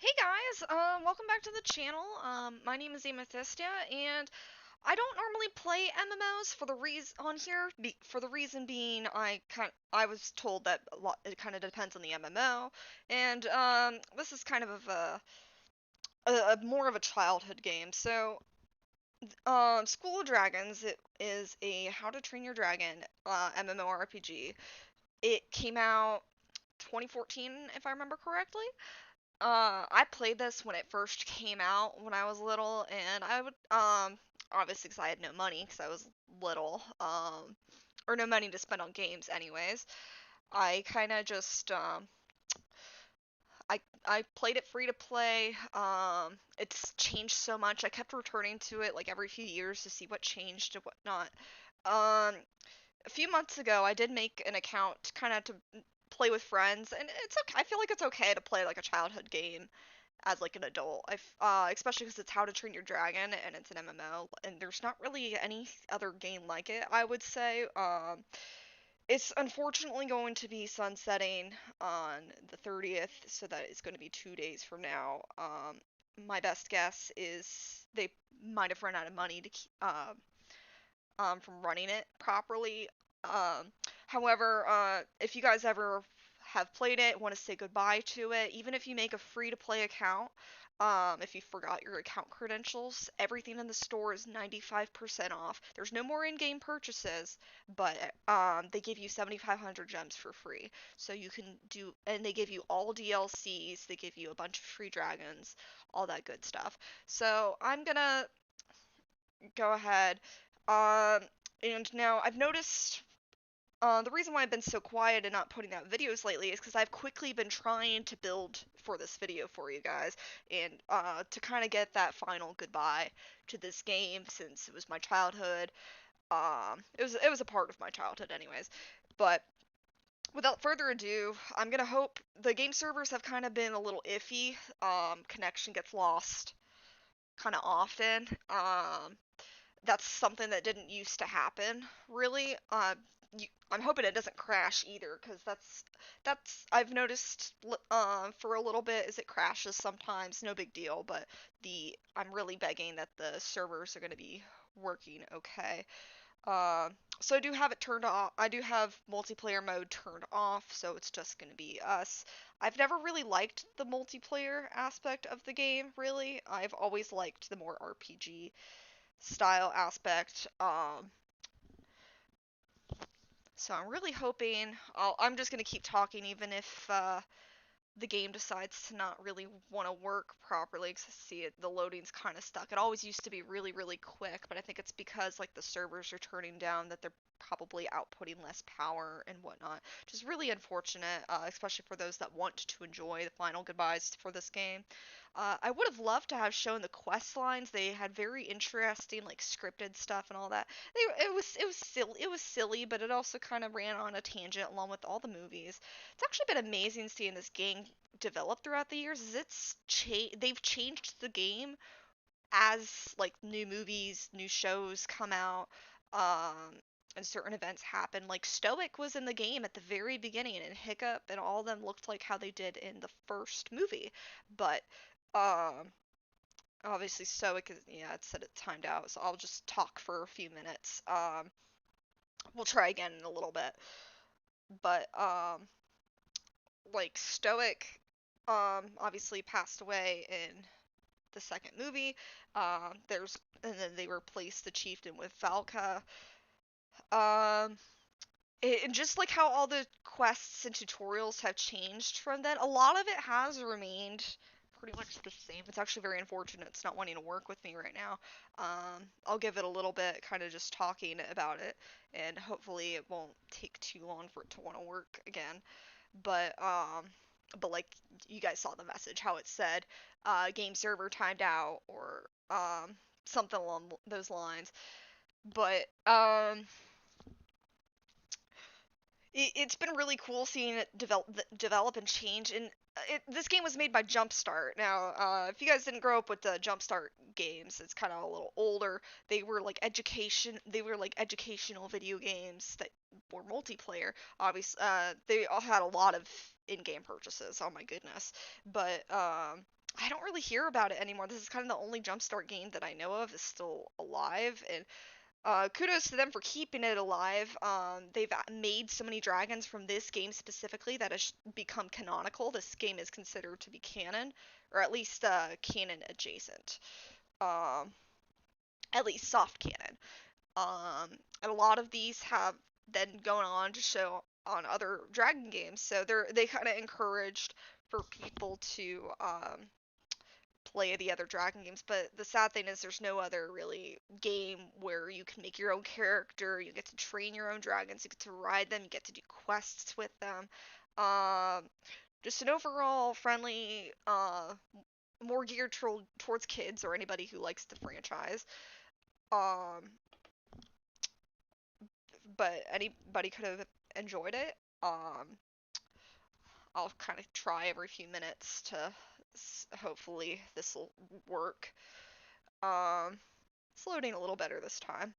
Hey guys, welcome back to the channel. My name is Amethysta, and I don't normally play MMOs for the reason on here. For the reason being, I was told that it kind of depends on the MMO, and this is kind of a more of a childhood game. So, School of Dragons it is a How to Train Your Dragon MMORPG. It came out 2014, if I remember correctly. I played this when it first came out when I was little, and I would, obviously because I had no money because I was little, or no money to spend on games anyways. I kind of just, I played it free to play. It's changed so much. I kept returning to it like every few years to see what changed and whatnot. Um, a few months ago, I did make an account kind of to play with friends, and it's okay. I feel like it's okay to play like a childhood game as like an adult. Especially because it's How to Train Your Dragon and it's an MMO, and there's not really any other game like it. I would say. It's unfortunately going to be sunsetting on the 30th, so that is going to be 2 days from now. My best guess is they might have run out of money to keep, from running it properly. Um, However, if you guys ever have played it, want to say goodbye to it, even if you make a free to play account, if you forgot your account credentials, everything in the store is 95% off. There's no more in-game purchases, but they give you 7,500 gems for free. So you can do, and they give you all DLCs, they give you a bunch of free dragons, all that good stuff. So I'm gonna go ahead. Um, and now I've noticed the reason why I've been so quiet and not putting out videos lately is because I've quickly been trying to build for this video for you guys and to kind of get that final goodbye to this game since it was my childhood. It was a part of my childhood anyways. But without further ado, I'm gonna hope the game servers have kind of been a little iffy. Connection gets lost kind of often. That's something that didn't used to happen really. I'm hoping it doesn't crash either because that's I've noticed for a little bit is it crashes sometimes, no big deal, but the I'm really begging that the servers are going to be working okay. uh, so I do have it turned off. I do have multiplayer mode turned off, so it's just going to be us. I've never really liked the multiplayer aspect of the game, really. I've always liked the more RPG style aspect. So I'm really hoping I'm just gonna keep talking even if the game decides to not really want to work properly. Because I see it, the loading's kind of stuck. It always used to be really, really quick, but I think it's because like the servers are turning down that they're probably outputting less power and whatnot. Which is really unfortunate, especially for those that want to enjoy the final goodbyes for this game. I would have loved to have shown the quest lines. They had very interesting, like scripted stuff and all that. It was silly, but it also kind of ran on a tangent along with all the movies. It's actually been amazing seeing this game develop throughout the years. Is they've changed the game as like new movies, new shows come out, and certain events happen. Like Stoic was in the game at the very beginning, and Hiccup and all of them looked like how they did in the first movie, but um, obviously Stoic is yeah, it said it timed out, so I'll just talk for a few minutes. We'll try again in a little bit, but like Stoic, obviously passed away in the second movie. There's and then they replaced the chieftain with Valka. Um, and just like how all the quests and tutorials have changed from then, a lot of it has remained pretty much the same. It's actually very unfortunate it's not wanting to work with me right now. I'll give it a little bit, kind of just talking about it, and hopefully it won't take too long for it to want to work again. But like you guys saw the message, how it said, game server timed out or something along those lines. But it's been really cool seeing it develop and change. And this game was made by Jumpstart. Now, if you guys didn't grow up with the Jumpstart games, it's kind of a little older. They were like education. They were like educational video games that were multiplayer. Obviously, they all had a lot of in-game purchases. Oh my goodness! But I don't really hear about it anymore. This is kind of the only Jumpstart game that I know of is still alive, and kudos to them for keeping it alive. They've made so many dragons from this game specifically that has become canonical. This game is considered to be canon, or at least canon adjacent. Um, at least soft canon. And a lot of these have then gone on to show on other dragon games, so they kind of encouraged for people to play the other Dragon games, but the sad thing is there's no other really game where you can make your own character, you get to train your own dragons, you get to ride them, you get to do quests with them. Um, just an overall friendly, more geared towards kids or anybody who likes the franchise. Um, but anybody could have enjoyed it. I'll kind of try every few minutes to hopefully this will work. Um, It's loading a little better this time.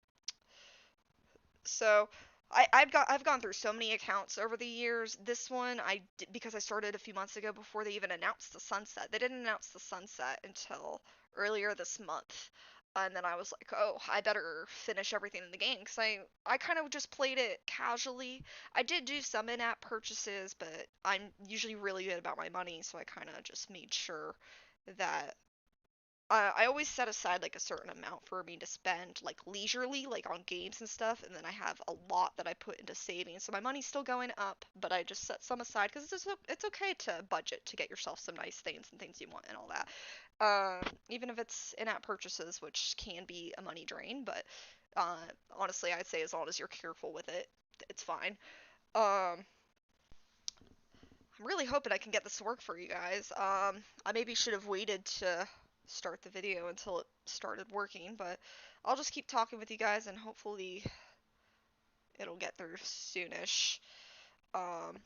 So I've gone through so many accounts over the years. This one I did because I started a few months ago before they even announced the sunset. They didn't announce the sunset until earlier this month. And then I was like, oh, I better finish everything in the game because I kind of just played it casually. I did do some in-app purchases, but I'm usually really good about my money, so I kind of just made sure that I always set aside like a certain amount for me to spend like leisurely, like on games and stuff, and then I have a lot that I put into savings. So my money's still going up, but I just set some aside because it's okay to budget to get yourself some nice things and things you want and all that. Even if it's in-app purchases, which can be a money drain, but uh, honestly, I'd say as long as you're careful with it, it's fine. Um, I'm really hoping I can get this to work for you guys. I maybe should have waited to start the video until it started working, but I'll just keep talking with you guys and hopefully it'll get through soonish. Um,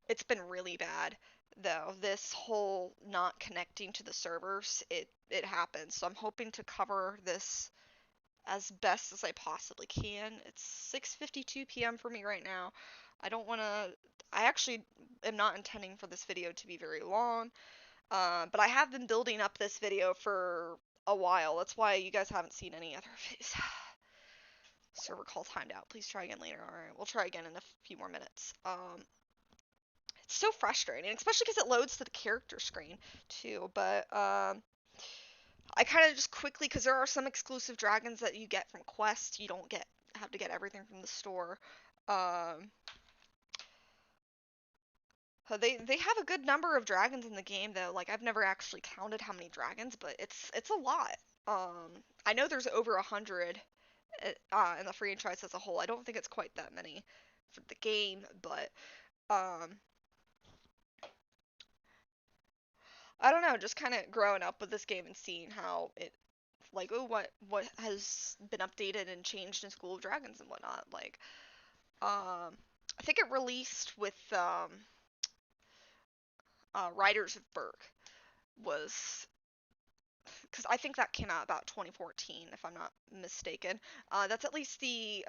it's been really bad though. This whole not connecting to the servers, it happens. So I'm hoping to cover this as best as I possibly can. It's 6:52 p.m. for me right now. I don't want to I actually am not intending for this video to be very long. But I have been building up this video for a while. That's why you guys haven't seen any other videos. Server call timed out. Please try again later. Alright, we'll try again in a few more minutes. It's so frustrating, especially because it loads to the character screen too. But I kind of just quickly, because there are some exclusive dragons that you get from quests. You don't have to get everything from the store. Um, they have a good number of dragons in the game though. Like I've never actually counted how many dragons, but it's a lot. I know there's over 100 in the franchise as a whole. I don't think it's quite that many for the game, but um, I don't know. Just kind of growing up with this game and seeing how it like oh what has been updated and changed in School of Dragons and whatnot. Like I think it released with Riders of Berk was because I think that came out about 2014, if I'm not mistaken. That's at least the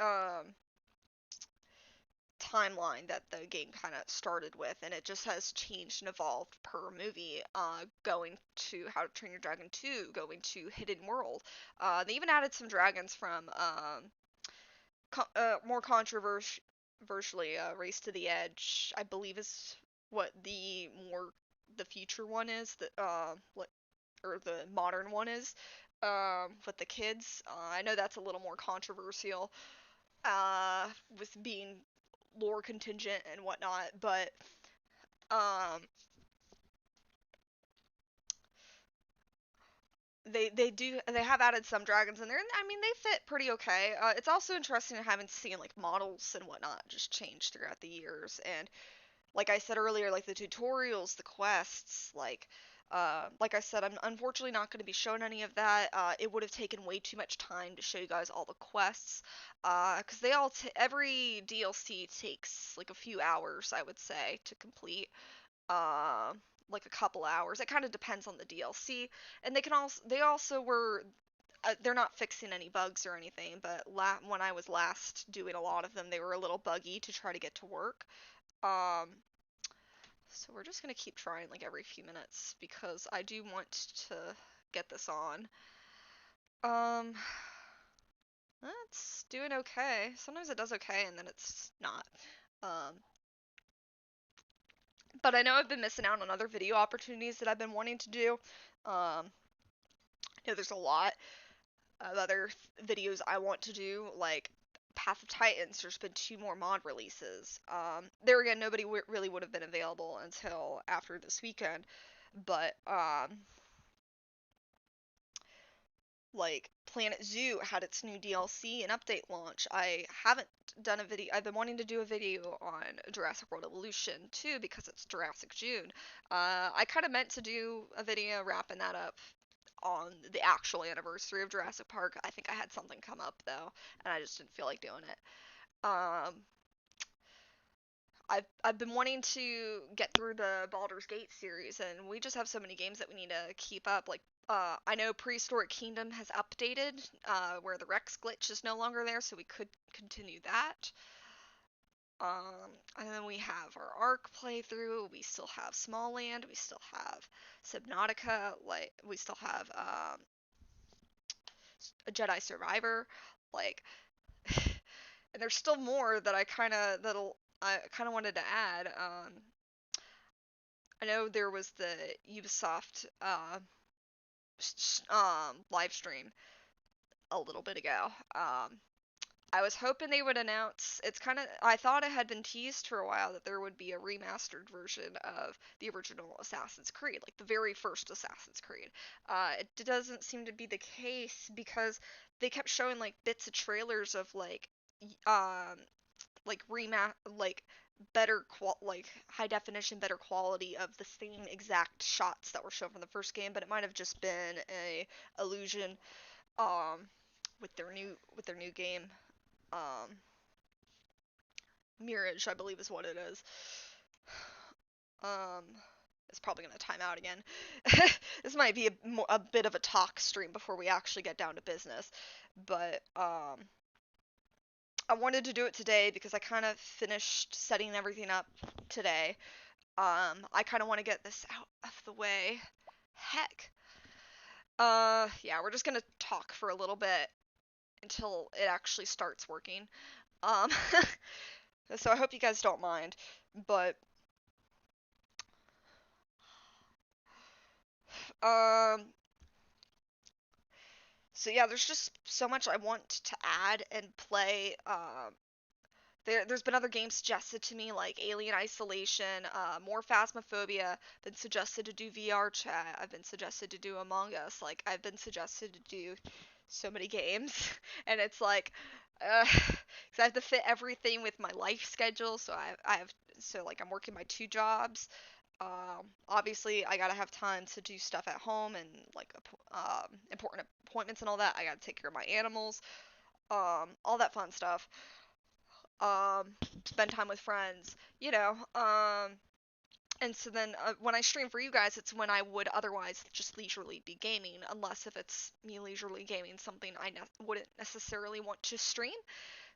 timeline that the game kind of started with, and it just has changed and evolved per movie. Going to How to Train Your Dragon 2, going to Hidden World. They even added some dragons from more controversially Race to the Edge, I believe is what the future one is that or the modern one is with the kids. I know that's a little more controversial with being lore contingent and whatnot, but um, they have added some dragons in there, and I mean they fit pretty okay. It's also interesting having seen like models and whatnot just change throughout the years, and like I said earlier, like the tutorials, the quests, like I said, I'm unfortunately not going to be showing any of that. It would have taken way too much time to show you guys all the quests, because every DLC takes like a few hours, I would say, to complete. Uh, like a couple hours. It kind of depends on the DLC, and they also were they're not fixing any bugs or anything, but when I was last doing a lot of them, they were a little buggy to try to get to work. Um, So we're just gonna keep trying like every few minutes because I do want to get this on. Um, it's doing okay. Sometimes it does okay and then it's not. Um, but I know I've been missing out on other video opportunities that I've been wanting to do. I know there's a lot of other videos I want to do, like Path of Titans. There's been two more mod releases. There again, nobody really would have been available until after this weekend, but like Planet Zoo had its new DLC and update launch. I haven't done a video. I've been wanting to do a video on Jurassic World Evolution too because it's Jurassic June. I kind of meant to do a video wrapping that up on the actual anniversary of Jurassic Park. I think I had something come up though, and I just didn't feel like doing it. I've been wanting to get through the Baldur's Gate series, and we just have so many games that we need to keep up. Like, I know Prehistoric Kingdom has updated, where the Rex glitch is no longer there, so we could continue that. And then we have our Ark playthrough. We still have Small Land. We still have Subnautica. Like, we still have a Jedi Survivor. Like, and there's still more that I kind of wanted to add. I know there was the Ubisoft live stream a little bit ago. I was hoping they would announce. It's kind of. I thought it had been teased for a while that there would be a remastered version of the original Assassin's Creed, like the very first Assassin's Creed. It doesn't seem to be the case because they kept showing like bits of trailers of um like better like high definition, better quality of the same exact shots that were shown from the first game, but it might have just been a illusion um with their new game. um Mirage, I believe is what it is. um it's probably going to time out again. This might be a bit of a talk stream before we actually get down to business, but I wanted to do it today because I kind of finished setting everything up today. I kind of want to get this out of the way. Heck. Yeah, we're just gonna talk for a little bit until it actually starts working. Um, so I hope you guys don't mind. But, um, so yeah, there's just so much I want to add and play. There's been other games suggested to me like Alien Isolation, more Phasmophobia. Been suggested to do VR chat. I've been suggested to do Among Us. Like I've been suggested to do so many games, and it's like, cause I have to fit everything with my life schedule. I have so like I'm working my two jobs. Obviously I gotta have time to do stuff at home and like important appointments and all that. I gotta take care of my animals, all that fun stuff. Spend time with friends, you know. And so then when I stream for you guys, it's when I would otherwise just leisurely be gaming, unless if it's me leisurely gaming something I wouldn't necessarily want to stream.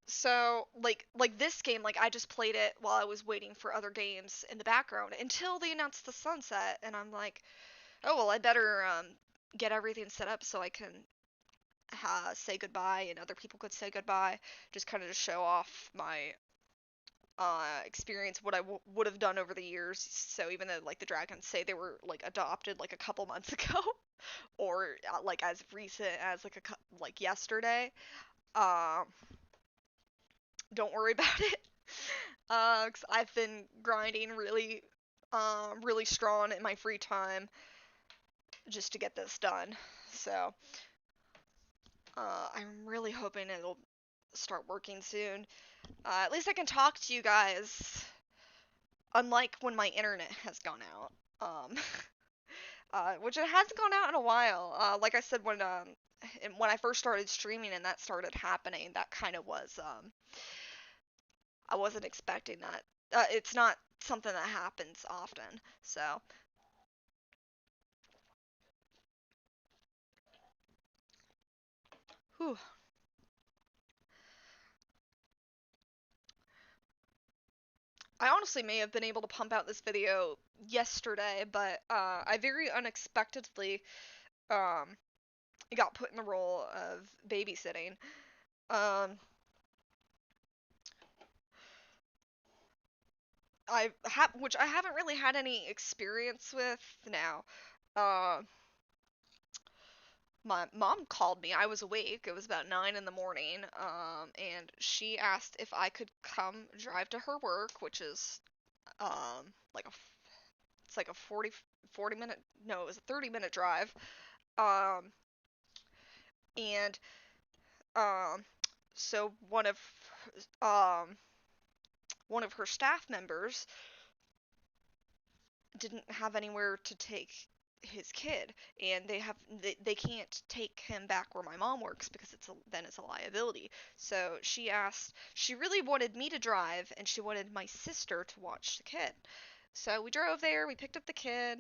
So like this game, like I just played it while I was waiting for other games in the background until they announced the sunset, and I'm like, oh well, I better get everything set up so I can say goodbye and other people could say goodbye, just kind of to show off my experience what I would have done over the years. So even though like the dragons say they were like adopted like a couple months ago, or like as recent as like yesterday, um, don't worry about it. 'Cause I've been grinding really strong in my free time just to get this done. So I'm really hoping it'll start working soon. At least I can talk to you guys, unlike when my internet has gone out. Which it hasn't gone out in a while. Like I said, when I first started streaming and that started happening, that kind of was I wasn't expecting that. It's not something that happens often. So, whew. I honestly may have been able to pump out this video yesterday, but I very unexpectedly um, got put in the role of babysitting. Um, which I haven't really had any experience with now. Uh, my mom called me. I was awake. It was about 9 in the morning. And she asked if I could come drive to her work, which is like it's like a 40 minute, no, it was a 30-minute drive. Um, and um, so um one of her staff members didn't have anywhere to take his kid, and they can't take him back where my mom works because then it's a liability. So she really wanted me to drive, and she wanted my sister to watch the kid. So we drove there, we picked up the kid,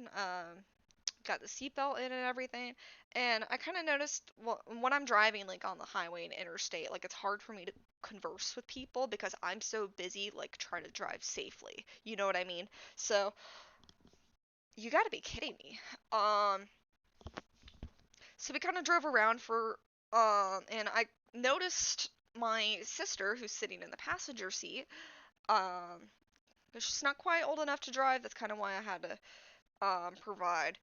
got the seatbelt in and everything. And I kind of noticed, well, when I'm driving like on the highway and interstate, like it's hard for me to converse with people because I'm so busy like trying to drive safely. You know what I mean? So you got to be kidding me. Um, so we kind of drove around and I noticed my sister who's sitting in the passenger seat. Um, but she's not quite old enough to drive. That's kind of why I had to provide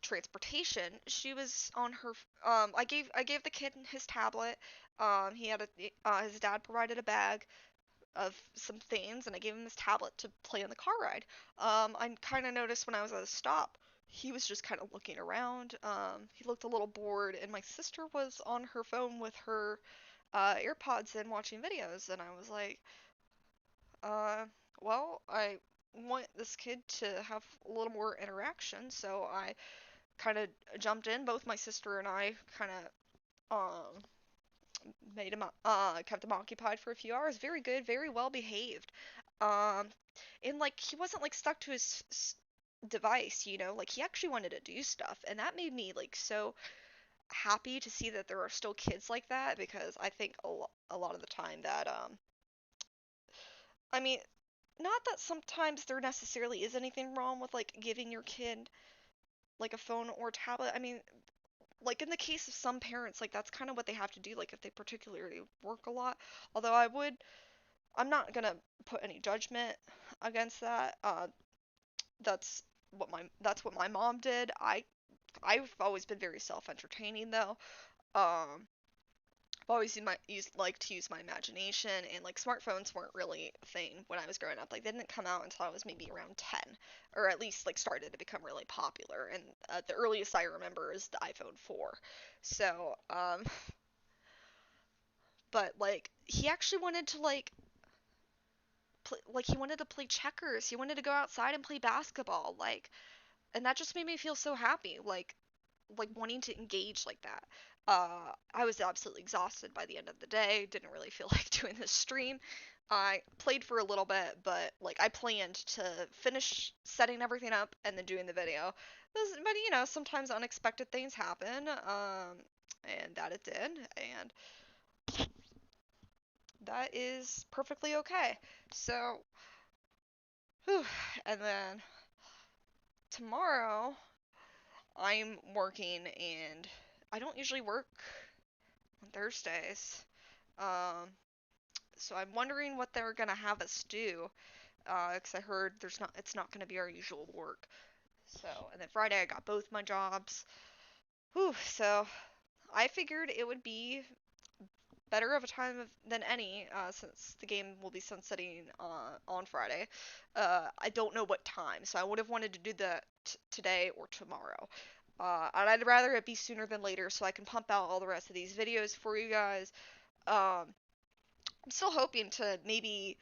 transportation. She was on her. I gave the kid his tablet. He had his dad provided a bag of some things, and I gave him his tablet to play on the car ride. I kind of noticed when I was at a stop, he was just kind of looking around. He looked a little bored, and my sister was on her phone with her AirPods in watching videos, and I was like, uh, well, I want this kid to have a little more interaction, so I kind of jumped in. Both my sister and I kind of made him kept him occupied for a few hours. Very good, very well behaved. Um, and like he wasn't like stuck to his device, you know. Like he actually wanted to do stuff, and that made me like so happy to see that there are still kids like that because I think a lot of the time that I mean, not that sometimes there necessarily is anything wrong with like giving your kid like a phone or tablet. I mean, like in the case of some parents, like that's kind of what they have to do, like if they particularly work a lot. Although I'm not gonna put any judgment against that. That's what my mom did. I've always been very self-entertaining though. Um, I've always like to use my imagination, and like smartphones weren't really a thing when I was growing up. Like they didn't come out until I was maybe around 10, or at least like started to become really popular. And the earliest I remember is the iPhone 4. So, but like he actually wanted to he wanted to play checkers. He wanted to go outside and play basketball. And that just made me feel so happy. Like wanting to engage like that. I was absolutely exhausted by the end of the day. Didn't really feel like doing this stream. I played for a little bit, but like I planned to finish setting everything up and then doing the video. But you know, sometimes unexpected things happen, and that it did, and that is perfectly okay. So, whew, and then tomorrow I'm working, and I don't usually work on Thursdays. Um, so I'm wondering what they're gonna have us do. Because I heard it's not gonna be our usual work. So, and then Friday I got both my jobs. Whew, so I figured it would be better of a time than any, since the game will be sunsetting on Friday. I don't know what time, so I would have wanted to do that today or tomorrow. And I'd rather it be sooner than later so I can pump out all the rest of these videos for you guys. Um, I'm still hoping to maybe.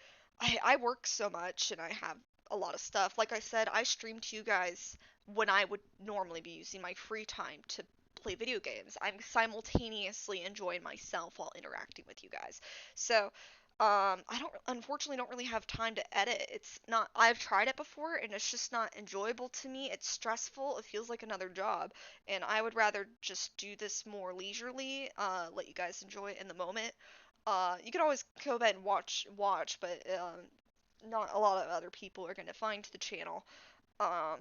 I work so much and I have a lot of stuff. Like I said, I stream to you guys when I would normally be using my free time to play video games. I'm simultaneously enjoying myself while interacting with you guys. So, I unfortunately don't really have time to edit. It's not, I've tried it before and it's just not enjoyable to me. It's stressful. It feels like another job. And I would rather just do this more leisurely, let you guys enjoy it in the moment. You can always go ahead and watch, but not a lot of other people are going to find the channel. Um,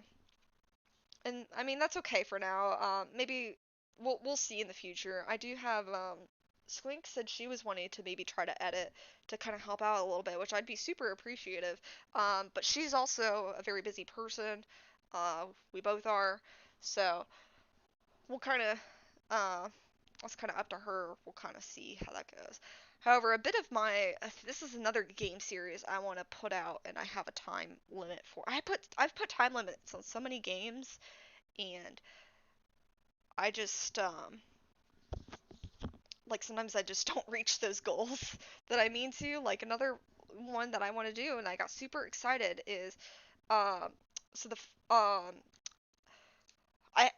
and I mean that's okay for now. Maybe we'll see in the future. I do have Squink said she was wanting to maybe try to edit to kind of help out a little bit, which I'd be super appreciative. But she's also a very busy person. We both are, so we'll kind of that's kind of up to her. We'll kind of see how that goes. However, a bit of my this is another game series I want to put out, and I have a time limit for. I've put time limits on so many games, and I just like sometimes I just don't reach those goals that I mean to. Like another one that I want to do, and I got super excited is um so the I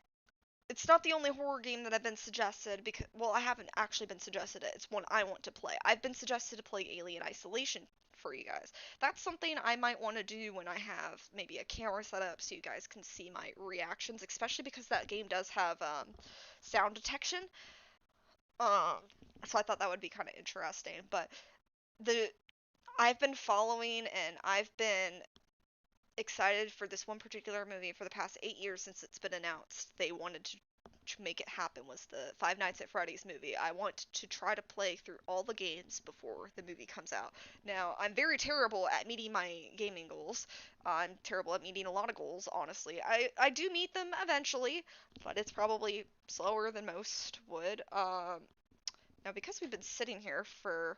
it's not the only horror game that I've been suggested because well I haven't actually been suggested it. It's one I want to play. I've been suggested to play Alien Isolation for you guys. That's something I might want to do when I have maybe a camera set up so you guys can see my reactions, especially because that game does have sound detection. Um, so I thought that would be kind of interesting. But the I've been following and I've been excited for this one particular movie for the past 8 years since it's been announced. They wanted to make it happen was the Five Nights at Freddy's movie. I want to try to play through all the games before the movie comes out. Now, I'm very terrible at meeting my gaming goals. I'm terrible at meeting a lot of goals, honestly. I do meet them eventually, but it's probably slower than most would. Now, because we've been sitting here for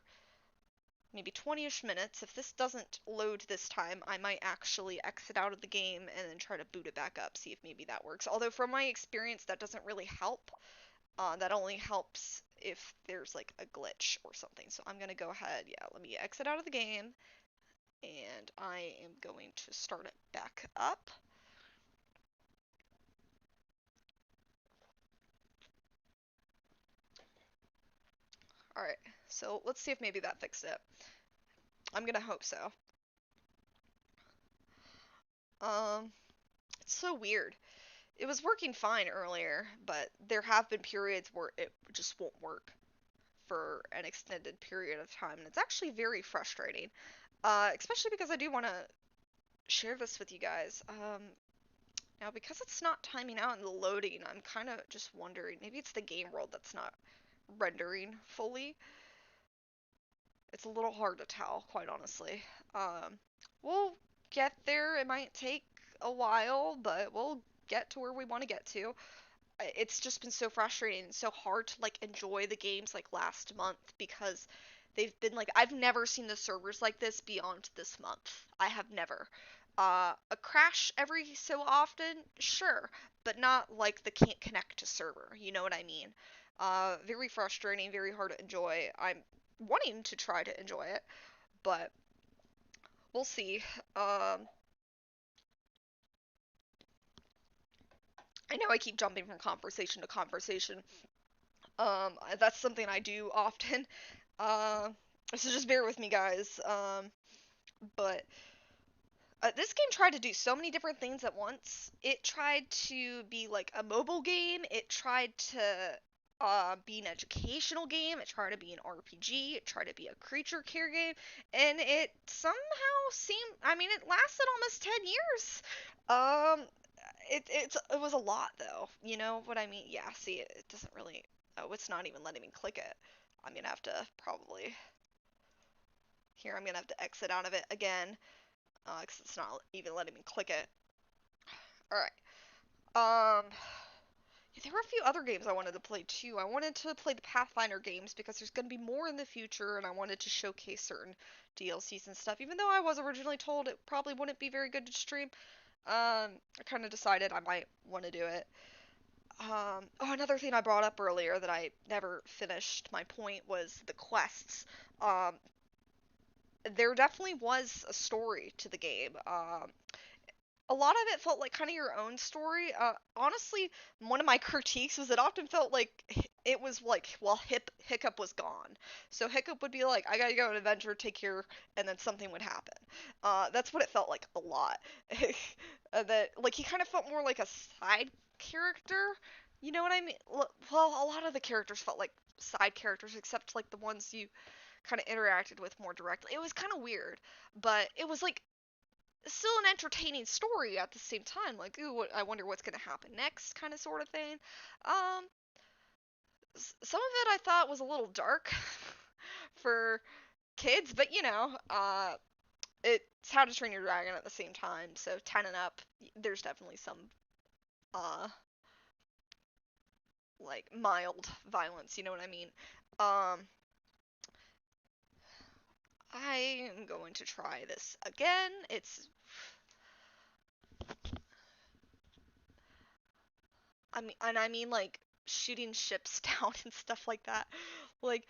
maybe 20ish minutes, if this doesn't load this time, I might actually exit out of the game and then try to boot it back up, see if maybe that works. Although, from my experience, that doesn't really help. That only helps if there's like a glitch or something. So I'm gonna go ahead, yeah, let me exit out of the game, and I am going to start it back up. Alright, so let's see if maybe that fixed it. I'm gonna hope so. Um, it's so weird. It was working fine earlier, but there have been periods where it just won't work for an extended period of time, and it's actually very frustrating. Especially because I do want to share this with you guys. Now, because it's not timing out in the loading, I'm kind of just wondering, maybe it's the game world that's not rendering fully. It's a little hard to tell, quite honestly. Um, we'll get there. It might take a while, but we'll get to where we want to get to. It's just been so frustrating and so hard to like enjoy the games like last month because they've been like I've never seen the servers like this beyond this month. I have never. A crash every so often, sure, but not like the can't connect to server. You know what I mean? Very frustrating, very hard to enjoy. I'm wanting to try to enjoy it, but we'll see. Um, I know I keep jumping from conversation to conversation. That's something I do often. Uh, so just bear with me, guys. But this game tried to do so many different things at once. It tried to be like a mobile game. It tried to be an educational game. It tried to be an RPG. It tried to be a creature care game, and it somehow seemed. I mean, it lasted almost 10 years. Um, it was a lot though. You know what I mean? Yeah. See, it doesn't really. Oh, it's not even letting me click it. I'm gonna have to probably here. I'm gonna have to exit out of it again because it's not even letting me click it. All right. Yeah, there were a few other games I wanted to play too. I wanted to play the Pathfinder games because there's going to be more in the future, and I wanted to showcase certain DLCs and stuff. Even though I was originally told it probably wouldn't be very good to stream, I kind of decided I might want to do it. Oh, another thing I brought up earlier that I never finished my point was the quests. Um, there definitely was a story to the game. A lot of it felt like kind of your own story. Honestly, one of my critiques was it often felt like it was like, well, Hiccup was gone. So Hiccup would be like, I gotta go on an adventure, take care, and then something would happen. That's what it felt like a lot. That like he kind of felt more like a side character. You know what I mean? Well, a lot of the characters felt like side characters, except like the ones you kind of interacted with more directly. It was kind of weird, but it was like still an entertaining story at the same time. Like, ooh, I wonder what's gonna happen next, kind of sort of thing. Um, some of it I thought was a little dark for kids, but it's How to Train Your Dragon at the same time. So 10 and up, there's definitely some uh like mild violence. You know what I mean? Um, I am going to try this again. I mean like shooting ships down and stuff like that. Like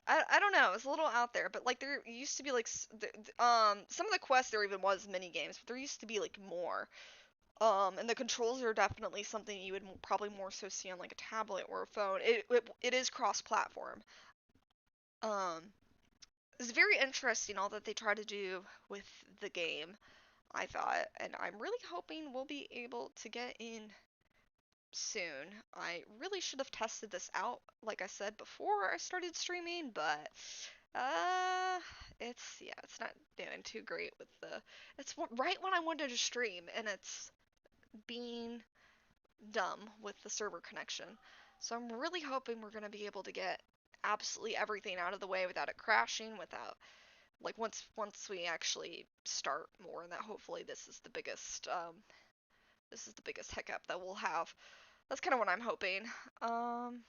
I don't know, it's a little out there, but like there used to be like some of the quests there even was mini games, but there used to be like more. And the controls are definitely something you would probably more so see on like a tablet or a phone. It is cross-platform. Um, it's very interesting all that they try to do with the game, I thought, and I'm really hoping we'll be able to get in soon. I really should have tested this out, like I said before I started streaming, but uh, it's not doing too great with the. It's right when I wanted to stream, and it's being dumb with the server connection. So I'm really hoping we're gonna be able to get absolutely everything out of the way without it crashing, without like once we actually start more, and that hopefully this is the biggest hiccup that we'll have. That's kind of what I'm hoping. Um,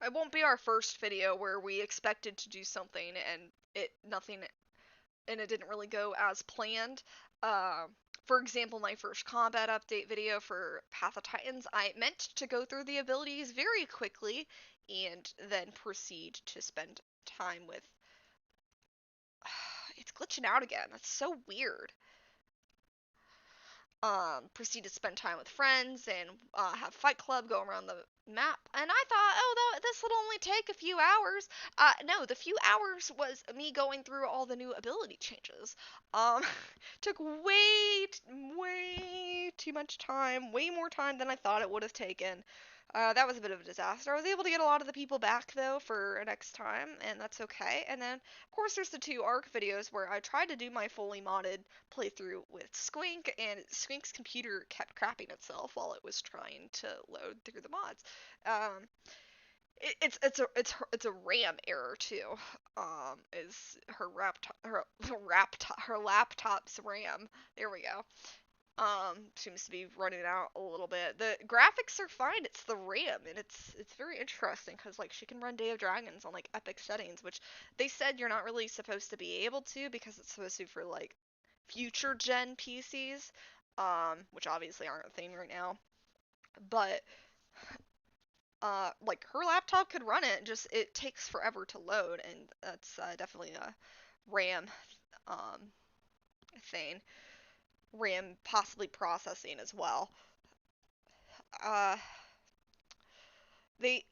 it won't be our first video where we expected to do something and it didn't really go as planned. Uh, for example, my first combat update video for Path of Titans, I meant to go through the abilities very quickly and then proceed to spend time with. It's glitching out again. That's so weird. Proceed to spend time with friends and have Fight Club go around the map. And I thought, oh, this would only take a few hours. No, the few hours was me going through all the new ability changes. Um, took way too much time, way more time than I thought it would have taken. That was a bit of a disaster. I was able to get a lot of the people back though for next time, and that's okay. And then, of course, there's the two ARC videos where I tried to do my fully modded playthrough with Squink, and Squink's computer kept crapping itself while it was trying to load through the mods. Um, it's a RAM error too. Is her laptop's RAM? There we go. Seems to be running out a little bit. The graphics are fine. It's the RAM, and it's very interesting because like she can run Day of Dragons on like epic settings, which they said you're not really supposed to be able to because it's supposed to be for like future gen PCs, which obviously aren't a thing right now. But like her laptop could run it, just it takes forever to load, and that's definitely a RAM um thing. RAM possibly processing as well. Uh, this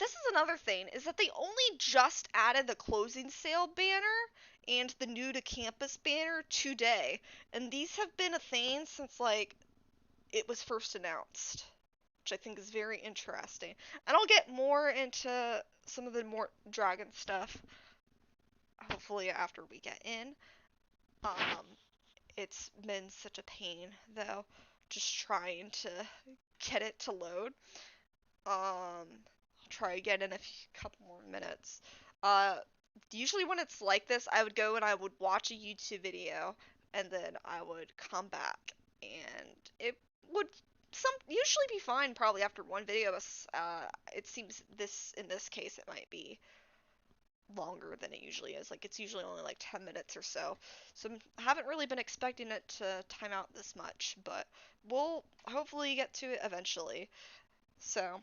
is another thing is that they only just added the closing sale banner and the new to campus banner today, and these have been a thing since like it was first announced, which I think is very interesting. And I'll get more into some of the more dragon stuff hopefully after we get in. Um, it's been such a pain though, just trying to get it to load. I'll try again in a couple more minutes. Uh, Usually when it's like this, I would go and I would watch a YouTube video, and then I would come back, and it would usually be fine probably after one video. But it seems in this case it might be longer than it usually is. Like it's usually only like 10 minutes or so. So I haven't really been expecting it to time out this much, but we'll hopefully get to it eventually. So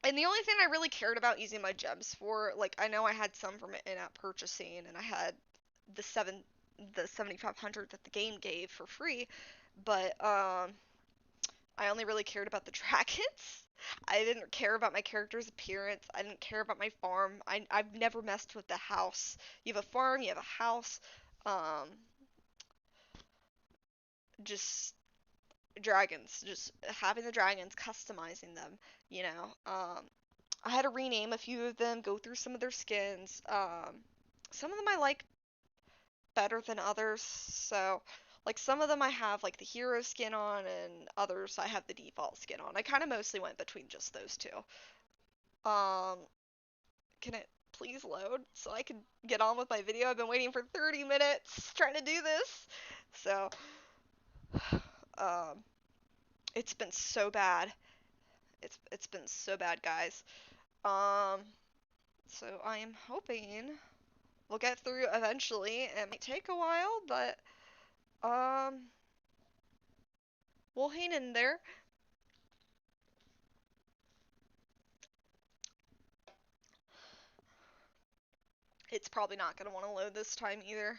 and the only thing I really cared about using my gems for, like I know I had some from in-app purchasing, and I had the 7500 that the game gave for free, but I only really cared about the dragons. I didn't care about my character's appearance. I didn't care about my farm. I've never messed with the house. You have a farm, you have a house. Um, just dragons, just having the dragons, customizing them, you know. I had to rename a few of them, go through some of their skins. Some of them I like better than others, so like some of them I have like the hero skin on, and others I have the default skin on. I kind of mostly went between just those two. Um, can it please load so I can get on with my video? I've been waiting for 30 minutes trying to do this. So, um, it's been so bad. It's been so bad, guys. Um, so I am hoping we'll get through eventually. It might take a while, but um, we'll hang in there. It's probably not gonna want to load this time either.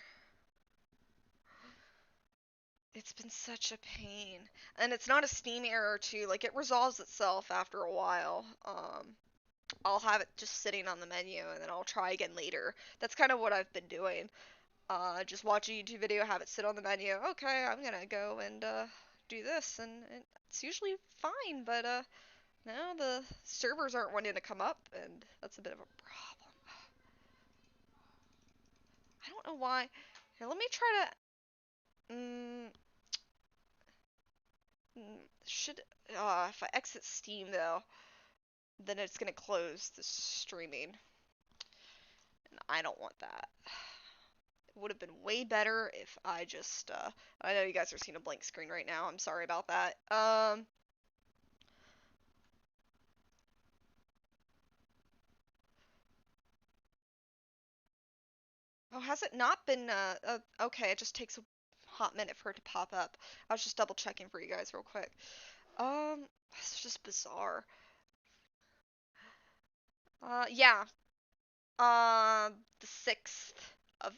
It's been such a pain. And it's not a Steam error too, like it resolves itself after a while. I'll have it just sitting on the menu and then I'll try again later. That's kind of what I've been doing. Just watch a YouTube video, have it sit on the menu. Okay, I'm gonna go and do this, and it's usually fine. But no, the servers aren't wanting to come up, and that's a bit of a problem. I don't know why. Here, let me try to. Should if I exit Steam though, then it's gonna close the streaming, and I don't want that. It would have been way better if I just I know you guys are seeing a blank screen right now. I'm sorry about that. Oh, has it not been okay, it just takes a hot minute for it to pop up. I was just double checking for you guys real quick. It's just bizarre. Yeah. The 6th of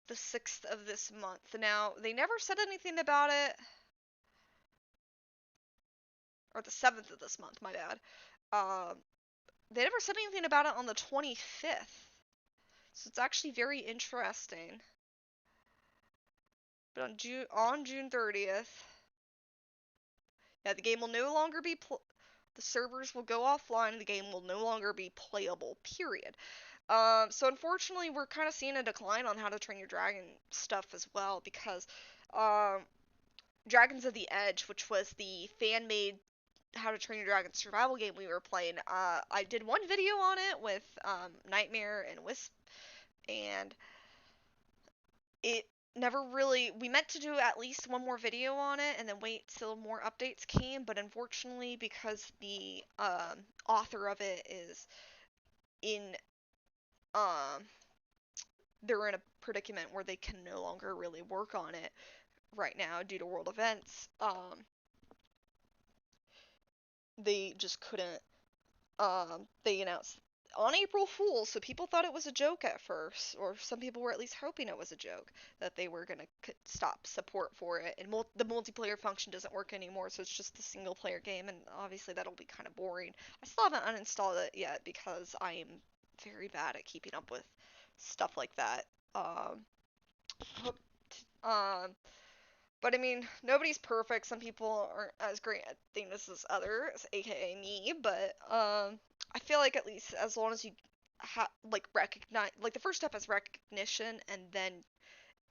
the 6th of this month. Now, they never said anything about it, or the 7th of this month, my bad. Um, they never said anything about it on the 25th. So it's actually very interesting. But on June 30th, yeah, the game will no longer be the servers will go offline. The game will no longer be playable. Period. So unfortunately, we're kind of seeing a decline on How to Train Your Dragon stuff as well because um, Dragons of the Edge, which was the fan-made How to Train Your Dragon survival game we were playing, I did one video on it with Nightmare and Wisp, and it never really, we meant to do at least one more video on it and then wait till more updates came, but unfortunately, because the author of it is in um they're in a predicament where they can no longer really work on it right now due to world events. They just couldn't. They announced on April Fool's, so people thought it was a joke at first, or some people were at least hoping it was a joke that they were gonna stop support for it, and the multiplayer function doesn't work anymore, so it's just the single player game, and obviously that'll be kind of boring. I still haven't uninstalled it yet because I am very bad at keeping up with stuff like that. Hope um, but I mean, nobody's perfect. Some people aren't as great at things as others, aka me. But I feel like at least as long as you like recognize, like the first step is recognition, and then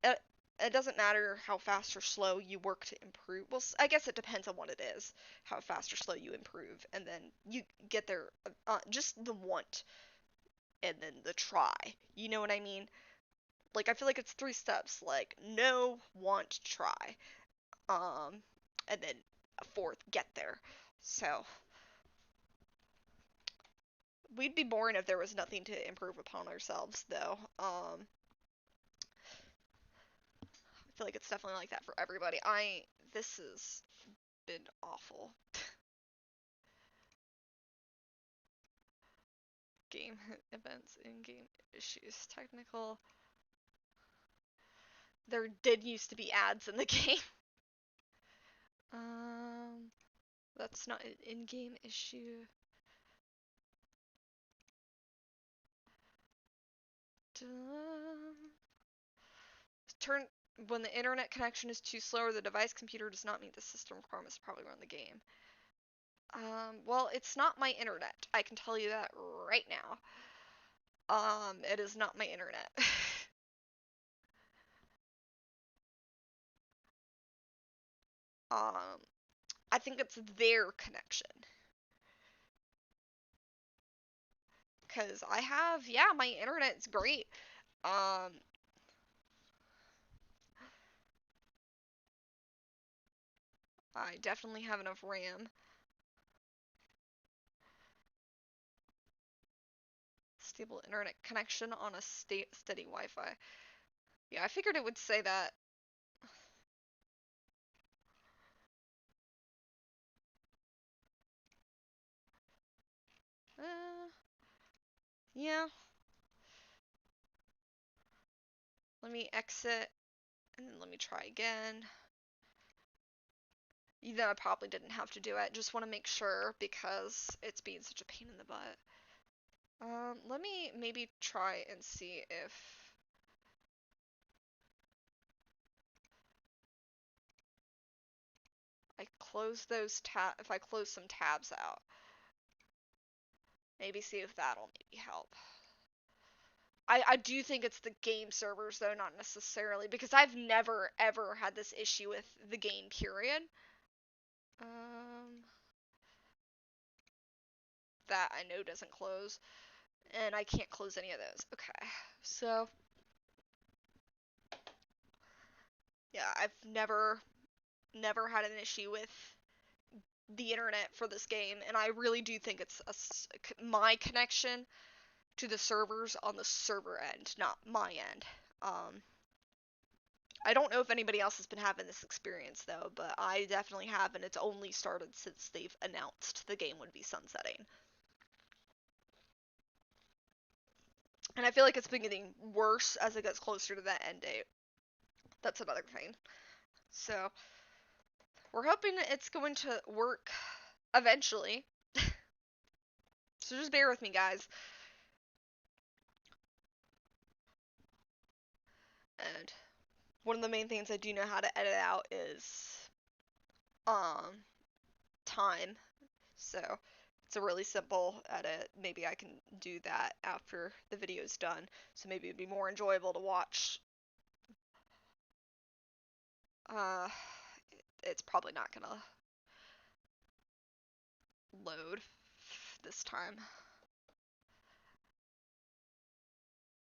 it, it doesn't matter how fast or slow you work to improve. Well, I guess it depends on what it is, how fast or slow you improve, and then you get there. Just the want, and then the try. You know what I mean? Like I feel like it's three steps. Like know, want, try. um, and then a fourth get there. So we'd be boring if there was nothing to improve upon ourselves, though. I feel like it's definitely like that for everybody. This has been awful. Game events, in-game issues, technical. There did used to be ads in the game. Um, that's not an in-game issue. Turn When the internet connection is too slow or the device computer does not meet the system requirements to probably run the game. Well, it's not my internet. I can tell you that right now. It is not my internet. um, I think it's their connection. Cause I have, yeah, my internet's great. Um, I definitely have enough RAM. Stable internet connection on a steady Wi-Fi. Yeah, I figured it would say that. Uh, yeah. Let me exit and then let me try again. Then I probably didn't have to do it. Just want to make sure because it's being such a pain in the butt. Let me maybe try and see if I close those if I close some tabs out. Maybe see if that'll maybe help. I do think it's the game servers though, not necessarily, because I've never ever had this issue with the game period. Um, that I know doesn't close, and I can't close any of those. Okay, so yeah, I've never had an issue with the internet for this game, and I really do think it's my connection to the servers on the server end, not my end. I don't know if anybody else has been having this experience though, but I definitely have, and it's only started since they've announced the game would be sunsetting. And I feel like it's been getting worse as it gets closer to that end date. That's another thing. So we're hoping it's going to work eventually. So just bear with me, guys. And one of the main things I do know how to edit out is um time. So it's a really simple edit. Maybe I can do that after the video's done. So maybe it'd be more enjoyable to watch. Uh, it's probably not gonna load this time.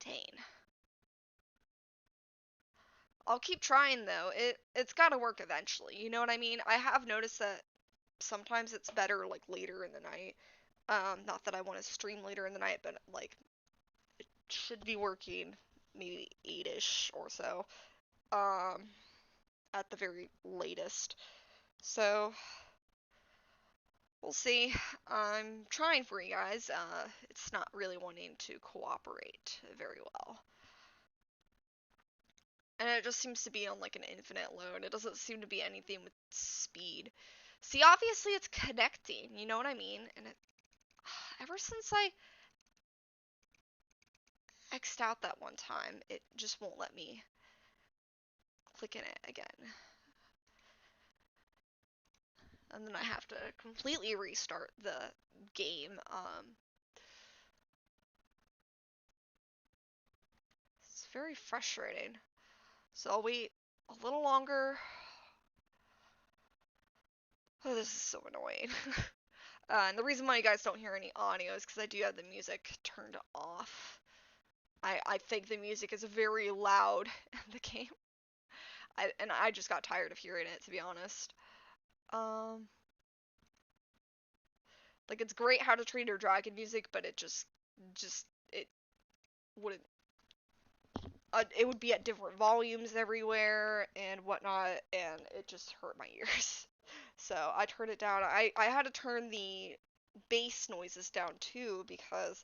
Dang. I'll keep trying though. It's gotta work eventually. You know what I mean? I have noticed that sometimes it's better like later in the night. Not that I want to stream later in the night, but like it should be working maybe 8ish or so. Um, at the very latest. So we'll see. I'm trying for you guys. It's not really wanting to cooperate very well. And it just seems to be on like an infinite load. It doesn't seem to be anything with speed. See, obviously it's connecting, you know what I mean? And it, ever since I X'd out that one time, it just won't let me click in it again. And then I have to completely restart the game. It's very frustrating. So I'll wait a little longer. Oh, this is so annoying. And the reason why you guys don't hear any audio is because I do have the music turned off. I think the music is very loud in the game. And I just got tired of hearing it, to be honest. Um, like it's great How to Train Your Dragon music, but it wouldn't. It would be at different volumes everywhere and whatnot, and it just hurt my ears. So I turned it down. I had to turn the bass noises down too because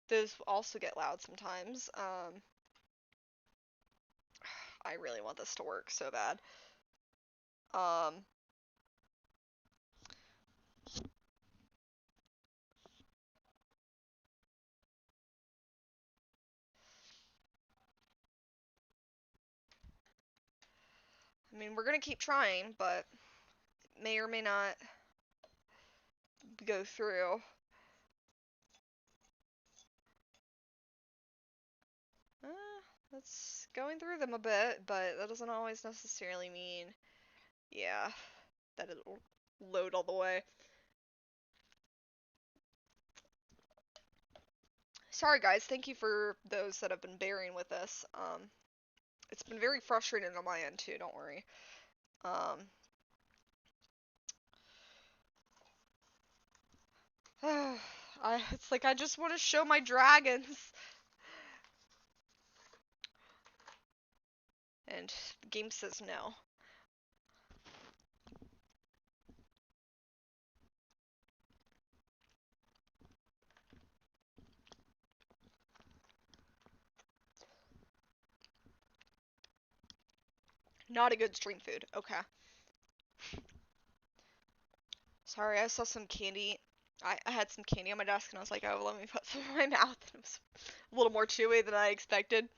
those also get loud sometimes. I really want this to work so bad. Um, I mean, we're gonna keep trying, but it may or may not go through. That's going through them a bit, but that doesn't always necessarily mean, yeah, that it'll load all the way. Sorry guys, thank you for those that have been bearing with us. It's been very frustrating on my end too, don't worry. Um, it's like I just want to show my dragons. And the game says no. Not a good stream food. Okay. Sorry, I saw some candy. I had some candy on my desk and I was like, oh, let me put some in my mouth. It was a little more chewy than I expected.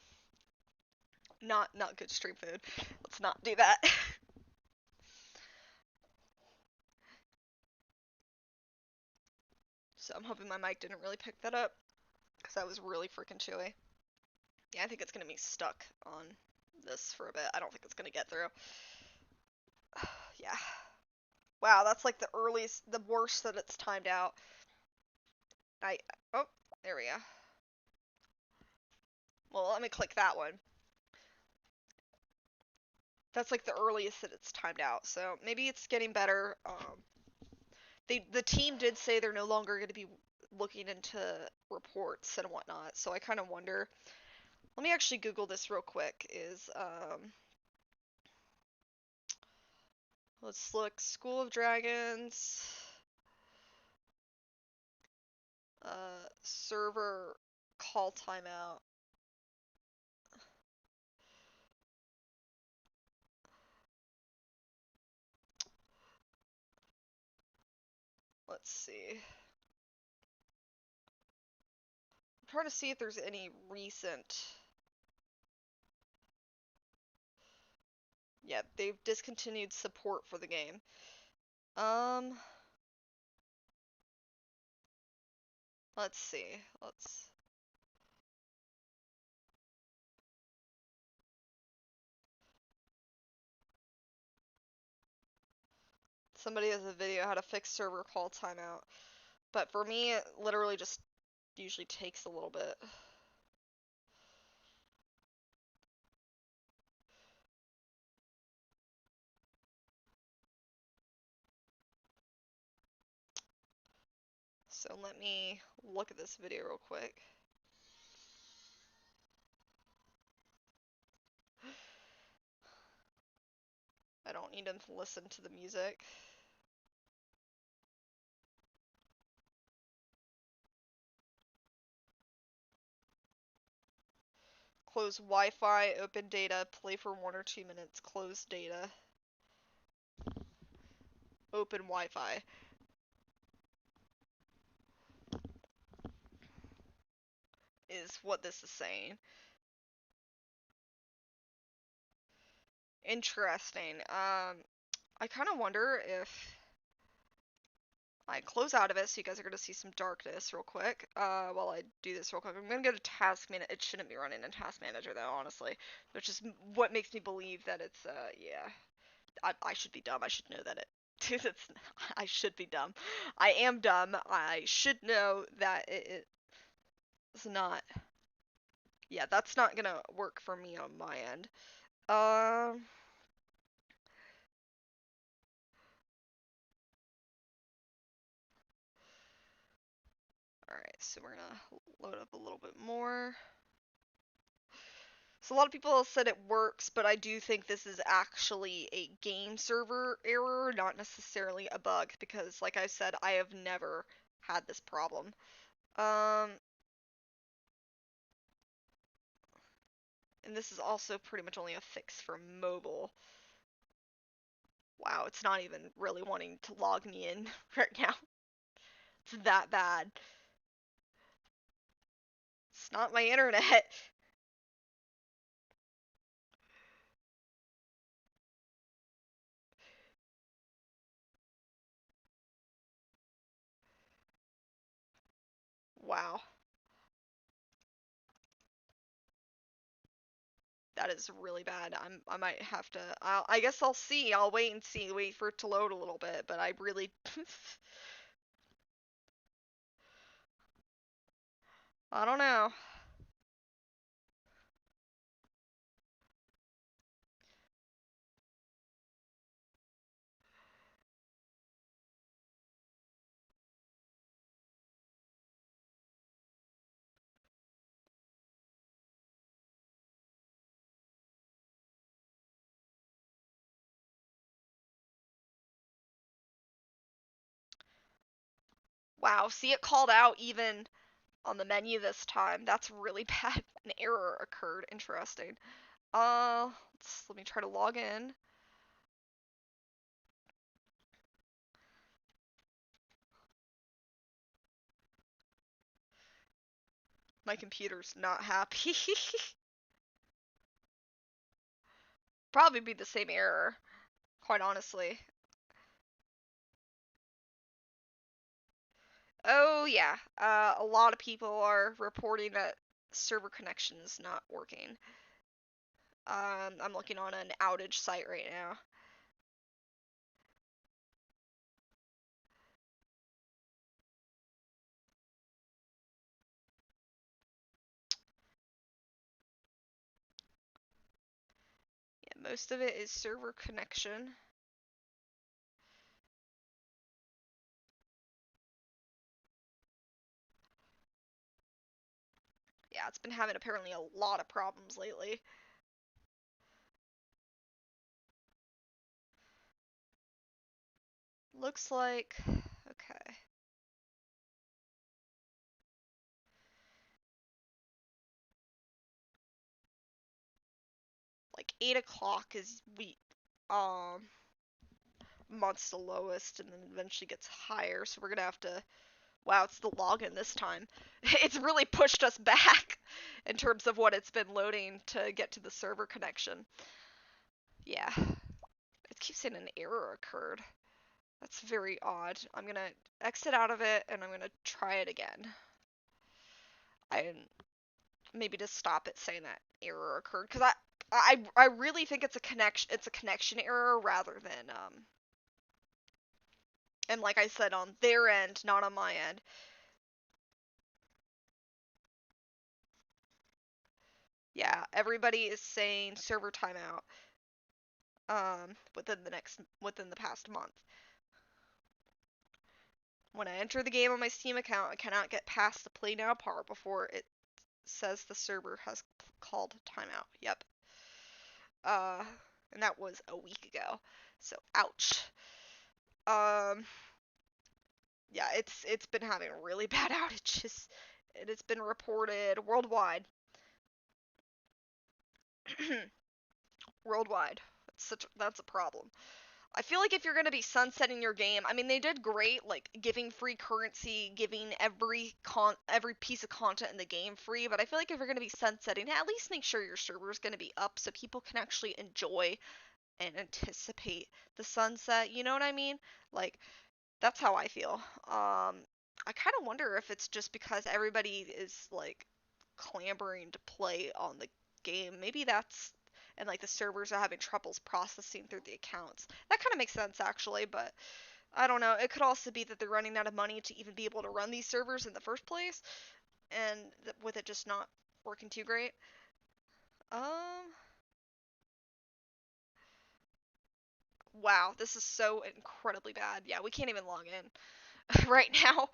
Not good stream food. Let's not do that. So I'm hoping my mic didn't really pick that up because that was really freaking chewy. Yeah, I think it's gonna be stuck on this for a bit. I don't think it's gonna get through. Yeah. Wow, that's like the earliest, the worst that it's timed out. Oh, there we go. Well, let me click that one. That's like the earliest that it's timed out. So maybe it's getting better. The team did say they're no longer going to be looking into reports and whatnot. So I kind of wonder. Let me actually Google this real quick. Let's look School of Dragons server call timeout. Let's see. I'm trying to see if there's any recent. Yeah, they've discontinued support for the game. Let's see. Somebody has a video how to fix server call timeout. But for me, it literally just usually takes a little bit. So let me look at this video real quick. I don't need to listen to the music. Close Wi-Fi, open data, play for 1 or 2 minutes, close data, open Wi-Fi. Is what this is saying. Interesting. I kind of wonder if I close out of it, so you guys are gonna see some darkness real quick. While I do this real quick, I'm gonna go to Task Manager. It shouldn't be running in Task Manager though, honestly, which is what makes me believe that it's yeah. I should be dumb. I should know that it. It's, I should be dumb. I am dumb. I should know that it's not. Yeah, that's not gonna work for me on my end. Alright, so we're gonna load up a little bit more. So a lot of people have said it works, but I do think this is actually a game server error, not necessarily a bug, because like I said, I have never had this problem. And this is also pretty much only a fix for mobile. Wow, it's not even really wanting to log me in right now. It's that bad. It's not my internet. Wow. That is really bad. I might have to. I guess I'll see. I'll wait and see. Wait for it to load a little bit. But I really. I don't know. Wow. See, it called out even on the menu this time. That's really bad. An error occurred. Interesting. Let me try to log in. My computer's not happy. Probably be the same error, quite honestly. Oh yeah, a lot of people are reporting that server connection is not working. I'm looking on an outage site right now. Yeah, most of it is server connection. Yeah, it's been having apparently a lot of problems lately. Looks like, okay. Like 8 o'clock is month's the lowest and then eventually gets higher, so we're gonna have to. Wow, it's the login this time. It's really pushed us back in terms of what it's been loading to get to the server connection. Yeah, it keeps saying an error occurred. That's very odd. I'm gonna exit out of it and I'm gonna try it again. I maybe just stop it saying that error occurred because I really think it's a connection error rather than and like I said on their end, not on my end. Yeah, everybody is saying server timeout within the past month. When I enter the game on my Steam account, I cannot get past the play now part before it says the server has called timeout. Yep. Uh, and that was a week ago. So ouch. Um, yeah, it's been having really bad outages, and it's been reported worldwide. Worldwide. That's a problem. I feel like if you're going to be sunsetting your game, I mean they did great like giving free currency, giving every piece of content in the game free, but I feel like if you're going to be sunsetting, at least make sure your server is going to be up so people can actually enjoy and anticipate the sunset, you know what I mean? Like that's how I feel. I kind of wonder if it's just because everybody is like clamoring to play on the game. Maybe that's and like the servers are having troubles processing through the accounts. That kind of makes sense actually, but I don't know. It could also be that they're running out of money to even be able to run these servers in the first place, and with it just not working too great. Um, wow, this is so incredibly bad. Yeah, we can't even log in right now.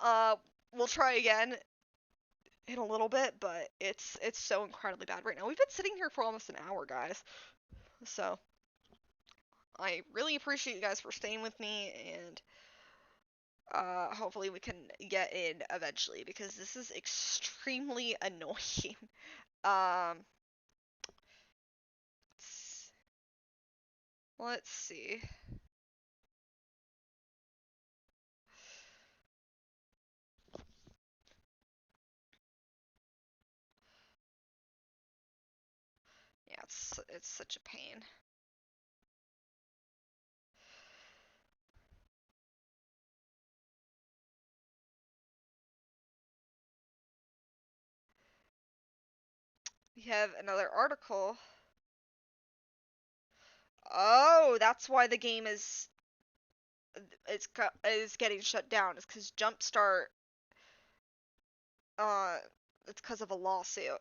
Uh, we'll try again in a little bit, but it's so incredibly bad right now. We've been sitting here for almost an hour, guys. So I really appreciate you guys for staying with me, and hopefully we can get in eventually because this is extremely annoying. Um, let's see. Yeah, it's such a pain. We have another article. Oh, that's why the game is getting shut down. It's because Jumpstart. Uh, it's because of a lawsuit.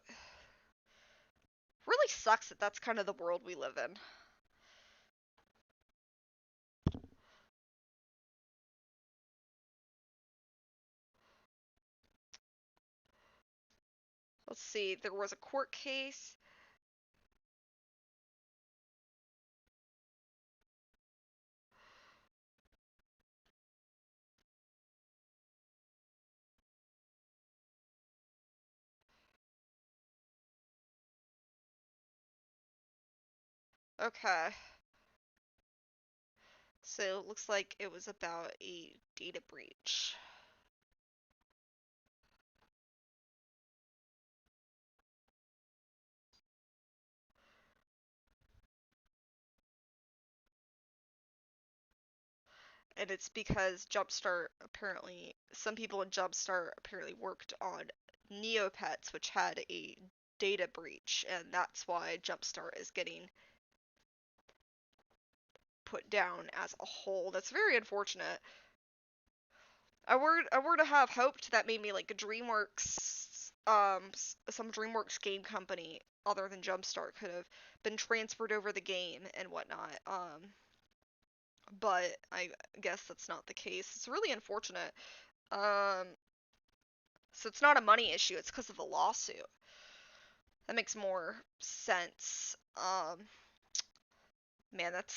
Really sucks that that's kind of the world we live in. Let's see. There was a court case. Okay. So it looks like it was about a data breach. And it's because Jumpstart apparently, some people in Jumpstart apparently worked on Neopets, which had a data breach, and that's why Jumpstart is getting put down as a whole. That's very unfortunate. I were to have hoped that maybe like a DreamWorks, some DreamWorks game company other than Jumpstart could have been transferred over the game and whatnot. But I guess that's not the case. It's really unfortunate. Um, so it's not a money issue. It's because of the lawsuit. That makes more sense. Man, that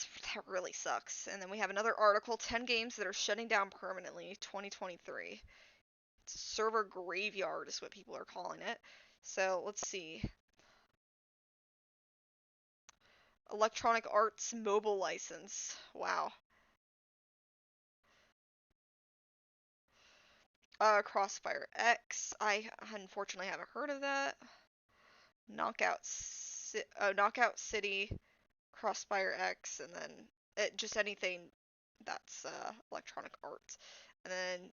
really sucks. And then we have another article: 10 games that are shutting down permanently, 2023. It's a server graveyard, is what people are calling it. So let's see. Electronic Arts mobile license. Wow. Crossfire X. I unfortunately haven't heard of that. Knockout City, Crossfire X, and then just anything that's Electronic Arts. And then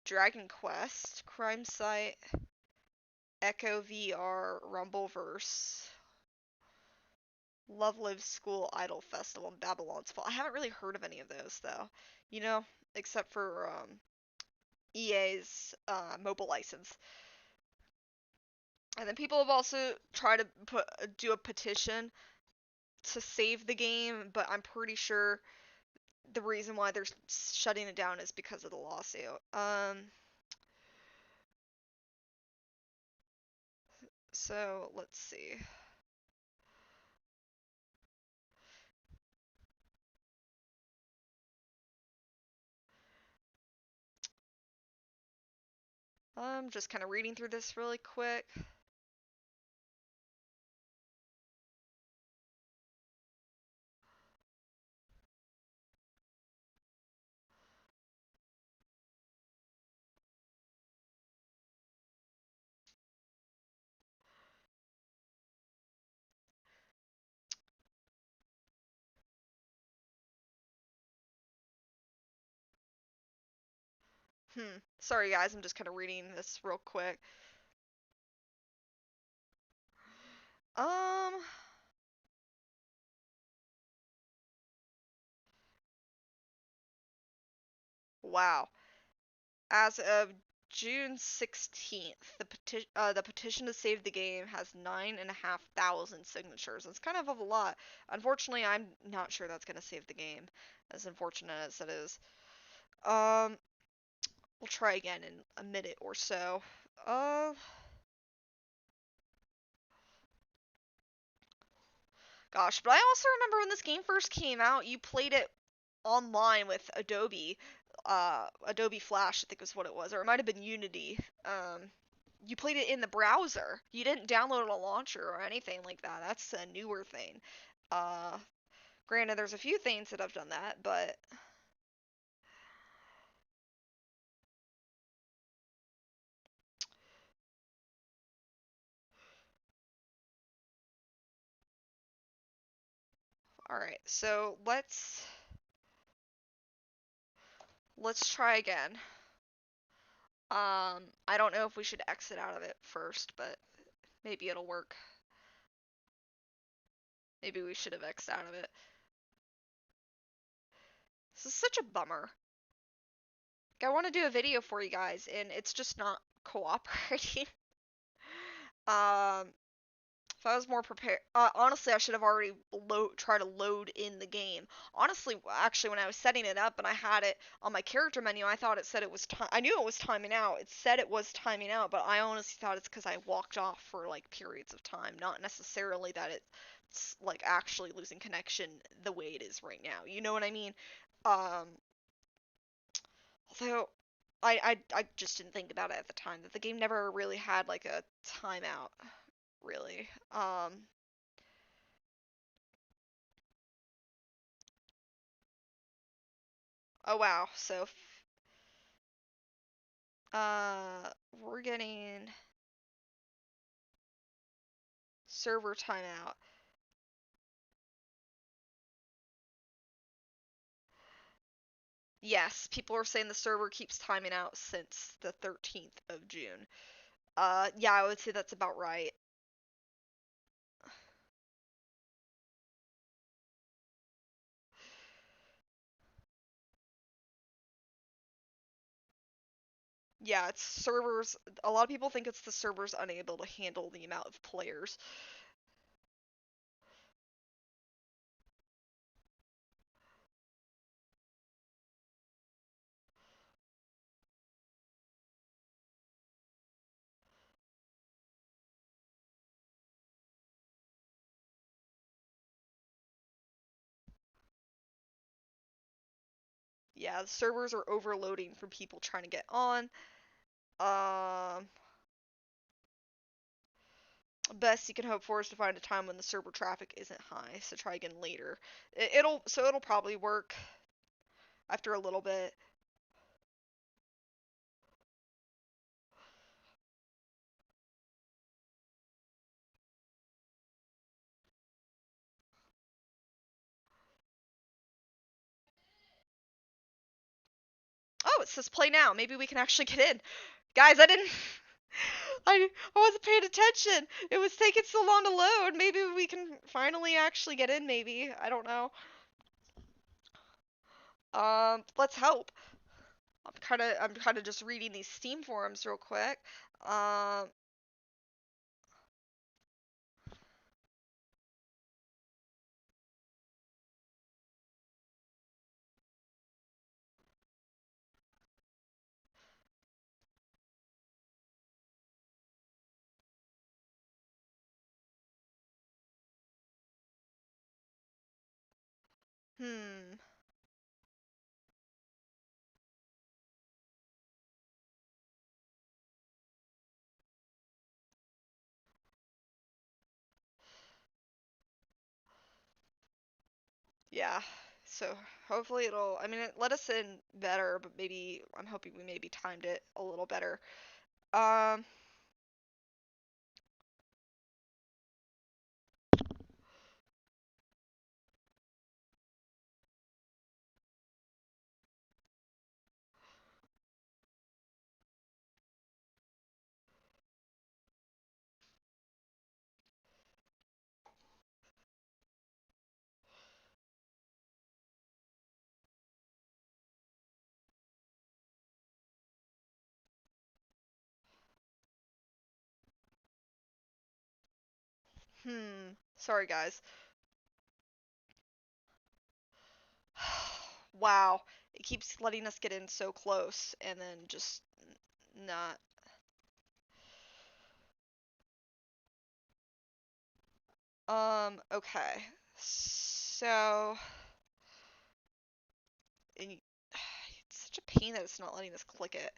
Dragon Quest, Crime Site, Echo VR, Rumbleverse, Love Live School, Idol Festival, and Babylon's Fall. I haven't really heard of any of those though, you know, except for EA's mobile license. And then people have also tried to do a petition to save the game, but I'm pretty sure the reason why they're shutting it down is because of the lawsuit. So let's see. I'm just kind of reading through this really quick. Sorry guys, I'm just kind of reading this real quick. Um, wow. As of June 16th, the petition to save the game has 9,500 signatures. It's kind of a lot. Unfortunately, I'm not sure that's gonna save the game, as unfortunate as it is. Um, we'll try again in a minute or so. Uh, Gosh, but I also remember when this game first came out, you played it online with Adobe Flash, I think was what it was, or it might have been Unity. You played it in the browser. You didn't download a launcher or anything like that. That's a newer thing. Uh, Granted, there's a few things that have done that, but all right. So let's try again. I don't know if we should exit out of it first, but Maybe it'll work. Maybe we should have X'd out of it. This is such a bummer. Like, I want to do a video for you guys, and it's just not cooperating. um, if I was more prepared, honestly, I should have already tried to load in the game. Honestly, actually, when I was setting it up and I had it on my character menu, I thought it said it was time. I knew it was timing out. It said it was timing out, but I honestly thought it's because I walked off for like periods of time, not necessarily that it's like actually losing connection the way it is right now. You know what I mean? Um, although I just didn't think about it at the time that the game never really had like a timeout, really. Oh wow. So we're getting server timeout. Yes, people are saying the server keeps timing out since the 13th of June. Yeah, I would say that's about right. Yeah, it's servers. A lot of people think it's the servers unable to handle the amount of players. Yeah, the servers are overloading from people trying to get on. Um, Best you can hope for is to find a time when the server traffic isn't high, so try again later. It'll probably work after a little bit. Oh, it says play now. Maybe we can actually get in. Guys, I didn't I wasn't paying attention. It was taking so long to load. Maybe we can finally actually get in maybe. I don't know. Let's hope. I'm kind of just reading these Steam forums real quick. Um hmm. Yeah. So hopefully it'll I mean it let us in better, but maybe I'm hoping we maybe timed it a little better. Um Sorry guys. Wow. It keeps letting us get in so close and then just not. Okay. So, it's such a pain that it's not letting us click it.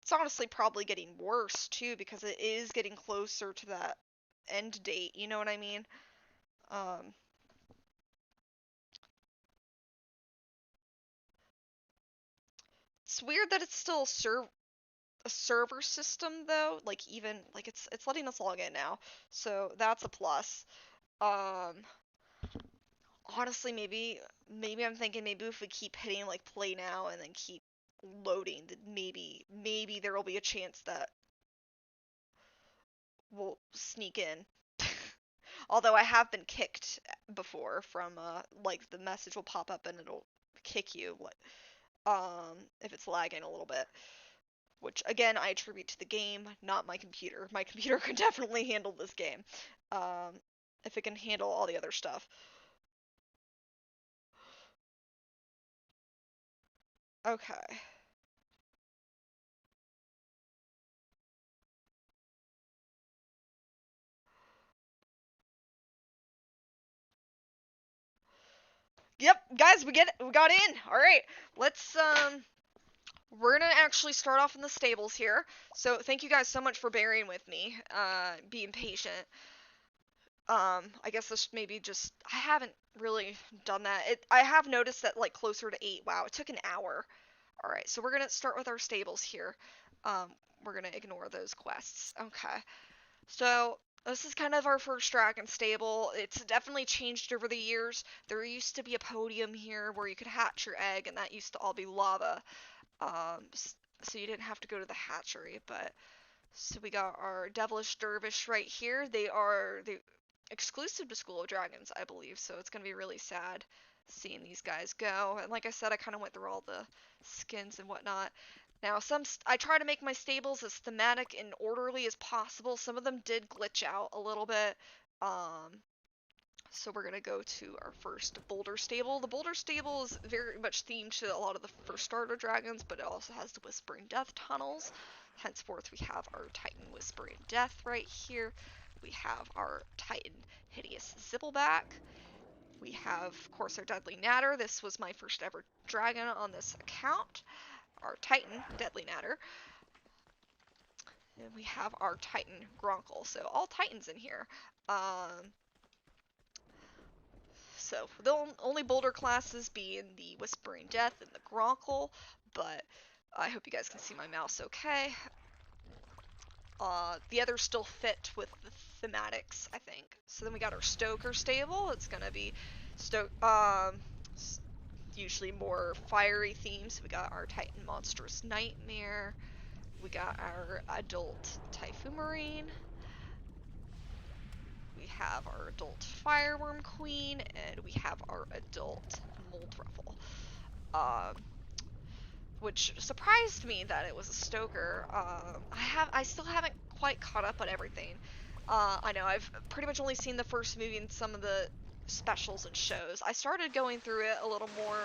It's honestly probably getting worse too because it is getting closer to that end date, you know what I mean? Um, it's weird that it's still a server system though, like even like it's letting us log in now. So that's a plus. Um, Honestly, maybe I'm thinking maybe if we keep hitting like play now and then keep loading, that maybe there will be a chance that will sneak in. Although I have been kicked before from like the message will pop up and it'll kick you if it's lagging a little bit, which again I attribute to the game, not my computer. My computer could definitely handle this game. Um, if it can handle all the other stuff. Okay. Yep, guys, we got in. All right. Let's we're gonna actually start off in the stables here. So thank you guys so much for bearing with me, being patient. I guess this maybe just I haven't really done that. I have noticed that like closer to 8. Wow, it took an hour. All right, so we're gonna start with our stables here. We're gonna ignore those quests. Okay, so this is kind of our first dragon stable. It's definitely changed over the years. There used to be a podium here where you could hatch your egg, and that used to all be lava. So you didn't have to go to the hatchery, but so we got our devilish dervish right here. They are the exclusive to School of Dragons, I believe. So it's gonna be really sad seeing these guys go. And like I said, I kind of went through all the skins and whatnot. Now, I try to make my stables as thematic and orderly as possible. Some of them did glitch out a little bit. Um, so we're gonna go to our first Boulder Stable. The Boulder Stable is very much themed to a lot of the first starter dragons, but it also has the Whispering Death tunnels. Henceforth, we have our Titan Whispering Death right here. We have our Titan Hideous Zibbleback. We have, of course, our Deadly Natter. This was my first ever dragon on this account. Our Titan Deadly Natter. And we have our Titan Gronkle. So all Titans in here. So the only Boulder classes being the Whispering Death and the Gronkle, but I hope you guys can see my mouse okay. The others still fit with the thematics, I think. So then we got our Stoker stable. It's gonna be usually more fiery themes. So we got our Titan Monstrous Nightmare. We got our adult Typhoon Marine. We have our adult Fireworm Queen, and we have our adult Mold Ruffle. Um, which surprised me that it was a Stoker. I still haven't quite caught up on everything. I know I've pretty much only seen the first movie and some of the specials and shows. I started going through it a little more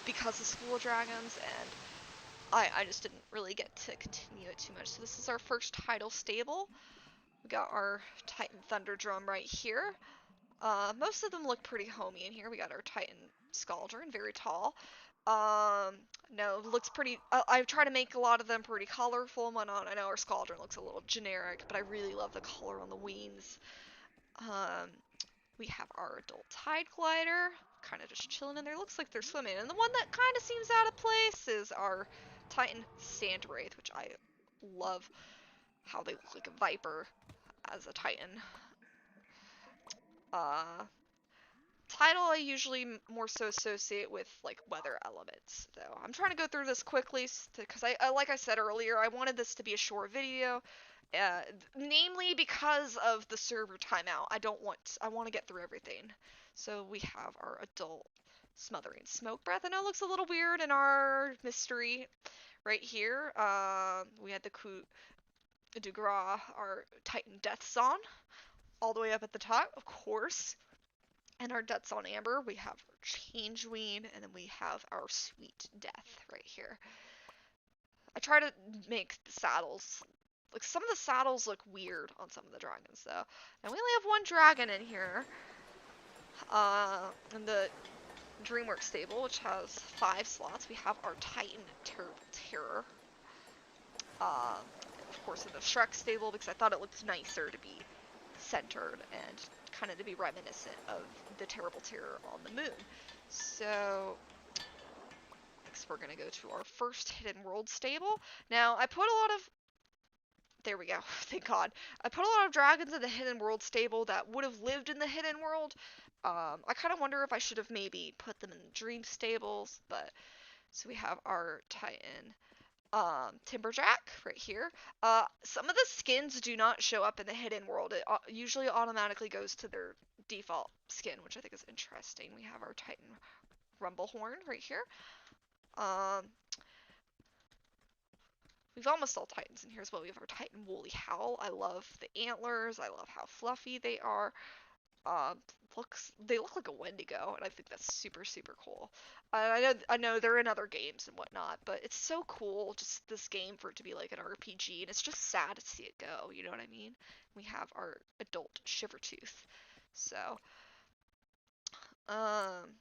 because of School of Dragons, and I just didn't really get to continue it too much. So this is our first title stable. We got our Titan Thunderdrum right here. Most of them look pretty homey in here. We got our Titan Scaldron, very tall. No, looks pretty. I try to make a lot of them pretty colorful and whatnot. I know our Scaldron looks a little generic, but I really love the color on the wings. Um, we have our adult Tide Glider, kind of just chilling in there. Looks like they're swimming. And the one that kind of seems out of place is our Titan Sand Wraith, which I love how they look like a viper as a Titan. Uh, Title I usually more so associate with like weather elements, though. I'm trying to go through this quickly because like I said earlier, I wanted this to be a short video, uh, namely because of the server timeout. I want to get through everything. So we have our adult Smothering Smoke Breath. I know it looks a little weird in our mystery right here. We had the coup de grace, our Titan Death Zone, all the way up at the top, of course. And our Deaths on Amber, we have our Changeween, and then we have our Sweet Death right here. I try to make the saddles, like some of the saddles look weird on some of the dragons though. And we only have one dragon in here, in the DreamWorks stable, which has 5 slots. We have our Titan Terror. Of course in the Shrek stable, because I thought it looked nicer to be centered and kind of to be reminiscent of the terrible terror on the moon. So next we're gonna go to our first Hidden World stable. Now I put a lot of there we go, thank God. I put a lot of dragons in the Hidden World stable that would have lived in the Hidden World. I kind of wonder if I should have maybe put them in the Dream stables, but so we have our Titan Timberjack right here. Some of the skins do not show up in the hidden world. It usually automatically goes to their default skin, which I think is interesting. We have our Titan Rumblehorn right here. Um, we've almost all Titans in here as well. We have our Titan Woolly Howl. I love the antlers. I love how fluffy they are. uh, they look like a Wendigo, and I think that's super cool. I know they're in other games and whatnot, but it's so cool just this game for it to be like an RPG, and it's just sad to see it go. You know what I mean? We have our adult Shivertooth, so um,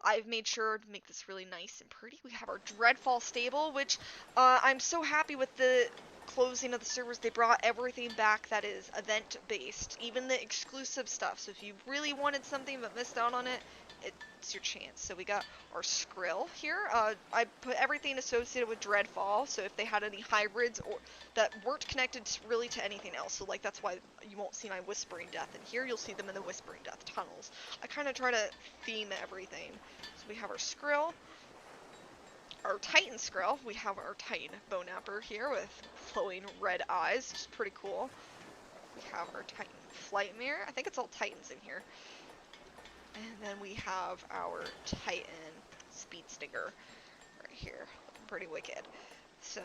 I've made sure to make this really nice and pretty. We have our Dreadfall stable, which I'm so happy with the closing of the servers. They brought everything back that is event based, even the exclusive stuff. So if you really wanted something but missed out on it, it's your chance. So we got our Skrill here. I put everything associated with Dreadfall. So if they had any hybrids or that weren't connected really to anything else, so like that's why you won't see my Whispering Death in here. You'll see them in the Whispering Death tunnels. I kind of try to theme everything. So we have our Skrill, our Titan Skrill. We have our Titan Bonapper here with flowing red eyes, which is pretty cool. We have our Titan Flightmare. I think it's all Titans in here. And then we have our Titan Speed Stinger right here. Looking pretty wicked. So,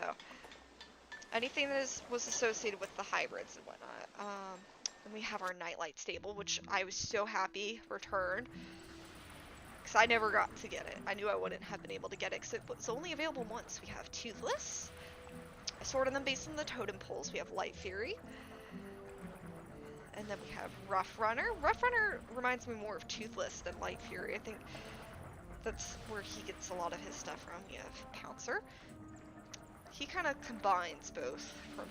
anything that was associated with the hybrids and whatnot. Then we have our Nightlight stable, which I was so happy returned. Because I never got to get it. I knew I wouldn't have been able to get it because it was only available once. We have Toothless. I sorted them based on the totem poles. We have Light Fury. And then we have Rough Runner. Rough Runner reminds me more of Toothless than Light Fury. I think that's where he gets a lot of his stuff from. We have Pouncer. He kind of combines both from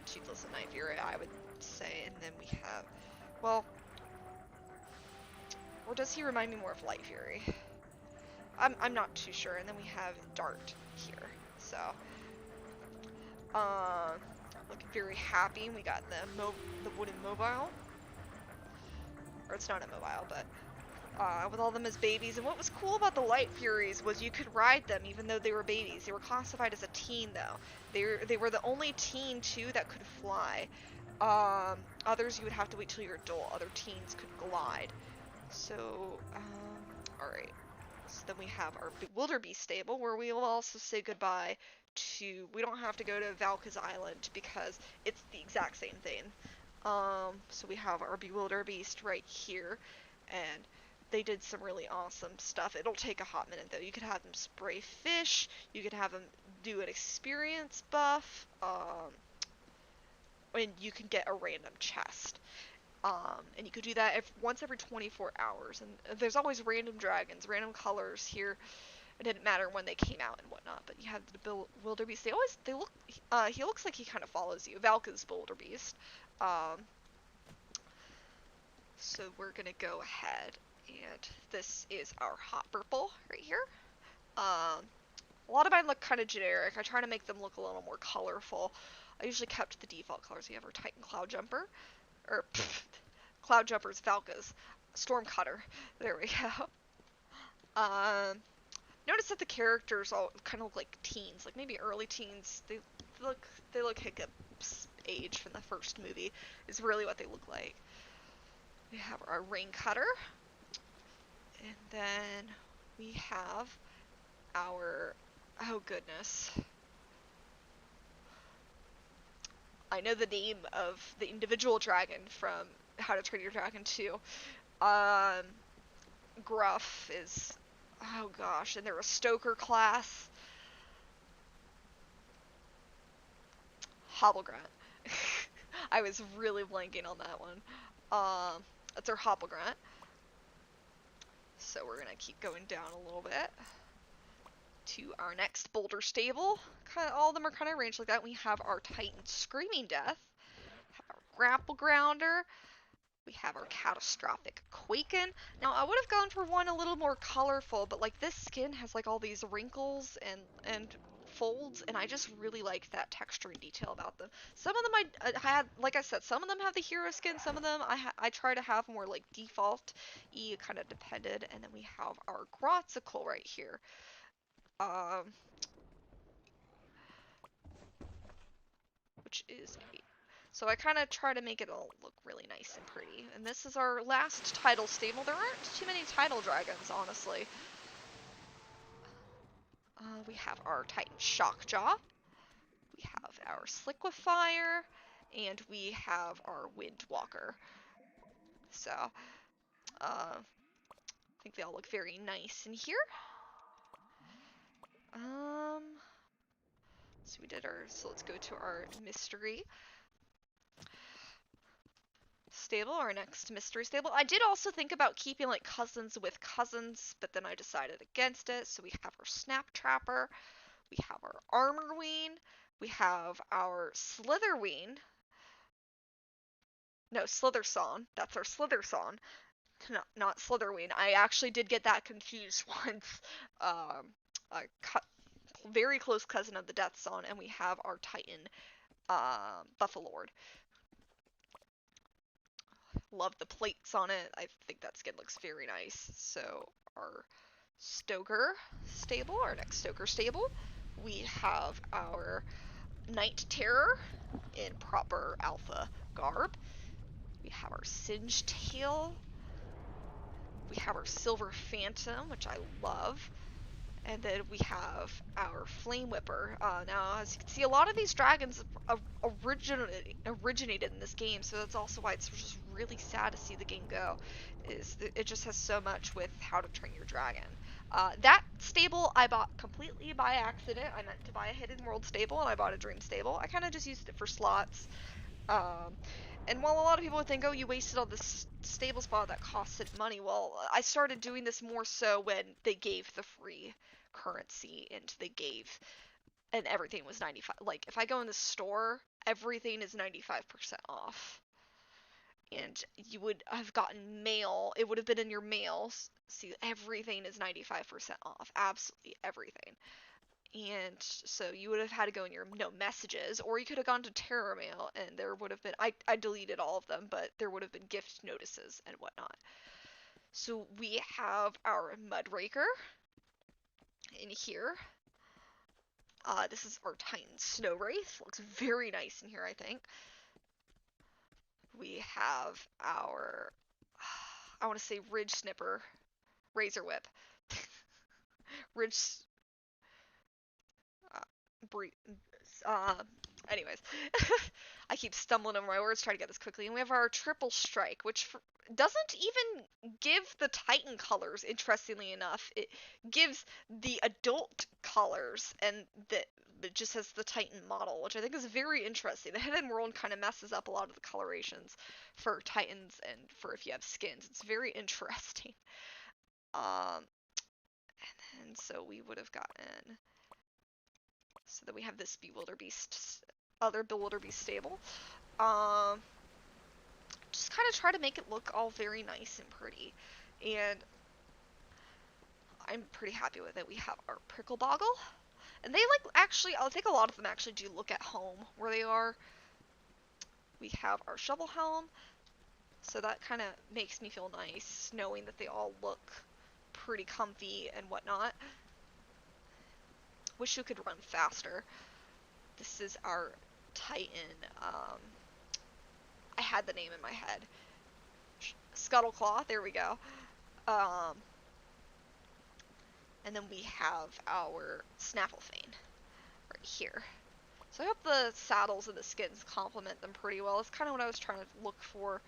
Toothless and Night Fury, I would say. And then we have, well, or does he remind me more of Light Fury? I'm not too sure. And then we have Dart here. So, looking very happy. We got the wooden mobile. Or it's not a mobile, but with all them as babies. And what was cool about the Light Furies was you could ride them even though they were babies. They were classified as a teen though. They were the only teen too that could fly. Others you would have to wait till you're adult. Other teens could glide. So, alright. So then we have our Bewilderbeast stable, where we will also say goodbye to, we don't have to go to Valka's Island, because it's the exact same thing. So we have our Bewilderbeast right here, and they did some really awesome stuff. It'll take a hot minute though. You could have them spray fish, you could have them do an experience buff, and you can get a random chest. And you could do that once every 24 hours. And there's always random dragons, random colors here. It didn't matter when they came out and whatnot. But you have the Wildebeest. They look. He looks like he kind of follows you. Valka's Wildebeest. So we're gonna go ahead, and this is our hot purple right here. A lot of mine look kind of generic. I try to make them look a little more colorful. I usually kept the default colors. We have our Titan Cloud Jumper. Or Cloud Jumper's Valka's Stormcutter. There we go. Notice that the characters all kind of look like teens, like maybe early teens. They look Hiccup's age from the first movie is really what they look like. We have our Rain Cutter, and then we have our, oh goodness, I know the name of the individual dragon from How to Train Your Dragon 2. Gruff is, oh gosh, and they're a Stoker class. Hobblegrunt. I was really blanking on that one. That's our Hobblegrunt. So we're gonna keep going down a little bit to our next Boulder Stable. All of them are kind of arranged like that. We have our Titan Screaming Death, our Grapple Grounder, we have our Catastrophic Quaken. Now I would have gone for one a little more colorful, but like this skin has like all these wrinkles and folds, and I just really like that texture and detail about them. Some of them I had, like I said, some of them have the hero skin, some of them I try to have more like default, kind of depended. And then we have our Grotzicle right here. which is a... So I kind of try to make it all look really nice and pretty. And this is our last title stable. There aren't too many title dragons, honestly. We have our Titan Shockjaw. We have our Sliquifier. And we have our Windwalker. So, I think they all look very nice in here. So we did our... So let's go to our mystery stable, our next mystery stable. I did also think about keeping like cousins with cousins, but then I decided against it. So we have our Snap Trapper, we have our Armorween, we have our Slitherween. No, Slithersong. That's our Slithersong. Not Slitherween. I actually did get that confused once. A very close cousin of the Death Song, and we have our Titan Buffalord. Love the plates on it. I think that skin looks very nice. So our Stoker stable, our next Stoker stable, we have our Night Terror in proper alpha garb. We have our Singe Tail. We have our Silver Phantom, which I love. And then we have our Flame Whipper. Now, as you can see, a lot of these dragons originated in this game, so that's also why it's just really sad to see the game go. It just has so much with how to train your dragon. That stable I bought completely by accident. I meant to buy a Hidden World stable, and I bought a Dream stable. I kind of just used it for slots. And while a lot of people would think, oh, you wasted all this stable spot that costed money, well, I started doing this more so when they gave the free currency and and everything was 95. Like, if I go in the store, everything is 95% off. And you would have gotten mail, it would have been in your mail. See, everything is 95% off. Absolutely everything. And so you would have had to go in your messages, or you could have gone to Terror Mail, and there would have been... I deleted all of them, but there would have been gift notices and whatnot. So we have our Mudraker in here. This is our Titan Snow Wraith. Looks very nice in here, I think. We have our... I want to say Ridge Snipper. Razor Whip. Ridge... anyways, I keep stumbling over my words trying to get this quickly. And we have our Triple Strike, which doesn't even give the Titan colors, interestingly enough. It gives the adult colors, and it just has the Titan model, which I think is very interesting. The Hidden World kind of messes up a lot of the colorations for Titans and for if you have skins. It's very interesting. And then, so we would have gotten... So then we have this other Bewilderbeast stable. Just kind of try to make it look all very nice and pretty. And I'm pretty happy with it. We have our Prickle Boggle. And they actually, I think a lot of them actually do look at home where they are. We have our Shovel Helm. So that kind of makes me feel nice, knowing that they all look pretty comfy and whatnot. Wish you could run faster. This is our Titan. I had the name in my head. Scuttleclaw. There we go. And then we have our Snafflefane right here. So I hope the saddles and the skins complement them pretty well. That's kind of what I was trying to look for.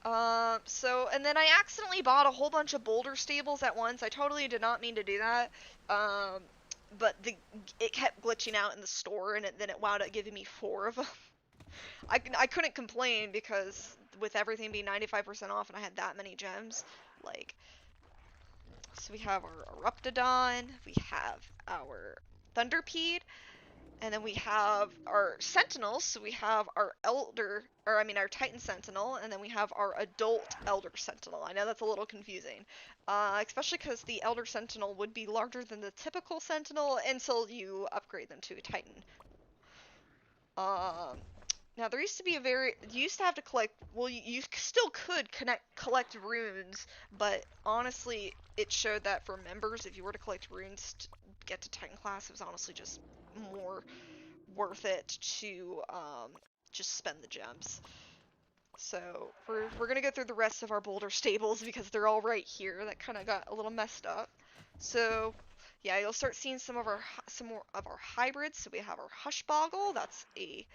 And then I accidentally bought a whole bunch of boulder stables at once. I totally did not mean to do that. But it kept glitching out in the store, and then it wound up giving me 4 of them. I couldn't complain, because with everything being 95% off and I had that many gems, like... So we have our Eruptodon, we have our Thunderpede, and then we have our Sentinels. So we have our our Titan Sentinel, and then we have our adult Elder Sentinel. I know that's a little confusing, especially because the Elder Sentinel would be larger than the typical Sentinel until you upgrade them to a Titan. Now there used to be you used to have to collect, well, you still could collect runes, but honestly, it showed that for members, if you were to collect runes to get to Titan class, it was honestly just more worth it to just spend the gems. So we're gonna go through the rest of our boulder stables because they're all right here. That kind of got a little messed up. So yeah, you'll start seeing some more of our hybrids. So we have our Hushboggle. That's a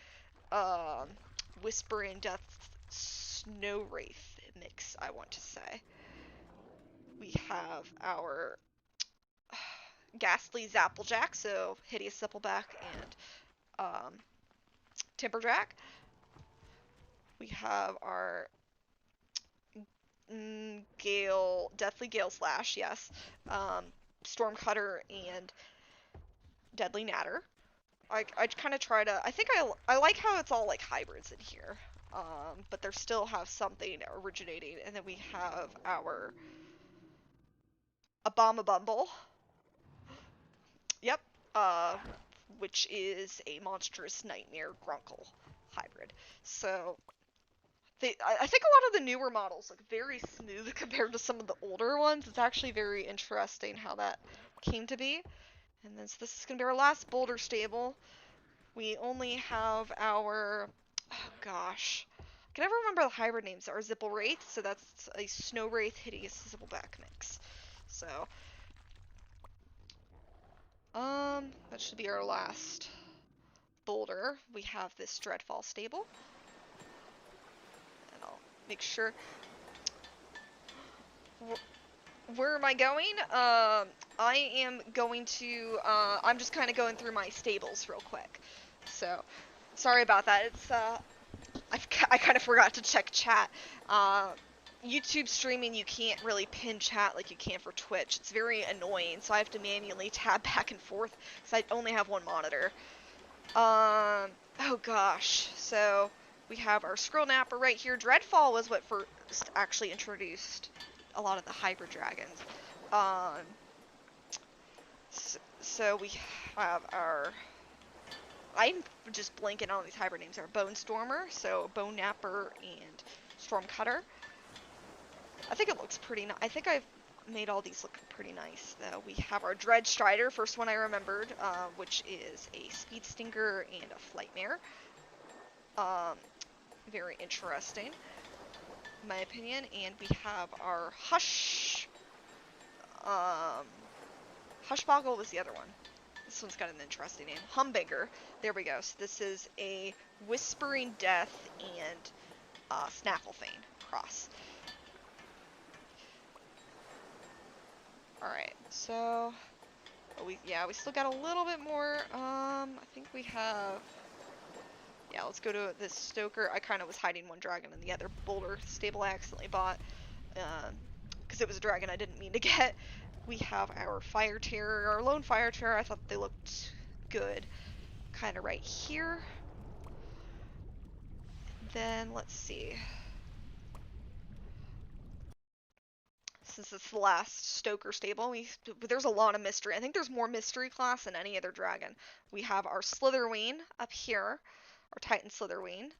Whispering Death Snow Wraith mix, I want to say. We have our Ghastly Zapplejack, so Hideous Zippleback and Timberjack. We have our Deathly Gale Slash, yes, Stormcutter and Deadly Natter. I kind of try to. I like how it's all like hybrids in here, but they still have something originating. And then we have our Abomabumble. Yep. Which is a monstrous nightmare Grunkle hybrid. So I think a lot of the newer models look very smooth compared to some of the older ones. It's actually very interesting how that came to be. And then so this is gonna be our last boulder stable. We only have our, oh gosh, I can never remember the hybrid names. Our Zipple Wraith, so that's a Snow Wraith Hideous Zippleback mix. So, that should be our last boulder. We have this Dreadfall stable. And I'll make sure. Where am I going? I am going to, I'm just kind of going through my stables real quick. So, sorry about that. It's, I kind of forgot to check chat. YouTube streaming, you can't really pin chat like you can for Twitch. It's very annoying, so I have to manually tab back and forth because I only have one monitor. Oh gosh. So, we have our Scroll Napper right here. Dreadfall was what first actually introduced a lot of the hybrid dragons. So we have our... I'm just blanking on these hybrid names. Our Bone Stormer, so Bone Napper and Stormcutter. I think it looks pretty nice. I think I've made all these look pretty nice, though. We have our Dread Strider, first one I remembered, which is a Speed Stinker and a Flightmare. Very interesting, in my opinion. And we have our Hushboggle was the other one. This one's got an interesting name. Humdinger. There we go. So this is a Whispering Death and Snafflefane cross. Alright, so we still got a little bit more. I think we have... Yeah, let's go to this Stoker. I kind of was hiding one dragon in the other boulder stable I accidentally bought. Because it was a dragon I didn't mean to get. We have our Fire Terror, our Lone Fire Terror. I thought they looked good. Kind of right here. Then, let's see. Since it's the last Stoker stable, there's a lot of mystery. I think there's more mystery class than any other dragon. We have our Slitherwing up here. Our Titan Slitherwing.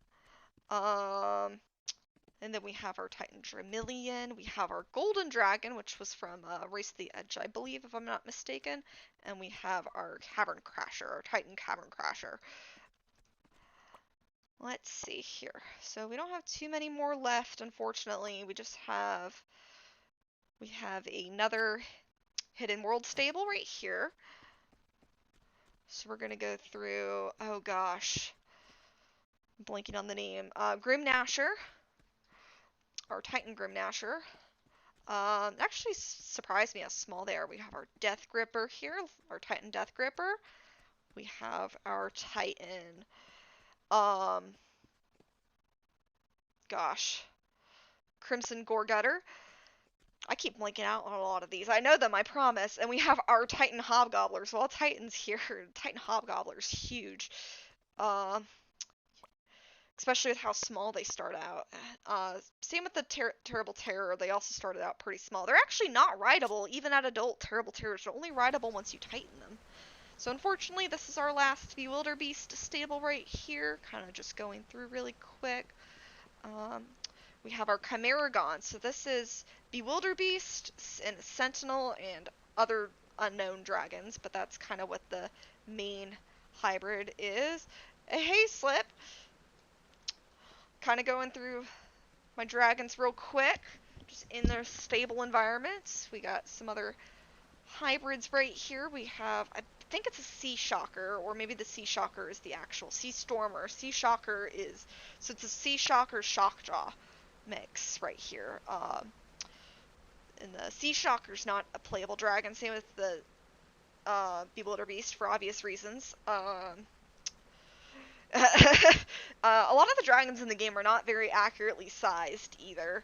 And then we have our Titan Dramillion. We have our Golden Dragon, which was from Race to the Edge, I believe, if I'm not mistaken. And we have our Cavern Crasher, our Titan Cavern Crasher. Let's see here. So we don't have too many more left, unfortunately. We have another Hidden World stable right here. So we're gonna go through, oh gosh, I'm blanking on the name. Grim Gnasher. Our Titan Grim Gnasher. Actually surprised me how small they are. We have our Death Gripper here, our Titan Death Gripper. We have our Titan, Crimson Goregutter. I keep blanking out on a lot of these. I know them, I promise. And we have our Titan Hobgobbler. So all Titans here. Titan Hobgobbler's huge. Especially with how small they start out. Same with the Terrible Terror. They also started out pretty small. They're actually not rideable, even at adult Terrible Terrors. They're only rideable once you tighten them. So unfortunately, this is our last Bewilderbeast stable right here. Kind of just going through really quick. We have our Chimeragon. So this is Bewilderbeast and Sentinel and other unknown dragons, but that's kind of what the main hybrid is. Hey, Slip. Kind of going through my dragons real quick. Just in their stable environments. We got some other hybrids right here. We have, I think it's a Sea Shocker, or maybe the Sea Shocker is the actual Sea Stormer. Sea Shocker is, so it's a Sea Shocker Shockjaw mix right here. And the Sea Shocker's not a playable dragon. Same with the Bewilder Beast for obvious reasons. A lot of the dragons in the game are not very accurately sized either.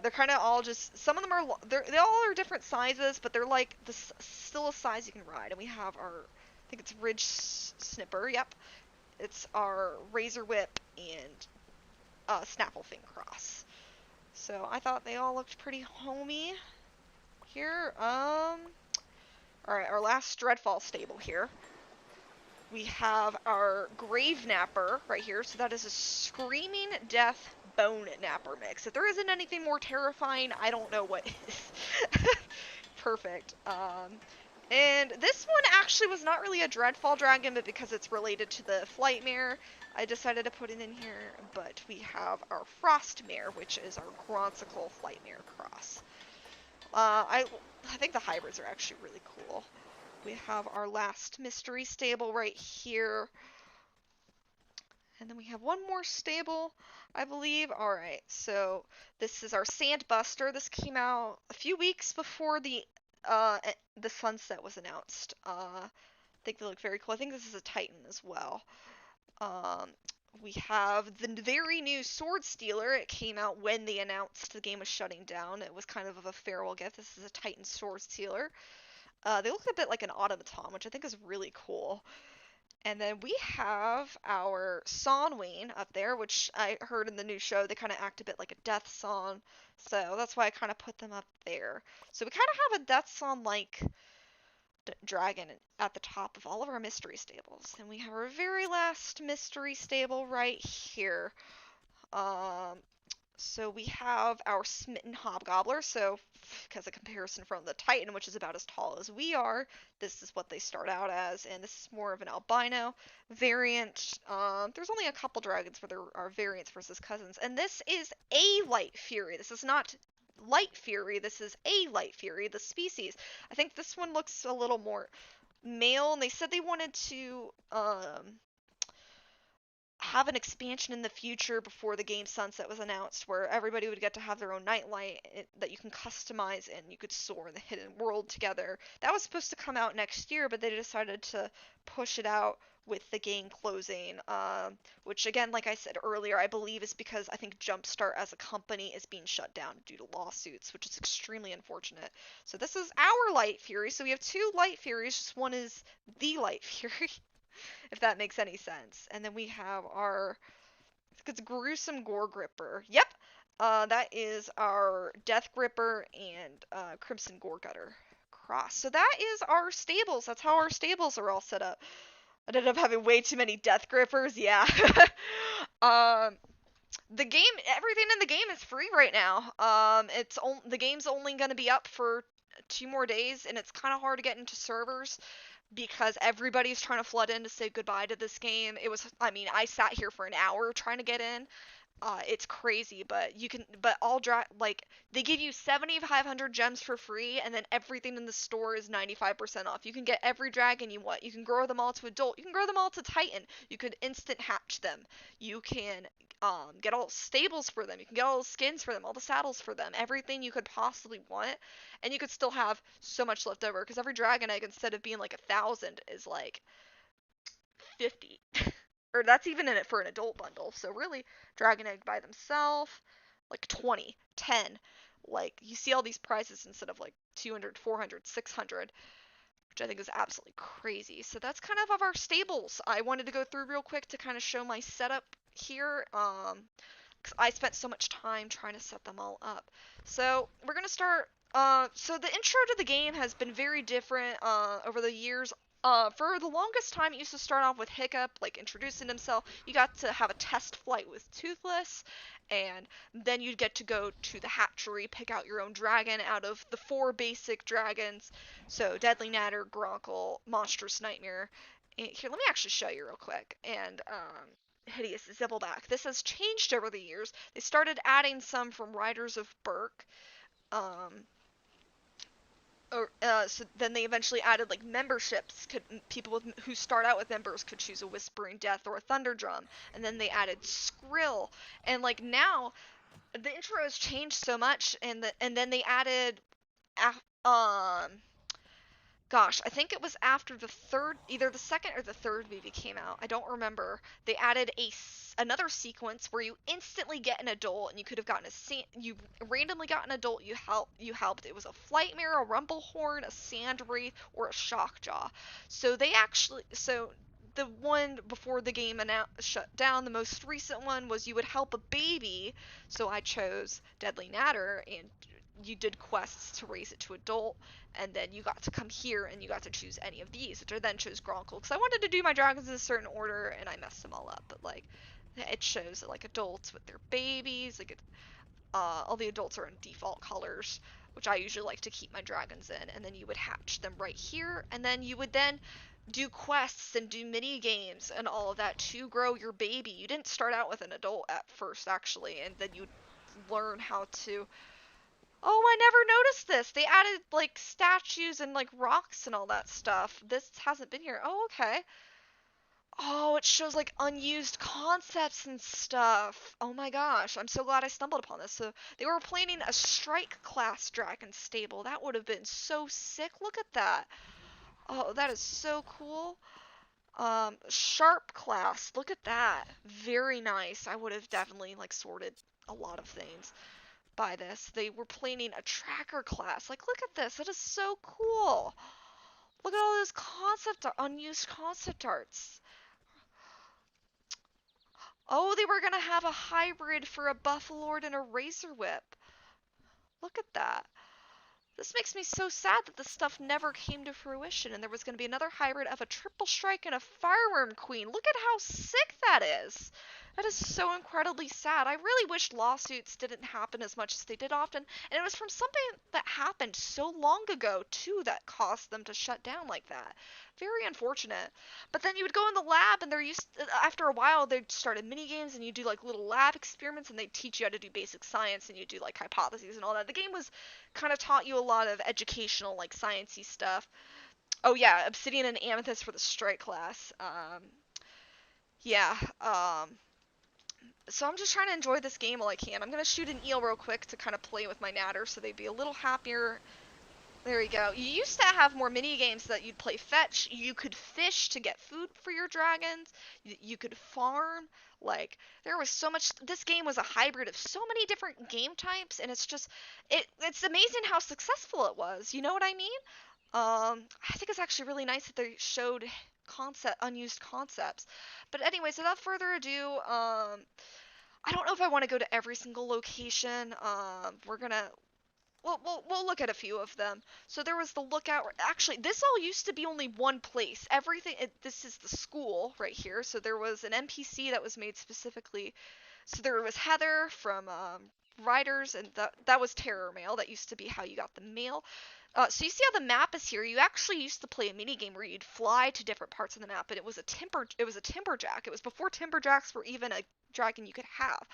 They're kind of all just, some of them are, they all are different sizes, but they're like still a size you can ride. And we have our, I think it's Ridge Snipper, yep. It's our Razor Whip and Snafflefin Cross. So I thought they all looked pretty homey here. Alright, our last Dreadfall stable here. We have our Grave Napper right here, so that is a Screaming Death Bone Napper mix. If there isn't anything more terrifying, I don't know what is. Perfect. And this one actually was not really a Dreadfall dragon, but because it's related to the Flightmare, I decided to put it in here. But we have our Frostmare, which is our Grunsicle Flightmare cross. I think the hybrids are actually really cool. We have our last mystery stable right here. And then we have one more stable, I believe. Alright, so this is our Sandbuster. This came out a few weeks before the sunset was announced. I think they look very cool. I think this is a Titan as well. We have the very new Sword Stealer. It came out when they announced the game was shutting down. It was kind of a farewell gift. This is a Titan Sword Stealer. They look a bit like an automaton, which I think is really cool. And then we have our Sonwayne up there, which I heard in the new show, they kind of act a bit like a Death Song. So that's why I kind of put them up there. So we kind of have a Death Song-like dragon at the top of all of our mystery stables. And we have our very last mystery stable right here. So we have our Smitten Hobgobbler, so because a comparison from the Titan, which is about as tall as we are, this is what they start out as, and this is more of an albino variant. There's only a couple dragons where there are variants versus cousins, and this is a Light Fury. This is not Light Fury, this is a Light Fury, the species. I think this one looks a little more male, and they said they wanted to have an expansion in the future before the game sunset was announced where everybody would get to have their own nightlight that you can customize and you could soar in the hidden world together. That was supposed to come out next year, but they decided to push it out with the game closing, which again, like I said earlier, I believe is because I think Jumpstart as a company is being shut down due to lawsuits, which is extremely unfortunate. So this is our Light Fury. So we have two Light Furies, just one is the Light Fury. If that makes any sense. And then we have our, I think it's Gruesome Gore Gripper. Yep, that is our Death Gripper and Crimson Gore Gutter cross. So that is our stables. That's how our stables are all set up. I ended up having way too many Death Grippers. Yeah. The game, everything in the game is free right now. The game's only going to be up for 2 more days, and it's kind of hard to get into servers because everybody's trying to flood in to say goodbye to this game. I sat here for an hour trying to get in. It's crazy, but they give you 7,500 gems for free, and then everything in the store is 95% off. You can get every dragon you want. You can grow them all to adult. You can grow them all to Titan. You could instant hatch them. You can get all stables for them. You can get all the skins for them, all the saddles for them, everything you could possibly want, and you could still have so much left over because every dragon egg, instead of being like 1,000, is like 50. Or that's even in it for an adult bundle. So really, dragon egg by themselves, like 20, 10. Like, you see all these prices instead of like 200, 400, 600, which I think is absolutely crazy. So that's kind of our stables. I wanted to go through real quick to kind of show my setup here. Because I spent so much time trying to set them all up. So we're going to start. So the intro to the game has been very different over the years. For the longest time, it used to start off with Hiccup, like introducing himself. You got to have a test flight with Toothless, and then you'd get to go to the hatchery, pick out your own dragon out of the 4 basic dragons. So Deadly Natter, Gronkle, Monstrous Nightmare, And here, let me actually show you real quick. And Hideous Zibbleback. This has changed over the years. They started adding some from Riders of Berk. Um, so then they eventually added like memberships. People who start out with members could choose a Whispering Death or a Thunder Drum, and then they added Skrill. And like now, the intro has changed so much, and then they added, um, gosh, I think it was after the third, either the second or the third movie came out. I don't remember. They added another sequence where you instantly get an adult, and you could have gotten you randomly got an adult you helped. It was a Flightmare, a Rumblehorn, a Sand Wraith, or a Shockjaw. So the one before the game shut down, the most recent one was you would help a baby. So I chose Deadly Natter, and you did quests to raise it to adult, and then you got to come here and you got to choose any of these, which I then chose Gronkle because I wanted to do my dragons in a certain order and I messed them all up. But like, it shows that like adults with their babies, like all the adults are in default colors, which I usually like to keep my dragons in, and then you would hatch them right here, and then you would then do quests and do mini games and all of that to grow your baby. You didn't start out with an adult at first actually, and then you learn how to. Oh, I never noticed this. They added like statues and like rocks and all that stuff. This hasn't been here. Oh, okay. Oh, it shows like unused concepts and stuff. Oh my gosh, I'm so glad I stumbled upon this. So they were planning a strike class dragon stable. That would have been so sick. Look at that. Oh, that is so cool. Sharp class. Look at that. Very nice. I would have definitely like sorted a lot of things by this. They were planning a tracker class. Like, look at this. That is so cool. Look at all those unused concept arts. Oh, they were gonna have a hybrid for a Buffalord and a Razor Whip. Look at that. This makes me so sad that this stuff never came to fruition, and there was going to be another hybrid of a Triple Strike and a Fireworm Queen. Look at how sick that is. That is so incredibly sad. I really wish lawsuits didn't happen as much as they did often, and it was from something that happened so long ago, too, that caused them to shut down like that. Very unfortunate. But then you would go in the lab, and after a while, they'd started mini games, and you do like little lab experiments, and they'd teach you how to do basic science, and you do like hypotheses and all that. The game was kind of taught you a lot of educational, like sciencey stuff. Oh yeah, Obsidian and Amethyst for the strike class. Yeah. So I'm just trying to enjoy this game while I can. I'm gonna shoot an eel real quick to kind of play with my natter, so they'd be a little happier. There you go. You used to have more mini games that you'd play fetch. You could fish to get food for your dragons. You could farm. Like there was so much. This game was a hybrid of so many different game types, and it's amazing how successful it was. You know what I mean? I think it's actually really nice that they showed unused concepts. But anyways, without further ado, I don't know if I want to go to every single location. We're gonna we'll look at a few of them. So there was the lookout. Actually, this all used to be only one place. This is the school right here. So there was an NPC that was made specifically. So there was Heather from Riders, and that was Terror Mail. That used to be how you got the mail. So you see how the map is here. You actually used to play a mini game where you'd fly to different parts of the map, and it was a timberjack. It was before timberjacks were even a dragon you could have.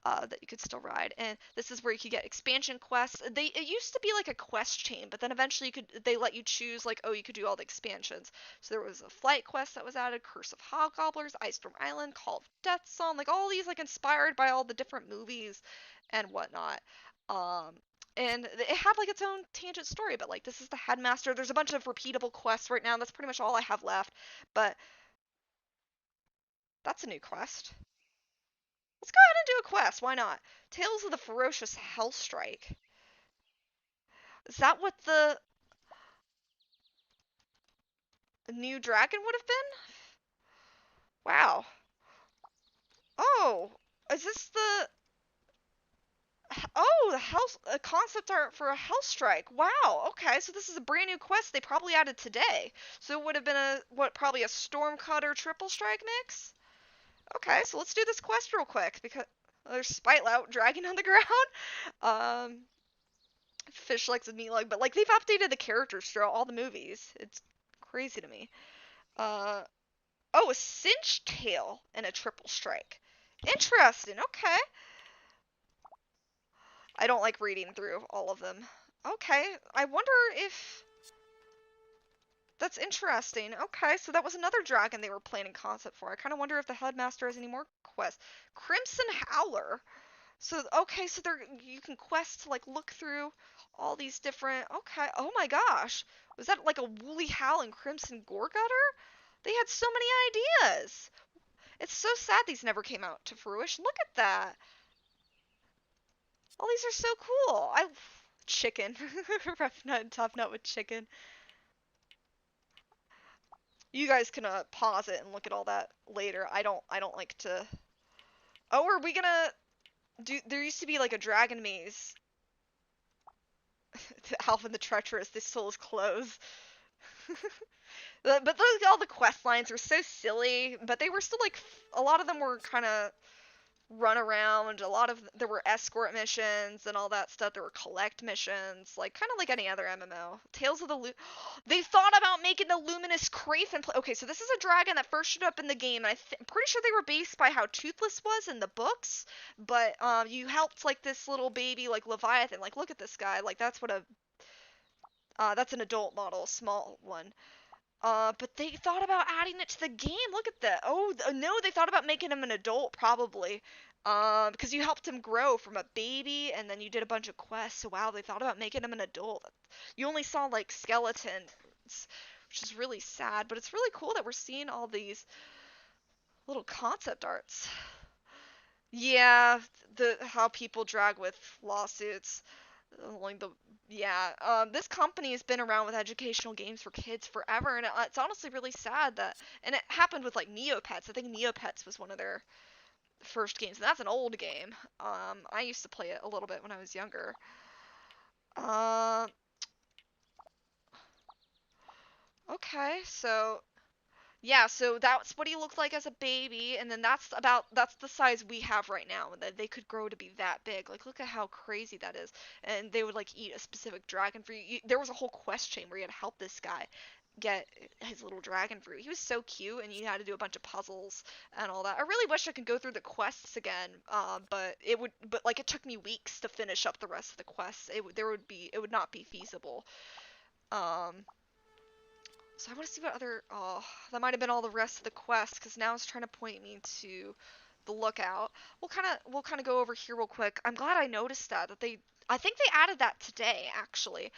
That you could still ride, and this is where you could get expansion quests. It used to be like a quest chain, but then eventually they let you choose like, oh, you could do all the expansions. So there was a flight quest that was added, Curse of Hobgobblers, Ice Storm Island, Call of Death Song, like all these like inspired by all the different movies and whatnot. Um, and it had like its own tangent story, but like this is the headmaster. There's a bunch of repeatable quests right now. That's pretty much all I have left, but that's a new quest. Let's go ahead and do a quest. Why not? Tales of the Ferocious Hellstrike. Is that what the new dragon would have been? Wow. Oh, is this the? Oh, the hell concept art for a Hellstrike. Wow. Okay, so this is a brand new quest they probably added today. So it would have been probably a Stormcutter triple strike mix. Okay, so let's do this quest real quick because there's Spitelout dragging on the ground. Um, Fish likes a meat lug, but like they've updated the characters throughout all the movies. It's crazy to me. Uh, oh, a cinch tail and a triple strike. Interesting. Okay. I don't like reading through all of them. Okay. I wonder if that's interesting. Okay, so that was another dragon they were planning concept for. I kind of wonder if the headmaster has any more quests. Crimson Howler. So okay, so there you can quest to like look through all these different. Okay. Oh my gosh. Was that like a Woolly Howl and Crimson Goregutter? They had so many ideas. It's so sad these never came out to fruition. Look at that. All these are so cool. I chicken. Rough nut and tough nut with chicken. You guys can pause it and look at all that later. I don't like to. Oh, are we gonna do? There used to be like a dragon maze. Alvin the Treacherous. This soul is closed. But those all the quest lines were so silly. But they were still like a lot of them were kind of run around. A lot of there were escort missions and all that stuff. There were collect missions, like kind of like any other MMO. Tales of the They thought about making the Luminous Krafen. Okay, so this is a dragon that first showed up in the game, and I'm pretty sure they were based by how Toothless was in the books. But you helped like this little baby like Leviathan. Like look at this guy. Like that's an adult model, small one. But they thought about adding it to the game. Look at that. Oh, no, they thought about making him an adult, probably. Because you helped him grow from a baby, and then you did a bunch of quests. So, wow, they thought about making him an adult. You only saw, like, skeletons, which is really sad. But it's really cool that we're seeing all these little concept arts. Yeah, the how people drag with lawsuits. Like the yeah, this company has been around with educational games for kids forever, and it's honestly really sad that. And it happened with like Neopets. I think Neopets was one of their first games, and that's an old game. I used to play it a little bit when I was younger. Uh, okay, so yeah, so that's what he looked like as a baby, and then that's the size we have right now. That they could grow to be that big. Like, look at how crazy that is. And they would like eat a specific dragon fruit. There was a whole quest chain where you had to help this guy get his little dragon fruit. He was so cute, and you had to do a bunch of puzzles and all that. I really wish I could go through the quests again, but like it took me weeks to finish up the rest of the quests. It would not be feasible. Um, so I want to see what other. Oh, that might have been all the rest of the quest because now it's trying to point me to the lookout. We'll kind of go over here real quick. I'm glad I noticed that they. I think they added that today actually.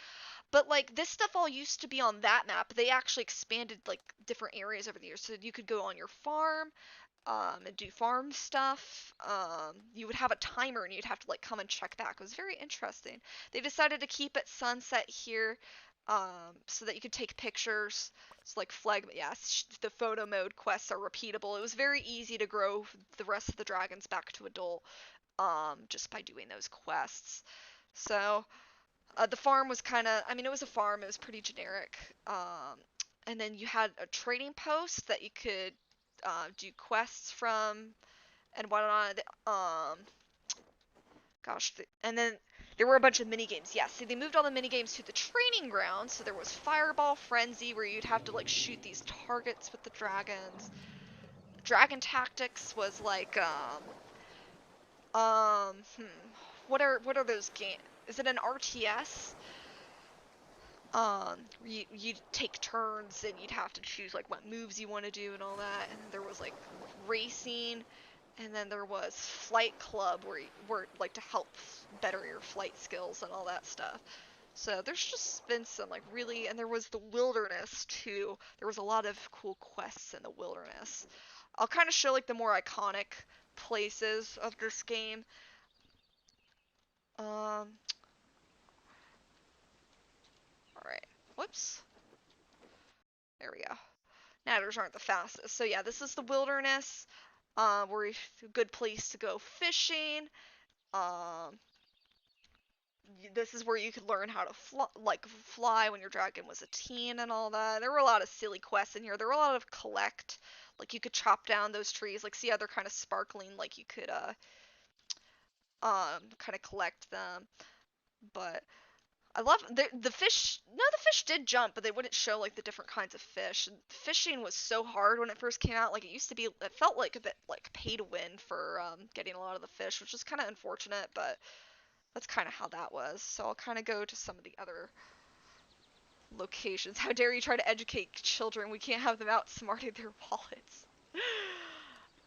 But like this stuff all used to be on that map. They actually expanded like different areas over the years, so you could go on your farm, and do farm stuff. You would have a timer and you'd have to like come and check back. It was very interesting. They decided to keep it sunset here, so that you could take pictures. It's like flag, yeah, the photo mode quests are repeatable. It was very easy to grow the rest of the dragons back to adult, just by doing those quests. So, the farm was kind of, I mean, it was a farm, it was pretty generic. And then you had a trading post that you could do quests from and whatnot. And then there were a bunch of mini games. Yeah, see, they moved all the mini games to the training ground. So there was Fireball Frenzy, where you'd have to like shoot these targets with the dragons. Dragon Tactics was like, what are those games? Is it an RTS? You'd take turns and you'd have to choose like what moves you want to do and all that. And there was like racing, and then there was Flight Club where like to help better your flight skills and all that stuff. So there's just been some like really, and there was the wilderness too. There was a lot of cool quests in the wilderness. I'll kind of show like the more iconic places of this game. All right. Whoops. There we go. Natters aren't the fastest. So yeah, this is the wilderness. Where a good place to go fishing. Um, this is where you could learn how to fly when your dragon was a teen and all that. There were a lot of silly quests in here. There were a lot of collect. Like you could chop down those trees. Like see how they're kind of sparkling. Like you could kind of collect them. But I love the fish. No, the fish did jump, but they wouldn't show like the different kinds of fish. And fishing was so hard when it first came out. Like it used to be, it felt like a bit like pay to win for getting a lot of the fish, which is kind of unfortunate. But that's kind of how that was. So I'll kind of go to some of the other locations. How dare you try to educate children? We can't have them outsmarting their wallets.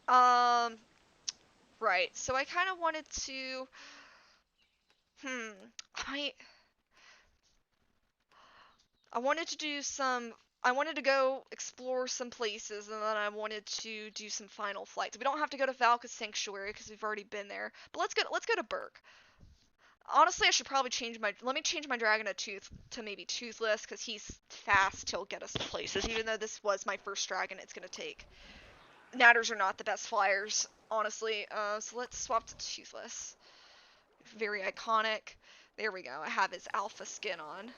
um, right. So I kind of wanted to. Hmm. I I wanted to do some. I wanted to go explore some places, and then I wanted to do some final flights. We don't have to go to Valka's Sanctuary because we've already been there. But let's go. Let's go to Burke. Honestly, I should probably change my. Let me change my dragon to maybe Toothless because he's fast. He'll get us to places. Even though this was my first dragon, it's gonna take. Natters are not the best flyers, honestly. So let's swap to Toothless. Very iconic. There we go. I have his alpha skin on.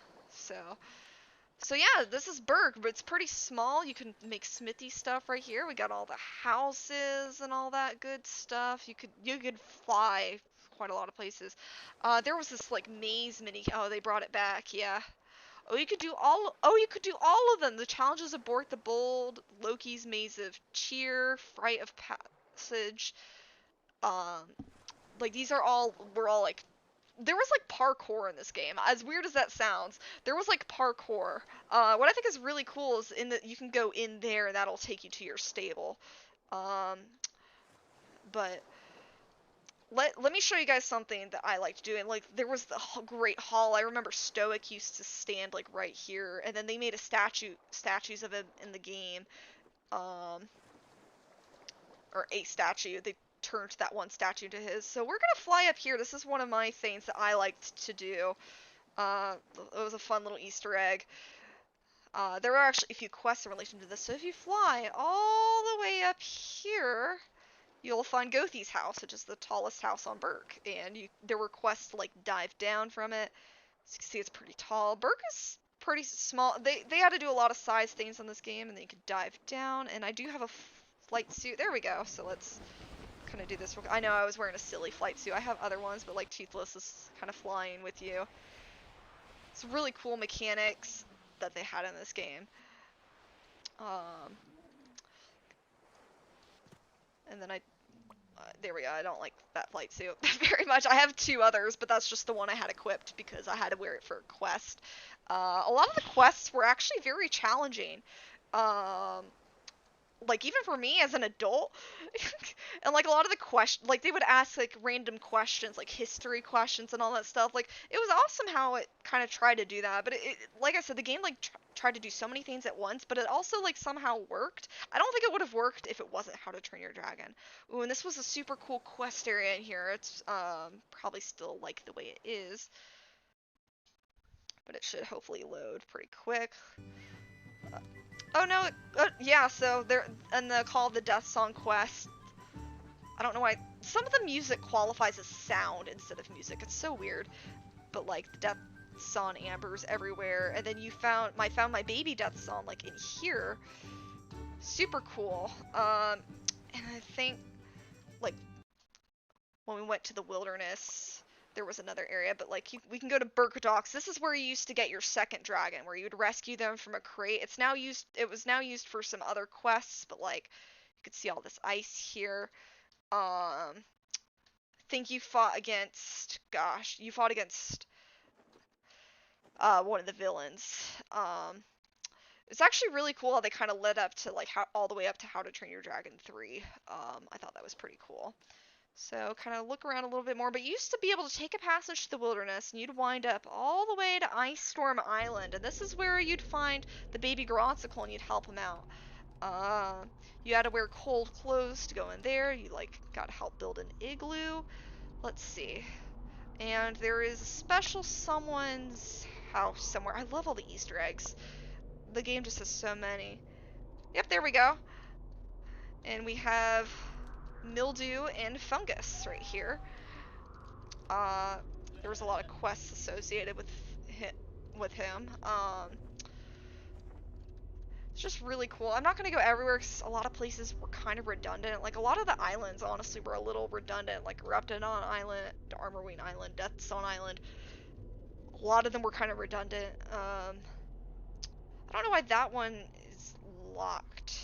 So yeah, this is Berg, but it's pretty small. You can make smithy stuff right here. We got all the houses and all that good stuff. You could fly quite a lot of places. There was this like maze mini. Oh, they brought it back. Yeah. Oh, you could do all. Oh, you could do all of them. The challenges of Bort the Bold, Loki's Maze of Cheer, Fright of Passage. Um, like these are all. We're all like there was like parkour in this game. As weird as that sounds, there was like parkour. What I think is really cool is in that you can go in there and that'll take you to your stable. Um, but let me show you guys something that I liked doing. Like there was the great hall. I remember Stoic used to stand like right here, and then they made statues of him in the game. Um, or a statue. They turned that one statue to his. So we're gonna fly up here. This is one of my things that I liked to do. It was a fun little Easter egg. There are actually a few quests in relation to this. So if you fly all the way up here, you'll find Gothi's house, which is the tallest house on Burke. And there were quests to like dive down from it. So you can see it's pretty tall. Burke is pretty small. They had to do a lot of size things on this game, and then you could dive down. And I do have a flight suit. There we go. So let's kind of do this. I know I was wearing a silly flight suit. I have other ones, but like Toothless is kind of flying with you. It's really cool mechanics that they had in this game. And then there we go. I don't like that flight suit very much. I have two others, but that's just the one I had equipped because I had to wear it for a quest. A lot of the quests were actually very challenging. Like even for me as an adult, and like a lot of the questions, like they would ask like random questions, like history questions and all that stuff. Like it was awesome how it kind of tried to do that, but like I said, the game like tried to do so many things at once, but it also like somehow worked. I don't think it would have worked if it wasn't How to Train Your Dragon. Ooh, and this was a super cool quest area in here. It's probably still like the way it is, but it should hopefully load pretty quick. Oh no, yeah, so there, in the Call of the Death Song quest, I don't know why, some of the music qualifies as sound instead of music, it's so weird, but like, the Death Song ambers everywhere, and then found my baby Death Song, like, in here, super cool, and I think, like, when we went to the wilderness, there was another area, but like we can go to Burkadox. This is where you used to get your second dragon, where you would rescue them from a crate. It was now used for some other quests, but like you could see all this ice here. I think you fought against one of the villains. It's actually really cool how they kind of led up to like all the way up to How to Train Your Dragon 3. I thought that was pretty cool. So kind of look around a little bit more, but you used to be able to take a passage to the wilderness and you'd wind up all the way to Ice Storm Island, and this is where you'd find the baby Garonsicle and you'd help him out. You had to wear cold clothes to go in there. You like got to help build an igloo. Let's see. And there is a special someone's house somewhere. I love all the Easter eggs. The game just has so many. Yep, there we go. And we have mildew and fungus right here. There was a lot of quests associated with him. It's just really cool. I'm not gonna go everywhere because a lot of places were kind of redundant. Like a lot of the islands, honestly, were a little redundant. Like Reptidon Island, Armorwing Island, Deathstone Island. A lot of them were kind of redundant. I don't know why that one is locked.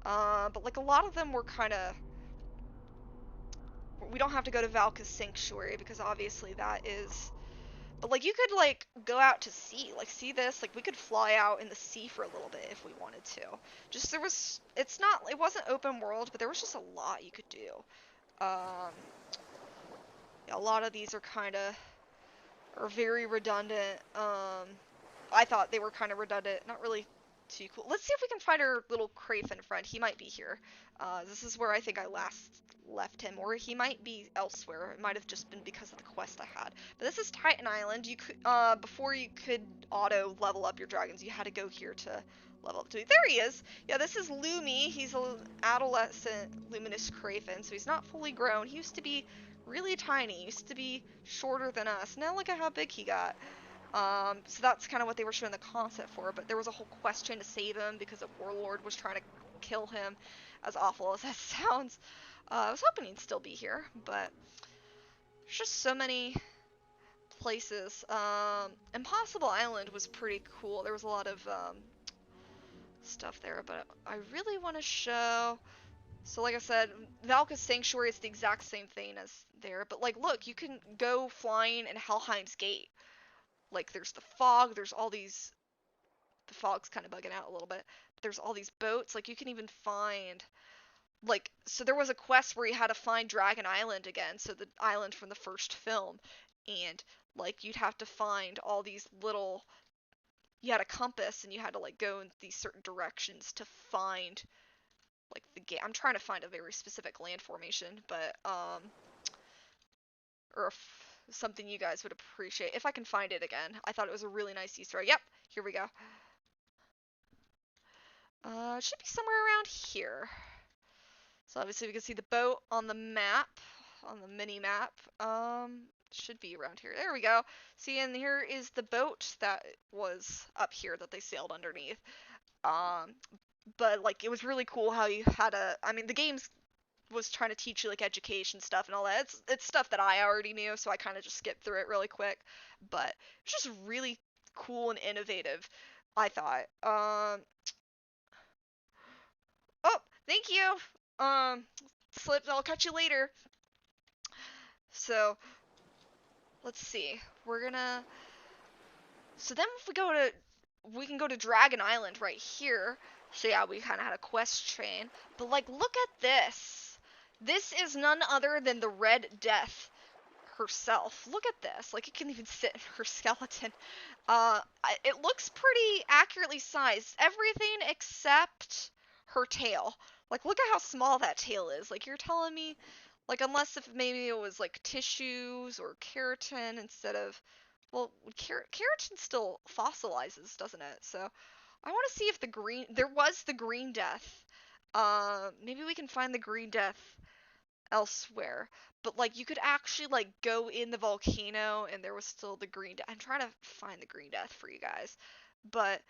But like a lot of them were kind of. We don't have to go to Valka's Sanctuary because obviously that is. But like you could like go out to sea, like see this, like we could fly out in the sea for a little bit if we wanted to. Just there was, it wasn't open world, but there was just a lot you could do. Um, yeah, a lot of these are very redundant. I thought they were kind of redundant, not really too cool. Let's see if we can find our little Krafen friend. He might be here. This is where I think I last left him, or he might be elsewhere. It might have just been because of the quest I had. But this is Titan Island. You could, before you could auto level up your dragons, you had to go here to level up to it. There he is. Yeah, this is Lumi. He's an adolescent luminous Krafen, so he's not fully grown. He used to be really tiny. He used to be shorter than us. Now look at how big he got. So that's kind of what they were showing the concept for, but there was a whole quest trying to save him because a warlord was trying to kill him, as awful as that sounds. I was hoping he'd still be here, but there's just so many places. Impossible Island was pretty cool. There was a lot of stuff there, but I really want to show. So like I said, Valka's Sanctuary is the exact same thing as there, but like look, you can go flying in Helheim's Gate. Like there's the fog, there's all these, the fog's kind of bugging out a little bit, but there's all these boats, like you can even find, like, so there was a quest where you had to find Dragon Island again, so the island from the first film, and like you'd have to find all these little, you had a compass and you had to like go in these certain directions to find like the game. I'm trying to find a very specific land formation, but or if something you guys would appreciate. If I can find it again. I thought it was a really nice Easter egg. Yep, here we go. It should be somewhere around here. So obviously we can see the boat on the map, on the mini map. Should be around here. There we go. See, and here is the boat that was up here that they sailed underneath. But like it was really cool how you had a. I mean, the game's was trying to teach you like education stuff and all that. It's stuff that I already knew, so I kind of just skipped through it really quick. But it's just really cool and innovative, I thought. Oh, thank you. Slipped. I'll catch you later. So, let's see. We're gonna. So then, if we can go to Dragon Island right here. So yeah, we kind of had a quest chain. But like, look at this. This is none other than the Red Death herself. Look at this. Like, it can even sit in her skeleton. It looks pretty accurately sized. Everything except her tail. Like, look at how small that tail is. Like, you're telling me, like, unless if maybe it was like tissues or keratin instead of, well, keratin still fossilizes, doesn't it? So, I want to see if there was the green death. Maybe we can find the green death elsewhere. But like you could actually like go in the volcano and there was still the green death. I'm trying to find the green death for you guys. But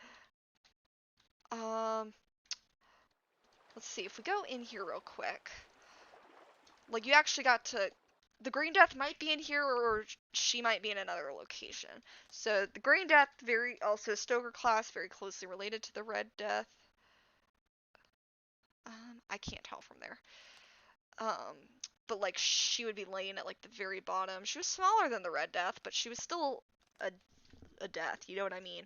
um let's see if we go in here real quick. Like you actually got to, the green death might be in here or she might be in another location. So the green death, very also Stoker class, very closely related to the red death. I can't tell from there. Um, but like she would be laying at like the very bottom. She was smaller than the Red Death, but she was still a death. You know what I mean?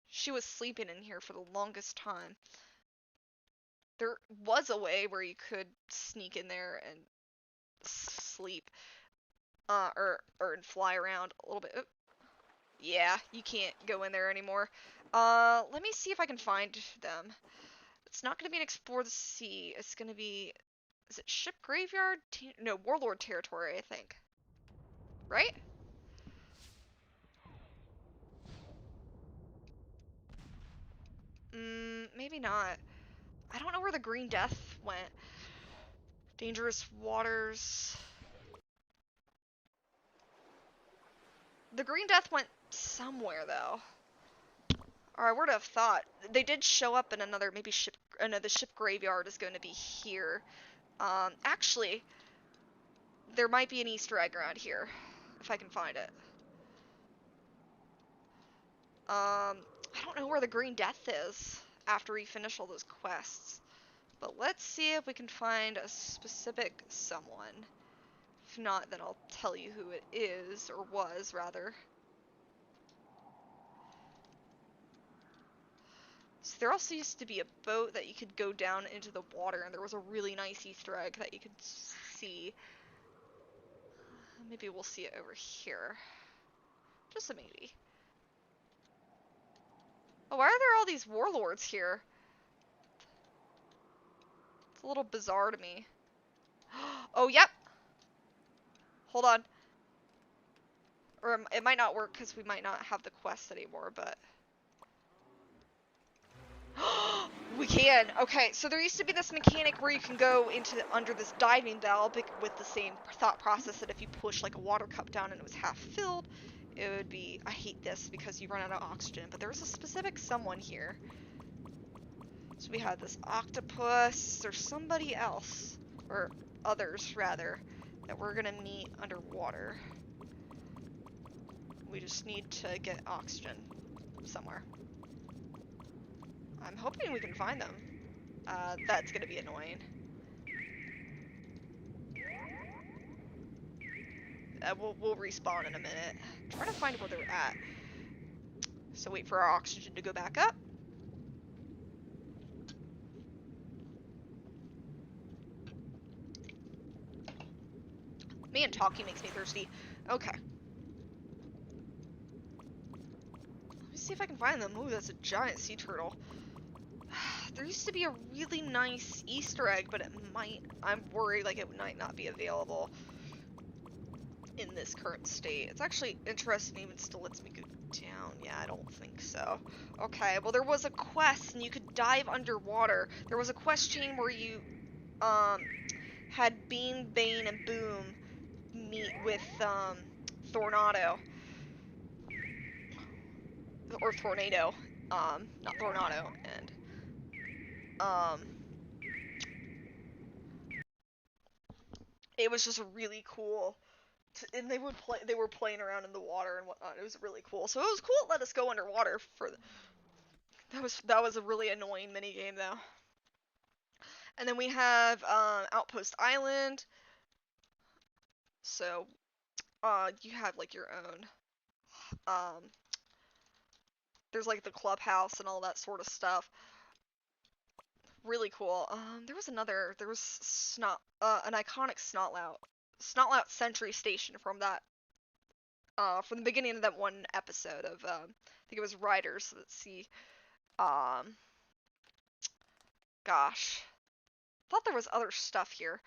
She was sleeping in here for the longest time. There was a way where you could sneak in there and sleep, or fly around a little bit. Oh, yeah, you can't go in there anymore. Let me see if I can find them. It's not going to be an explore the sea. It's going to be, is it ship graveyard? No, warlord territory, I think. Right? Maybe not. I don't know where the green death went. Dangerous waters. The green death went somewhere though. Or I would have thought they did show up in another maybe ship. No, the ship graveyard is going to be here. Actually, There might be an Easter egg around here, if I can find it. I don't know where the Green Death is after we finish all those quests. But let's see if we can find a specific someone. If not, then I'll tell you who it is, or was, rather. So there also used to be a boat that you could go down into the water, and there was a really nice Easter egg that you could see. Maybe we'll see it over here. Just a maybe. Oh, why are there all these warlords here? It's a little bizarre to me. Oh, yep. Hold on. Or it might not work because we might not have the quest anymore, but... We can. Okay, so there used to be this mechanic where you can go under this diving bell with the same thought process that if you push like a water cup down and it was half filled, it would be... I hate this because you run out of oxygen, but there was a specific someone here. So we had this octopus. There's somebody else, or others rather, that we're gonna meet underwater. We just need to get oxygen somewhere. I'm hoping we can find them. That's gonna be annoying. We'll respawn in a minute. I'm trying to find where they're at. So wait for our oxygen to go back up. Man, talking makes me thirsty. Okay. Let me see if I can find them. Ooh, that's a giant sea turtle. There used to be a really nice Easter egg, but I'm worried like it might not be available in this current state. It's actually interesting even still lets me go down. Yeah, I don't think so. Okay, well there was a quest and you could dive underwater. There was a quest chain where you had Bean, Bane, and Boom meet with Tornado. Or Tornado. Not Tornado. And it was just really cool. And they were playing around in the water and whatnot. It was really cool. So it was cool it let us go underwater for that was a really annoying mini game though. And then we have Outpost Island. So you have like your own there's like the clubhouse and all that sort of stuff. Really cool. There was an iconic Snotlout Sentry Station from from the beginning of that one episode of, I think it was Riders. Let's see. Gosh. Thought there was other stuff here.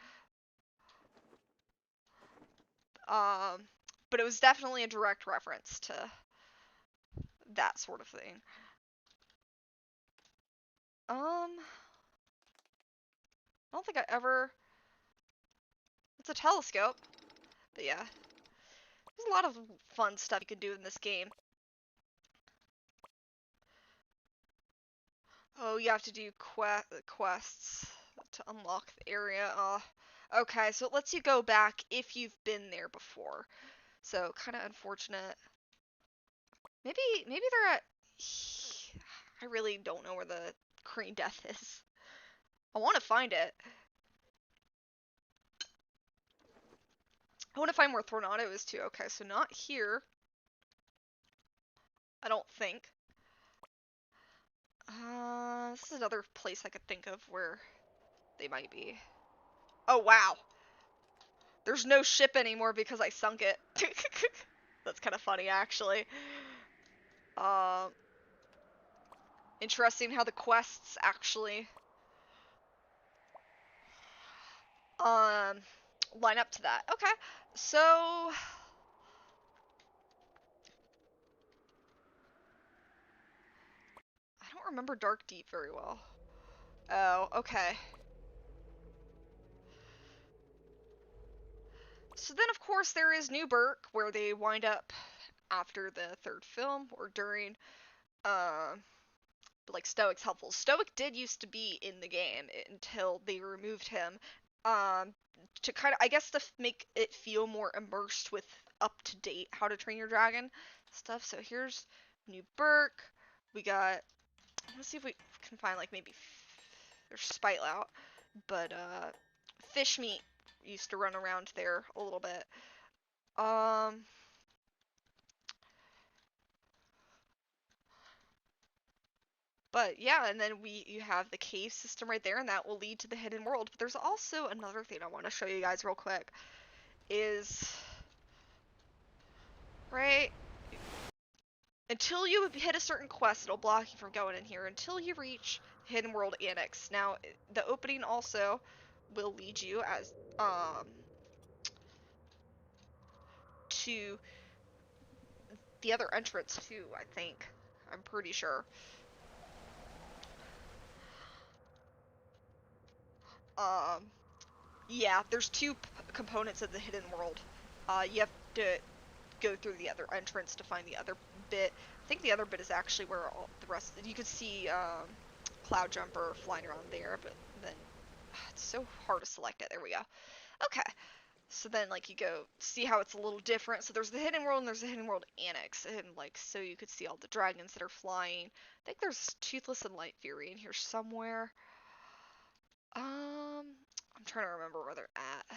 But it was definitely a direct reference to that sort of thing. I don't think I ever... It's a telescope. But yeah. There's a lot of fun stuff you can do in this game. Oh, you have to do quests to unlock the area. Okay, so it lets you go back if you've been there before. So, kind of unfortunate. Maybe they're at... I really don't know where the Green Death is. I want to find it. I want to find where Tornado is too. Okay, so not here. I don't think. This is another place I could think of where they might be. Oh, wow. There's no ship anymore because I sunk it. That's kind of funny, actually. Interesting how the quests actually line up to that. Okay, so I don't remember Dark Deep very well. Oh, okay. So then, of course, there is Newburgh, where they wind up after the third film, or during, like, Stoic's helpful. Stoic did used to be in the game until they removed him um, to kind of, I guess, to make it feel more immersed with up to date How to Train Your Dragon stuff. So here's new Burke. We got. Let's see if we can find like maybe there's Spite Out, but fish meat used to run around there a little bit. Um, but yeah, and then you have the cave system right there, and that will lead to the hidden world. But there's also another thing I want to show you guys real quick. Is right until you hit a certain quest, it'll block you from going in here until you reach Hidden World Annex. Now, the opening also will lead you as to the other entrance too, I think. I'm pretty sure. Um, yeah, there's two components of the hidden world. You have to go through the other entrance to find the other bit. I think the other bit is actually where all the rest. You could see Cloud Jumper flying around there, but then it's so hard to select it. There we go. Okay. So then, like, you go see how it's a little different. So there's the hidden world and there's the hidden world annex, and like, so you could see all the dragons that are flying. I think there's Toothless and Light Fury in here somewhere. I'm trying to remember where they're at. I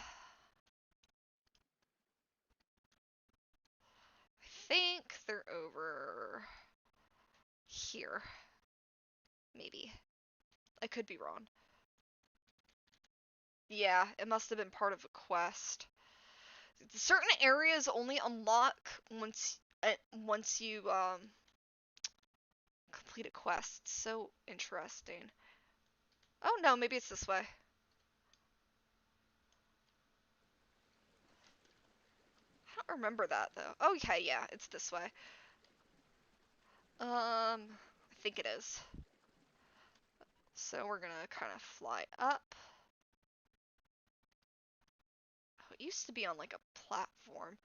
think they're over here. Maybe. I could be wrong. Yeah, it must have been part of a quest. Certain areas only unlock once you complete a quest. So interesting. Oh no, maybe it's this way. I don't remember that though. Oh okay, yeah, it's this way. I think it is. So we're gonna kind of fly up. Oh, it used to be on like a platform.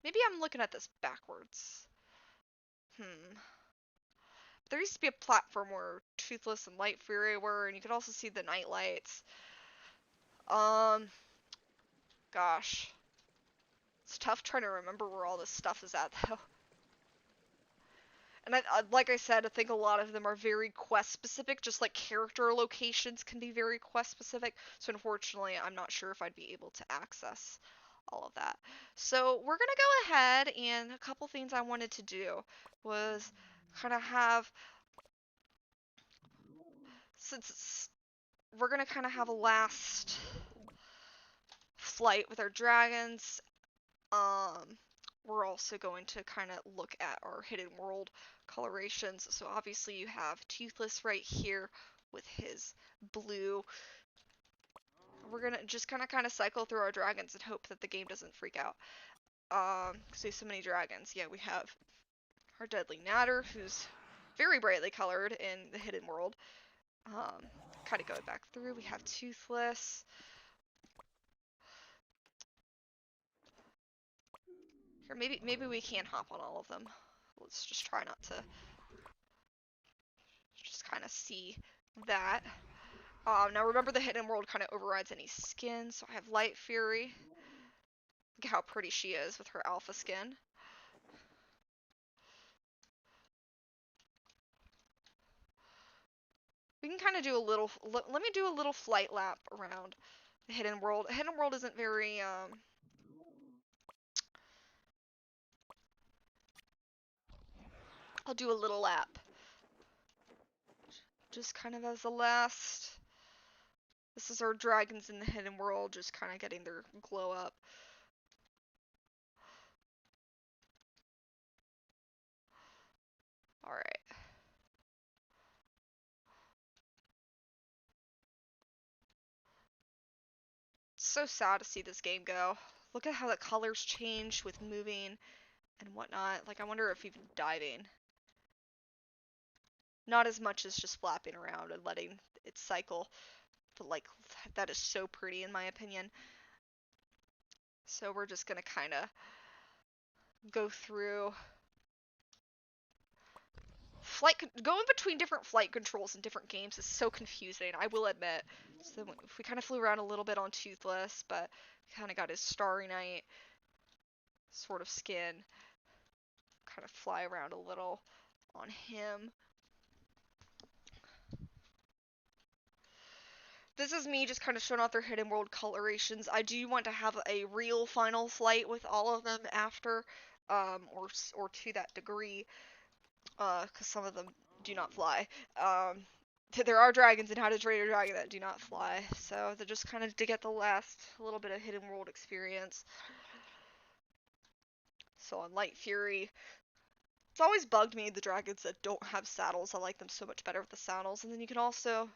Maybe I'm looking at this backwards. Hmm. There used to be a platform where Toothless and Light Fury were, and you could also see the night lights. Um, gosh. It's tough trying to remember where all this stuff is at, though. And like I said, I think a lot of them are very quest specific, just like character locations can be very quest specific. So unfortunately, I'm not sure if I'd be able to access all of that. So we're gonna go ahead, and a couple things I wanted to do was kind of have, since we're gonna kind of have a last flight with our dragons. Um, we're also going to kind of look at our hidden world colorations. So obviously you have Toothless right here with his blue. We're gonna just kind of cycle through our dragons and hope that the game doesn't freak out. Cause there's so many dragons. Yeah, we have our Deadly Natter, who's very brightly colored in the hidden world. Kind of going back through, we have Toothless. Here, maybe we can hop on all of them. Let's just try not to just kind of see that. Now remember the hidden world kind of overrides any skin, so I have Light Fury. Look at how pretty she is with her alpha skin. We can kind of do a little, let me do a little flight lap around the hidden world. Hidden world isn't very, I'll do a little lap. Just kind of as a last. This is our dragons in the hidden world, just kind of getting their glow up. Alright. It's so sad to see this game go. Look at how the colors change with moving and whatnot. Like, I wonder if even diving. Not as much as just flapping around and letting it cycle. But, like, that is so pretty in my opinion. So we're just gonna kind of go through going between different flight controls in different games is so confusing, I will admit. So we kind of flew around a little bit on Toothless, but kind of got his Starry Night sort of skin. Kind of fly around a little on him. This is me just kind of showing off their hidden world colorations. I do want to have a real final flight with all of them after, or to that degree, because some of them do not fly. There are dragons in How to Train Your Dragon that do not fly, so they're just kind of to get the last little bit of hidden world experience. So on Light Fury, it's always bugged me the dragons that don't have saddles. I like them so much better with the saddles, and then you can also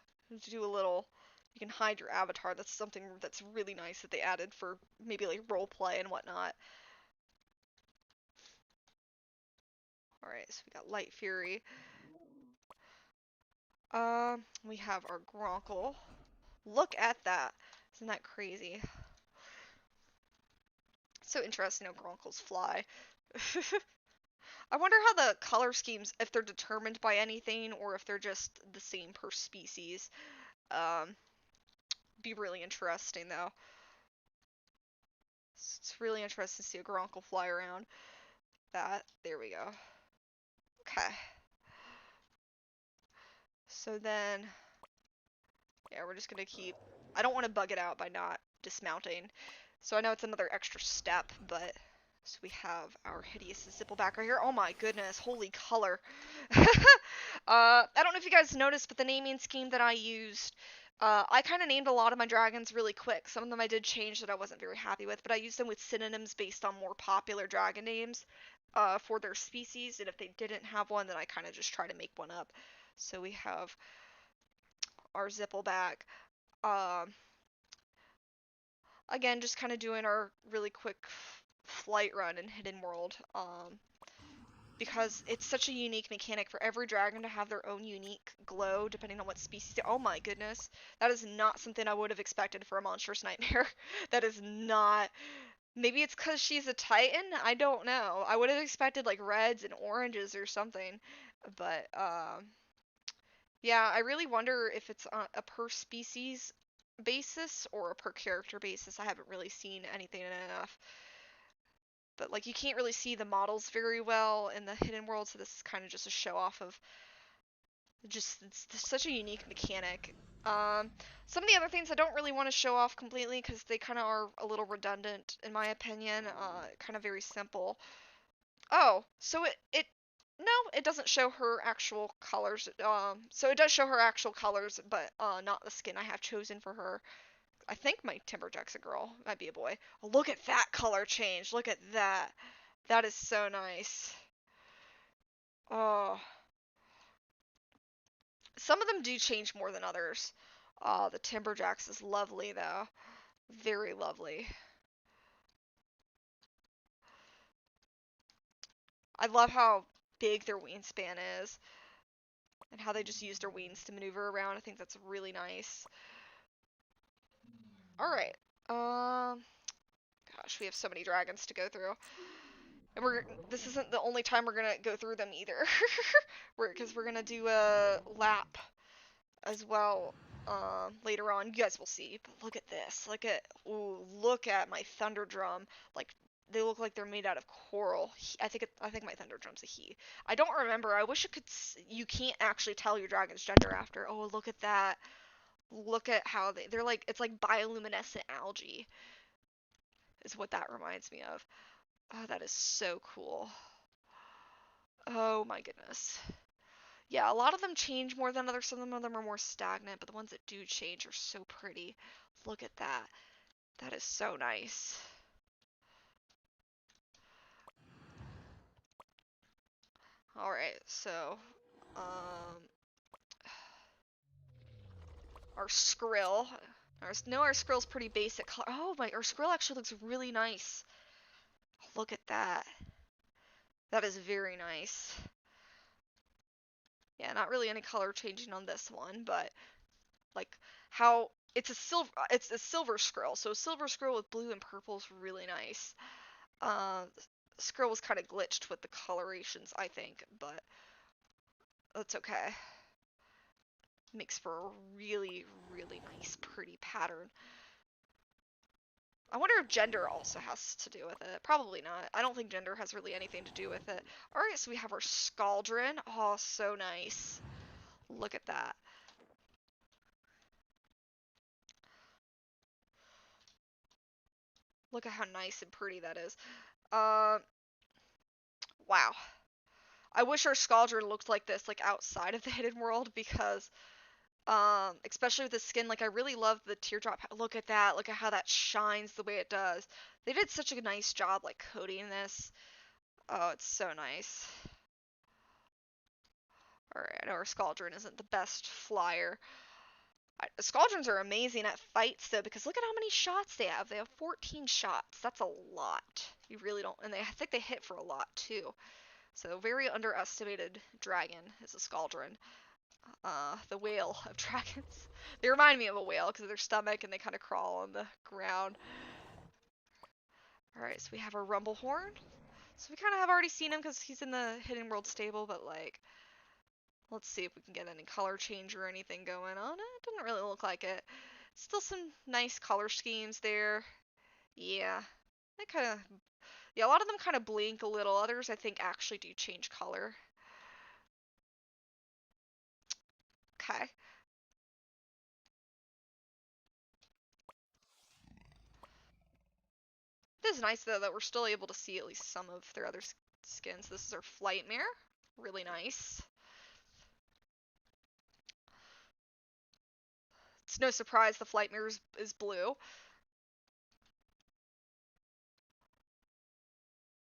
do a little. You can hide your avatar. That's something that's really nice that they added for maybe like role play and whatnot. Alright, so we got Light Fury. We have our Gronkle. Look at that. Isn't that crazy? So interesting how Gronkles fly. I wonder how the color schemes, if they're determined by anything or if they're just the same per species. Be really interesting though. It's really interesting to see a Gronkle fly around. There we go. Okay. So then, yeah, we're just gonna keep. I don't want to bug it out by not dismounting. So I know it's another extra step, but so we have our hideous Zippleback right here. Oh my goodness, holy color. I don't know if you guys noticed, but the naming scheme that I used, I kind of named a lot of my dragons really quick. Some of them I did change that I wasn't very happy with, but I used them with synonyms based on more popular dragon names for their species, and if they didn't have one, then I kind of just try to make one up. So we have our Zippleback. Um, again, just kind of doing our really quick flight run in Hidden World. Because it's such a unique mechanic for every dragon to have their own unique glow depending on what species. Oh my goodness, that is not something I would have expected for a monstrous nightmare. That is not. Maybe it's because she's a titan. I don't know. I would have expected like reds and oranges or something, but yeah, I really wonder if it's on a per species basis or a per character basis. I haven't really seen anything enough. But like you can't really see the models very well in the hidden world, so this is kind of just a show off of just it's such a unique mechanic. Some of the other things I don't really want to show off completely because they kind of are a little redundant in my opinion. Kind of very simple. Oh, so it no, it doesn't show her actual colors. So it does show her actual colors, but not the skin I have chosen for her. I think my Timberjack's a girl. Might be a boy. Oh, look at that color change. Look at that. That is so nice. Oh, some of them do change more than others. The Timberjacks is lovely though. Very lovely. I love how big their wingspan is and how they just use their wings to maneuver around. I think that's really nice. All right. Gosh, we have so many dragons to go through. And this isn't the only time we're gonna go through them either. Because we're gonna do a lap as well later on. You guys will see. But look at this. Look at my thunder drum. Like they look like they're made out of coral. I think my thunder drum's a he. I don't remember. I wish it could. You can't actually tell your dragon's gender after. Oh, look at that. Look at how they're like. It's like bioluminescent algae. Is what that reminds me of. Oh, that is so cool. Oh my goodness. Yeah, a lot of them change more than others. Some of them are more stagnant, but the ones that do change are so pretty. Look at that. That is so nice. Alright, so, um, our Skrill. Our Skrill's pretty basic color. Oh my, our Skrill actually looks really nice. Look at that. That is very nice. Yeah, not really any color changing on this one, but like how it's a silver Skrill. So a silver Skrill with blue and purple is really nice. Uh, Skrill was kind of glitched with the colorations, I think, but that's okay. Makes for a really, really nice, pretty pattern. I wonder if gender also has to do with it. Probably not. I don't think gender has really anything to do with it. Alright, so we have our Scaldron. Oh, so nice. Look at that. Look at how nice and pretty that is. Wow. I wish our Scaldron looked like this, like outside of the hidden world, because especially with the skin, like I really love the teardrop. Look at that. Look at how that shines the way it does. They did such a nice job like coating this. Oh, it's so nice. Alright, I know our Scaldron isn't the best flyer. Scaldrons are amazing at fights though, because look at how many shots they have. They have 14 shots. That's a lot. You really don't, and I think they hit for a lot too. So very underestimated dragon is a Scaldron. The whale of dragons. They remind me of a whale because of their stomach and they kind of crawl on the ground. Alright, so we have our Rumblehorn. So we kind of have already seen him because he's in the Hidden World stable, but like, let's see if we can get any color change or anything going on. It doesn't really look like it. Still some nice color schemes there. Yeah, they kind of, yeah, a lot of them kind of blink a little. Others I think actually do change color. Okay. It is nice though that we're still able to see at least some of their other skins. This is our Flightmare. Really nice. It's no surprise the Flightmare is blue.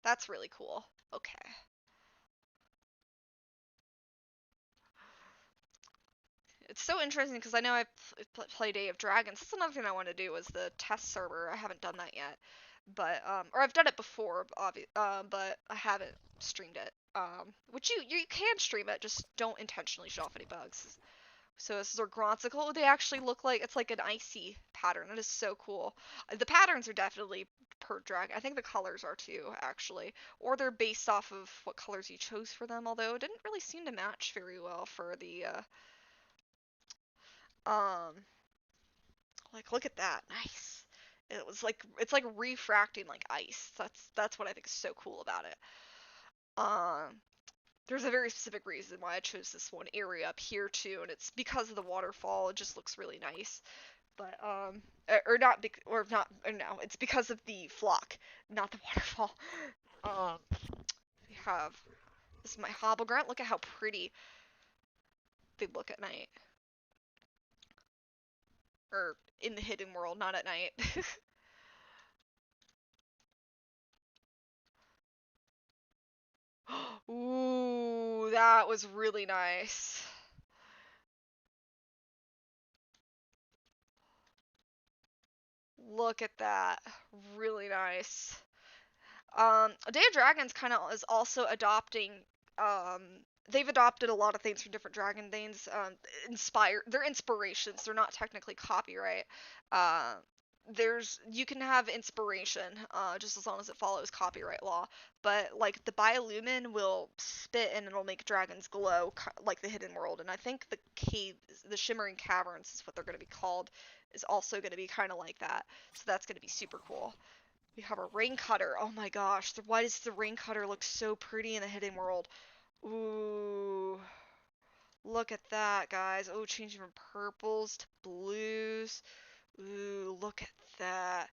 That's really cool. Okay. It's so interesting because I know I play Day of Dragons. That's another thing I want to do is the test server. I haven't done that yet, but or I've done it before, but I haven't streamed it. Which you can stream it, just don't intentionally show off any bugs. So this is our Grunsicle. They actually look like it's like an icy pattern. That is so cool. The patterns are definitely per dragon. I think the colors are too, actually. Or they're based off of what colors you chose for them, although it didn't really seem to match very well for the um like look at that. Nice. It was like it's like refracting like ice. That's what I think is so cool about it. Um there's a very specific reason why I chose this one area up here too, and it's because of the waterfall. It just looks really nice. But or not or not or no, it's because of the flock, not the waterfall. Um, we have this is my Hobblegrunt. Look at how pretty they look at night, or in the hidden world, not at night. Ooh, that was really nice. Look at that, really nice. Day of Dragons kind of is also adopting. Um, they've adopted a lot of things from different dragon things. They're inspirations. They're not technically copyright. Uh, you can have inspiration, just as long as it follows copyright law. But like the biolumin will spit and it'll make dragons glow, like the hidden world. And I think the cave, the shimmering caverns, is what they're going to be called, is also going to be kind of like that. So that's going to be super cool. We have a rain cutter. Oh my gosh, why does the rain cutter look so pretty in the hidden world? Ooh, look at that, guys. Oh, changing from purples to blues. Ooh, look at that.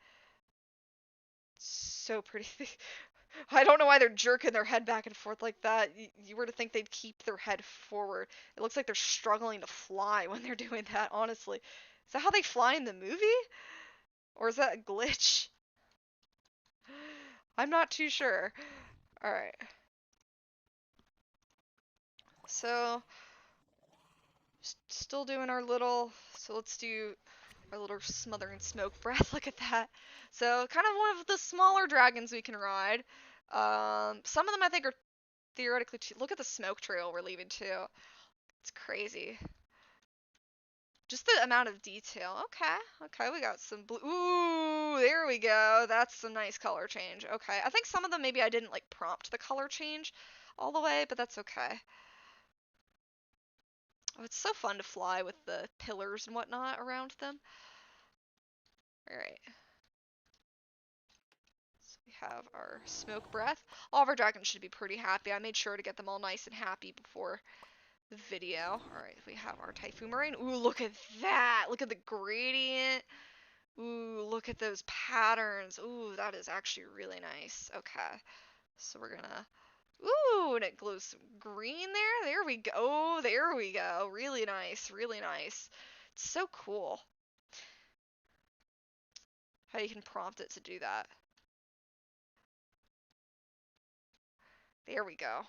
So pretty. I don't know why they're jerking their head back and forth like that. You were to think they'd keep their head forward. It looks like they're struggling to fly when they're doing that, honestly. Is that how they fly in the movie? Or is that a glitch? I'm not too sure. Alright. So, still doing our little, so let's do our little smothering smoke breath. Look at that. So, kind of one of the smaller dragons we can ride. Some of them I think are theoretically too. Look at the smoke trail we're leaving too. It's crazy. Just the amount of detail. Okay, okay, we got some blue. Ooh, there we go. That's some nice color change. Okay, I think some of them maybe I didn't like prompt the color change all the way, but that's okay. Oh, it's so fun to fly with the pillars and whatnot around them. Alright. So we have our smoke breath. All of our dragons should be pretty happy. I made sure to get them all nice and happy before the video. Alright, we have our Typhoon Marine. Ooh, look at that! Look at the gradient. Ooh, look at those patterns. Ooh, that is actually really nice. Okay, so we're gonna... Ooh, and it glows some green there. There we go. Oh, there we go. Really nice, really nice. It's so cool how you can prompt it to do that. There we go.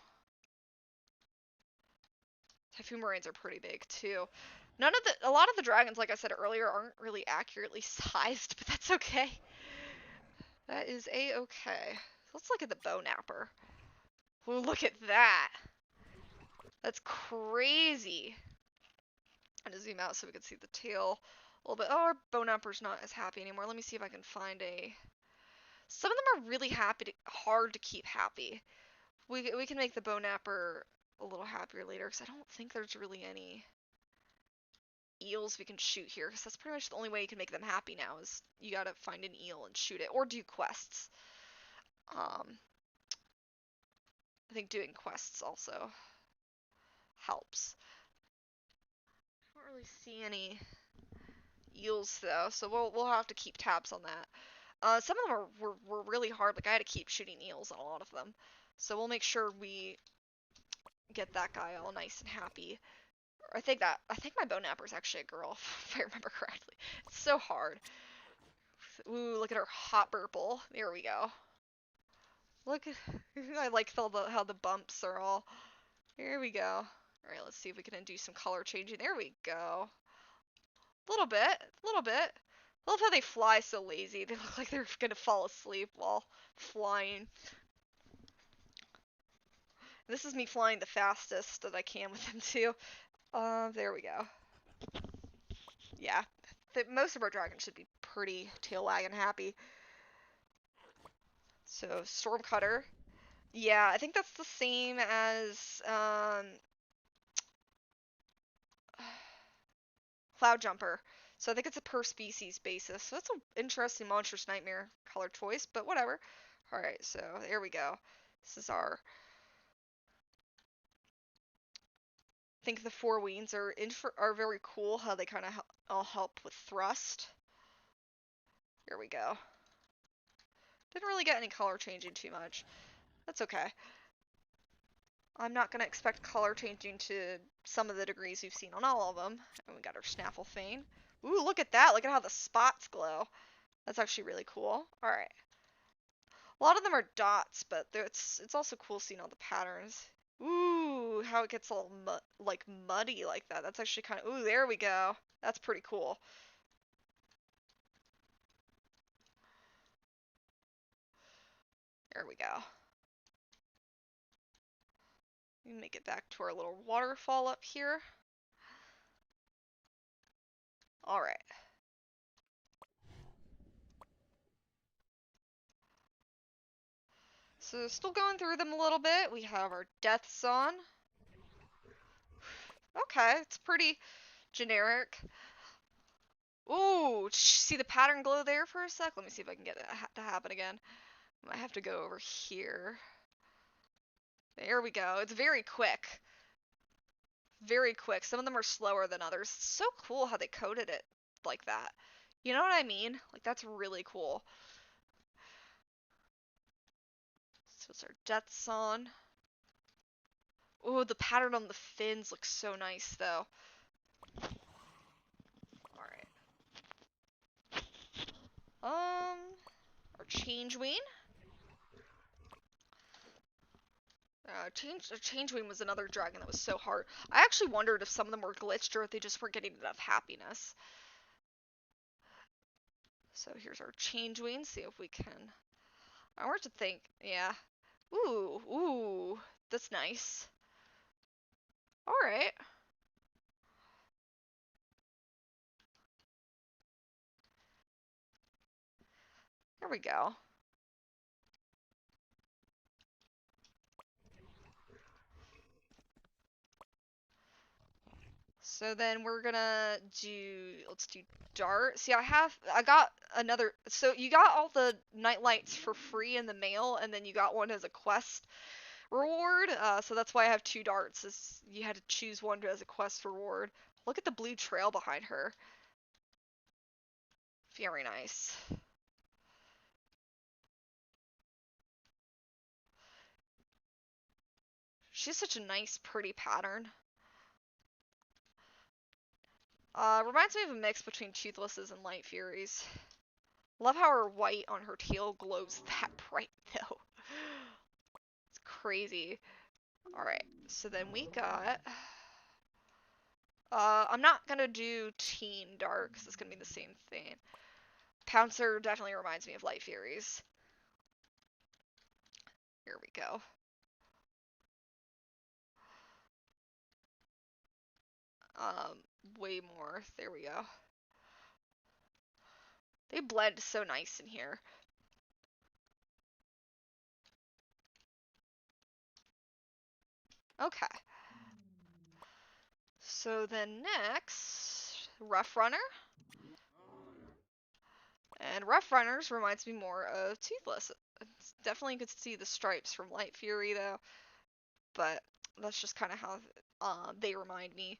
Typhoon Marines are pretty big too. A lot of the dragons, like I said earlier, aren't really accurately sized, but that's okay. That is a-okay. Let's look at the bow napper. Ooh, look at that. That's crazy. I'm gonna zoom out so we can see the tail a little bit. Oh, our bow napper's not as happy anymore. Let me see if I can find a... Some of them are really hard to keep happy. We can make the bow napper a little happier later, because I don't think there's really any eels we can shoot here, because that's pretty much the only way you can make them happy now, is you gotta find an eel and shoot it, or do quests. I think doing quests also helps. I don't really see any eels though, so we'll have to keep tabs on that. Some of them were really hard, like I had to keep shooting eels on a lot of them. So we'll make sure we get that guy all nice and happy. I think my bow napper is actually a girl, if I remember correctly. It's so hard. Ooh, look at her hot purple. There we go. Look, I like how the bumps are all. There we go. All right, let's see if we can do some color changing. There we go. A little bit, a little bit. I love how they fly so lazy. They look like they're gonna fall asleep while flying. This is me flying the fastest that I can with them too. There we go. Yeah, most of our dragons should be pretty tail wagging happy. So Stormcutter. Yeah, I think that's the same as Cloud Jumper. So I think it's a per species basis. So that's an interesting Monstrous Nightmare color choice, but whatever. Alright, so there we go. This is our... I think the four wings are very cool, how they kind of all help with thrust. Here we go. Didn't really get any color changing too much. That's okay. I'm not going to expect color changing to some of the degrees we've seen on all of them. And we got our Snafflefane. Ooh, look at that. Look at how the spots glow. That's actually really cool. Alright. A lot of them are dots, but it's also cool seeing all the patterns. Ooh, how it gets all like muddy like that. That's actually kind of... Ooh, there we go. That's pretty cool. There we go. Make it back to our little waterfall up here. Alright. So still going through them a little bit. We have our deaths on. Okay, it's pretty generic. Ooh, see the pattern glow there for a sec? Let me see if I can get it to happen again. I might have to go over here. There we go. It's very quick. Very quick. Some of them are slower than others. It's so cool how they coded it like that. You know what I mean? Like, that's really cool. So it's our deaths on. Oh, the pattern on the fins looks so nice, though. Alright. Our Changewing. Changewing was another dragon that was so hard. I actually wondered if some of them were glitched or if they just weren't getting enough happiness. So here's our Changewing. See if we can... I want to think. Yeah. Ooh, ooh. That's nice. Alright. There we go. So then we're gonna let's do dart. See, I got another, so you got all the night lights for free in the mail, and then you got one as a quest reward. So that's why I have two darts, is you had to choose one as a quest reward. Look at the blue trail behind her. Very nice. She has such a nice, pretty pattern. Reminds me of a mix between Toothlesses and Light Furies. Love how her white on her tail glows that bright, though. It's crazy. Alright, so then we got... I'm not gonna do Teen Dark, because it's gonna be the same thing. Pouncer definitely reminds me of Light Furies. Here we go. Way more. There we go. They blend so nice in here. Okay. So then next, Rough Runner. And Rough Runners reminds me more of Toothless. It's definitely could see the stripes from Light Fury though, but that's just kind of how they remind me.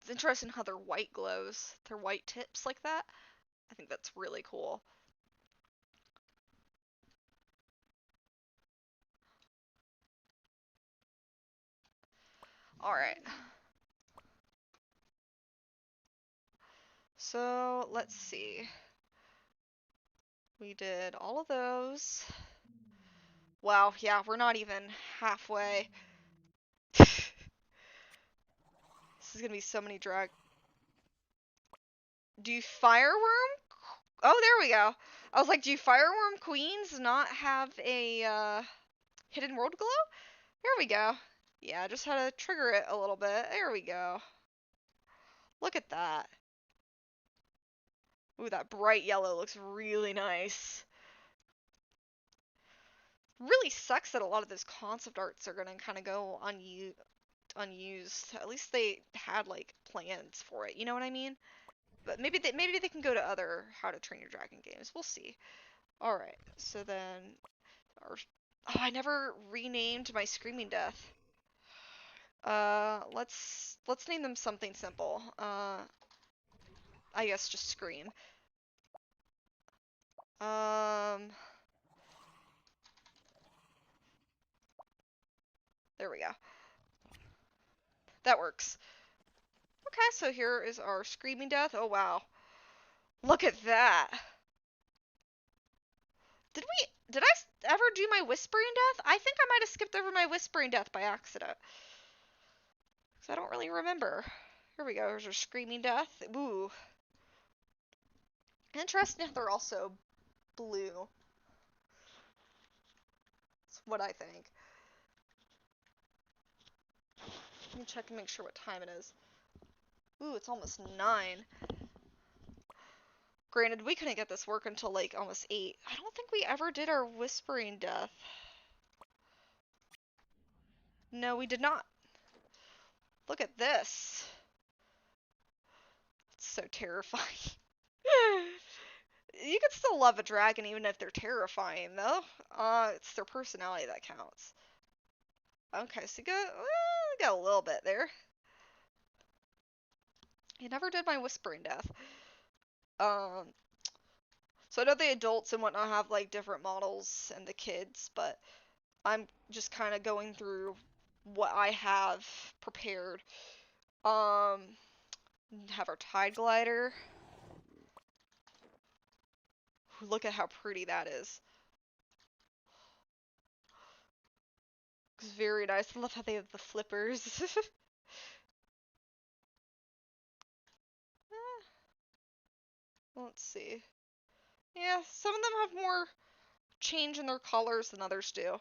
It's interesting how their white glows, their white tips like that. I think that's really cool. Alright. So, let's see. We did all of those. Wow, yeah, we're not even halfway. This is gonna be so many drag. Do Fireworm? Oh, there we go. I was like, do Fireworm Queens not have a hidden world glow? There we go. Yeah, just had to trigger it a little bit. There we go. Look at that. Ooh, that bright yellow looks really nice. Really sucks that a lot of those concept arts are gonna kind of go unused. At least they had like plans for it. You know what I mean? But maybe they can go to other How to Train Your Dragon games. We'll see. All right. So then, oh, I never renamed my Screaming Death. Let's name them something simple. I guess just Scream. There we go. That works. Okay, so here is our Screaming Death. Oh wow. Look at that. Did I ever do my Whispering Death? I think I might have skipped over my Whispering Death by accident. Because I don't really remember. Here we go. Here's our Screaming Death. Ooh. Interesting if they're also blue. That's what I think. Let me check and make sure what time it is. Ooh, it's almost 9. Granted, we couldn't get this work until like almost 8. I don't think we ever did our Whispering Death. No, we did not. Look at this. It's so terrifying. You can still love a dragon even if they're terrifying, though. It's their personality that counts. Okay, so got a little bit there. You never did my Whispering Death. So I know the adults and whatnot have like different models and the kids, but I'm just kind of going through what I have prepared. Have our Tide Glider. Look at how pretty that is. It's very nice. I love how they have the flippers. Let's see. Yeah, some of them have more change in their colors than others do.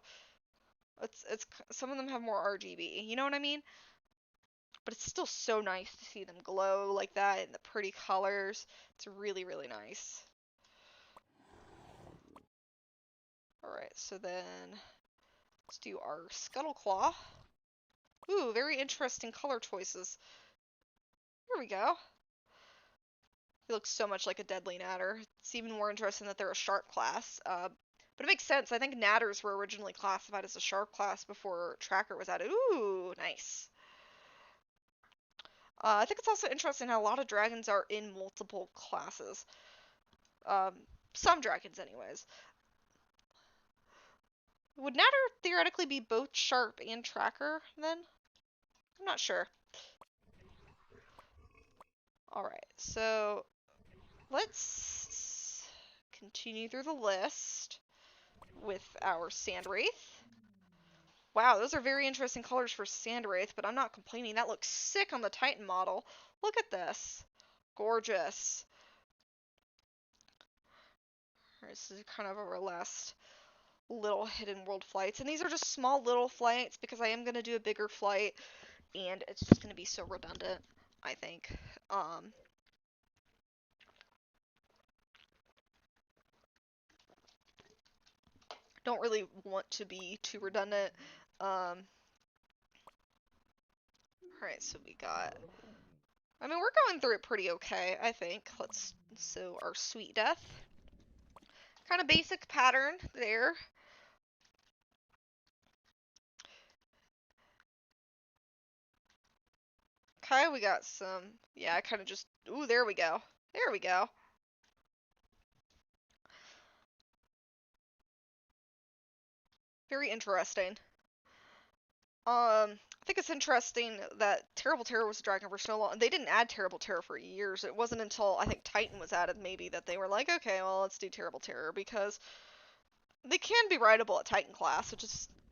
It's some of them have more RGB. You know what I mean? But it's still so nice to see them glow like that in the pretty colors. It's really, really nice. Alright, so then let's do our Scuttle Claw. Ooh, very interesting color choices. Here we go. He looks so much like a deadly natter. It's even more interesting that they're a shark class. But it makes sense. I think natters were originally classified as a shark class before tracker was added. Ooh, nice. I think it's also interesting how a lot of dragons are in multiple classes. Um, some dragons, anyways. Would natter theoretically be both sharp and tracker then? I'm not sure. Alright, so let's continue through the list with our sand wraith. Wow, those are very interesting colors for sand wraith, but I'm not complaining. That looks sick on the Titan model. Look at this. Gorgeous. Alright, this is kind of our last little hidden world flights. And these are just small little flights because I am going to do a bigger flight. And it's just going to be so redundant, I think. Don't really want to be too redundant. Alright, so we got... I mean, we're going through it pretty okay, I think. So our sweet death. Kind of basic pattern there. Okay, we got some... Yeah, I kind of just... Ooh, there we go. There we go. Very interesting. I think it's interesting that Terrible Terror was a dragon for so long. They didn't add Terrible Terror for years. It wasn't until I think Titan was added maybe that they were like, okay, well let's do Terrible Terror because they can be rideable at Titan class,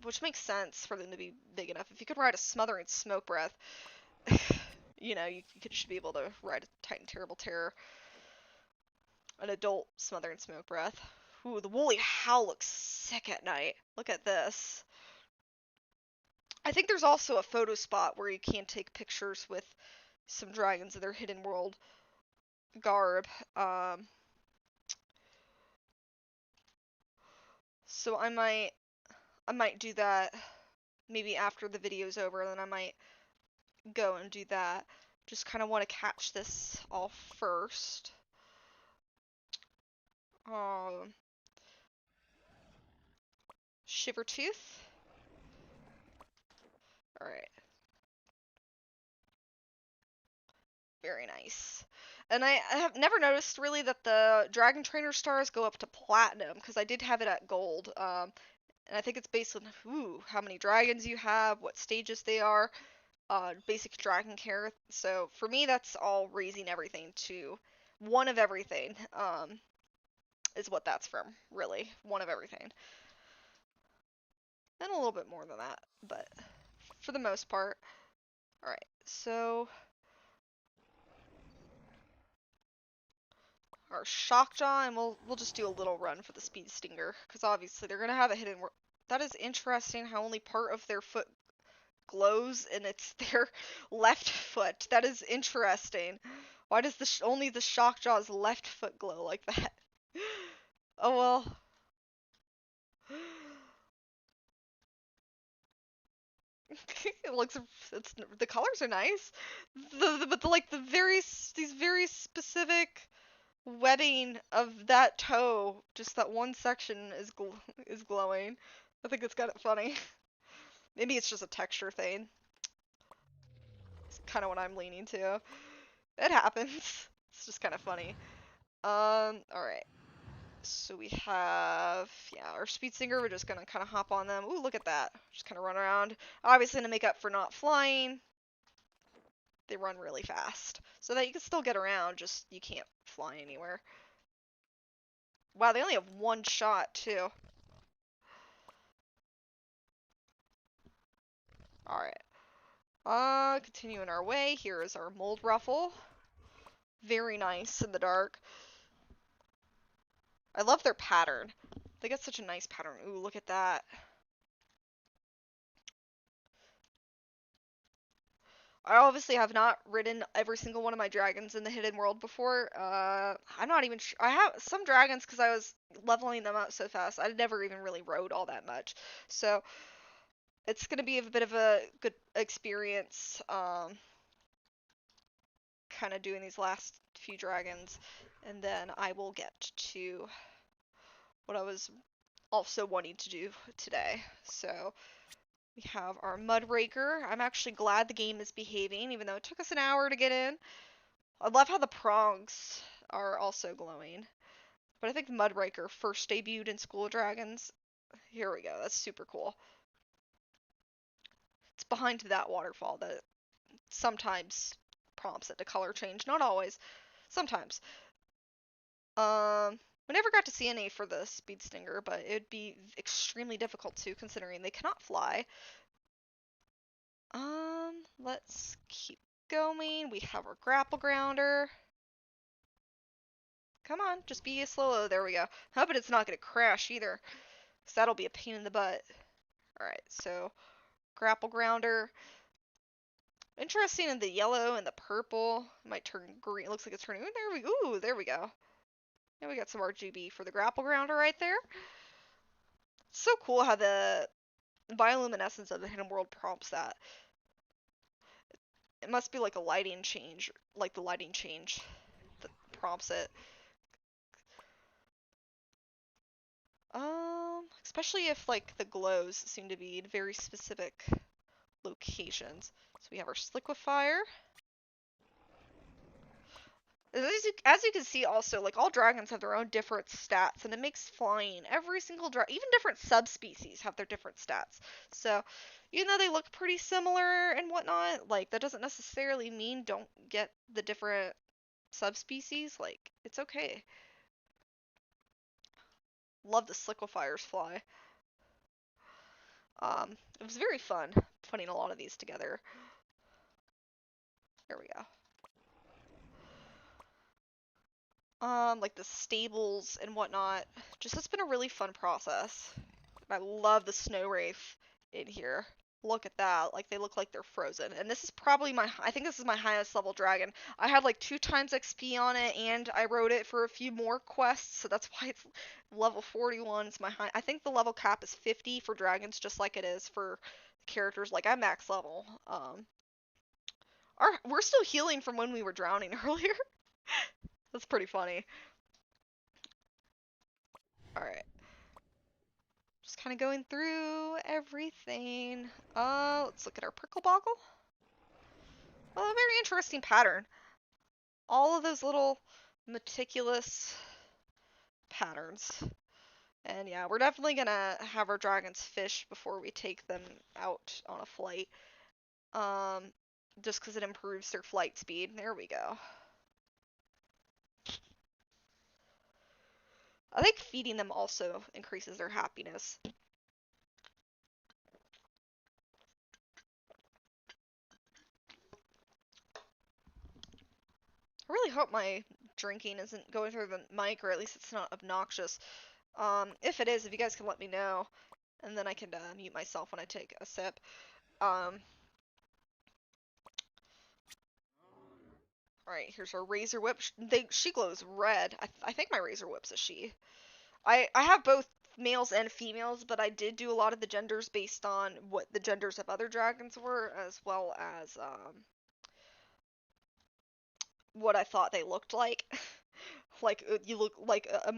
which makes sense for them to be big enough. If you could ride a Smothering Smoke Breath, you know, you should be able to ride a Titan Terrible Terror, an adult Smothering Smoke Breath. Ooh, the Woolly Howl looks sick at night. Look at this. I think there's also a photo spot where you can take pictures with some dragons in their hidden world garb. So I might do that maybe after the video's over, and then I might go and do that. Just kind of want to catch this all first. Shivertooth. Alright. Very nice. And I have never noticed really that the Dragon Trainer stars go up to platinum, because I did have it at gold. And I think it's based on how many dragons you have, what stages they are, basic dragon care. So for me, that's all raising everything to one of everything. Is what that's from, really. One of everything. And a little bit more than that, but for the most part. Alright, so our Shockjaw, and we'll just do a little run for the Speed Stinger, because obviously they're gonna have a hidden. That is interesting how only part of their foot glows, and it's their left foot. That is interesting. Why does only the Shockjaw's left foot glow like that? Oh well. It looks. The colors are nice. But these very specific webbing of that toe, just that one section is glowing. I think it's kind of funny. Maybe it's just a texture thing. It's kind of what I'm leaning to. It happens. It's just kind of funny. Alright. So we have, yeah, our Speed Singer. We're just gonna kind of hop on them. Ooh, look at that. Just kind of run around. Obviously to make up for not flying, they run really fast. So that you can still get around, just you can't fly anywhere. Wow, they only have one shot, too. Alright. Continuing our way. Here is our Mold Ruffle. Very nice in the dark. I love their pattern. They got such a nice pattern. Ooh, look at that. I obviously have not ridden every single one of my dragons in the hidden world before. I'm not even sure. I have some dragons because I was leveling them up so fast. I never even really rode all that much. So it's gonna be a bit of a good experience, kind of doing these last few dragons, and then I will get to what I was also wanting to do today. So we have our Mudraker. I'm actually glad the game is behaving, even though it took us an hour to get in. I love how the prongs are also glowing. But I think Mudraker first debuted in School of Dragons. Here we go. That's super cool. It's behind that waterfall that sometimes prompts it to color change. Not always. Sometimes. We never got to see any for the Speed Stinger, but it'd be extremely difficult to, considering they cannot fly. Let's keep going. We have our grapple grounder. Come on, just be a slow. There we go. Hoping it's not gonna crash either, because that'll be a pain in the butt. Alright, so grapple grounder. Interesting in the yellow and the purple. It might turn green. It looks like it's turning. Ooh, there we go. Yeah, we got some RGB for the grapple grounder right there. It's so cool how the bioluminescence of the hidden world prompts that. It must be like a lighting change, like the lighting change that prompts it. Especially if like the glows seem to be in very specific locations. So we have our Sliquifier. As you can see also, like all dragons have their own different stats, and it makes flying, every single dragon, even different subspecies have their different stats. So even though they look pretty similar and whatnot, like that doesn't necessarily mean don't get the different subspecies. Like, it's okay. Love the Sliquifier's fly. It was very fun putting a lot of these together. There we go. Like the stables and whatnot. Just, it's been a really fun process. I love the snow wraith in here. Look at that. Like, they look like they're frozen. And this is probably I think this is my highest level dragon. I had like 2 times XP on it, and I rode it for a few more quests, so that's why it's level 41. It's my high. I think the level cap is 50 for dragons, just like it is for characters. Like, I'm max level. We're still healing from when we were drowning earlier. That's pretty funny. Alright. Just kind of going through everything. Let's look at our prickle boggle. Well, a very interesting pattern. All of those little meticulous patterns. And yeah, we're definitely gonna have our dragons fish before we take them out on a flight. Just because it improves their flight speed. There we go. I think feeding them also increases their happiness. I really hope my drinking isn't going through the mic, or at least it's not obnoxious. If it is, if you guys can let me know, and then I can mute myself when I take a sip. Alright, here's our Razor Whip. She glows red. I think my Razor Whip's a she. I have both males and females, but I did do a lot of the genders based on what the genders of other dragons were, as well as what I thought they looked like. Like, you look like a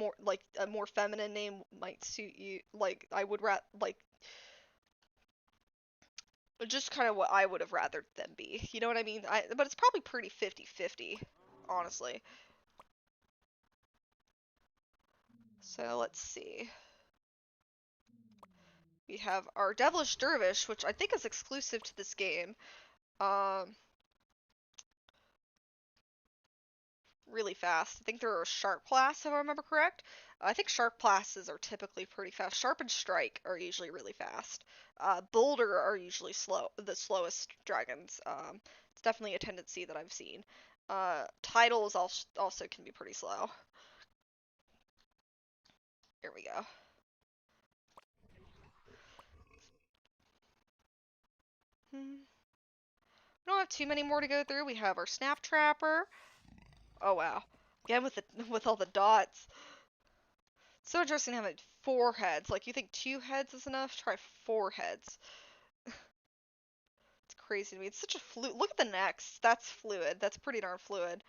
more feminine name might suit you. Like, I would like just kind of what I would have rathered them be. You know what I mean? But it's probably pretty 50-50, honestly. So let's see. We have our Devilish Dervish, which I think is exclusive to this game. Really fast. I think they're a sharp class, if I remember correct. I think sharp classes are typically pretty fast. Sharp and strike are usually really fast. Boulder are usually the slowest dragons. It's definitely a tendency that I've seen. Titles also can be pretty slow. Here we go. We don't have too many more to go through. We have our Snap Trapper. Oh wow. Again with all the dots. So interesting having 4 heads. Like, you think 2 heads is enough? Try 4 heads. crazy to me. It's such a fluid. Look at the necks. That's fluid. That's pretty darn fluid.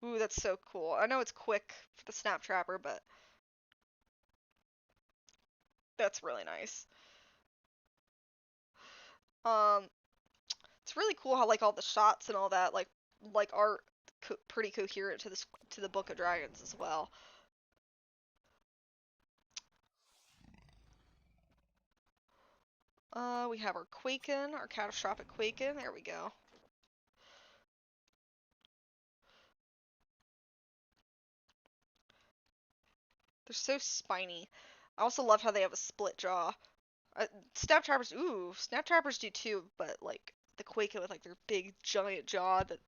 Ooh, that's so cool. I know it's quick for the Snap Trapper, but that's really nice. Um, it's really cool how like all the shots and all that like are pretty coherent to this to the Book of Dragons as well. We have our Quaken, our Catastrophic Quaken. There we go. They're so spiny. I also love how they have a split jaw. Snap Trappers, ooh, Snap Trappers do too, but like the Quaken with like their big giant jaw that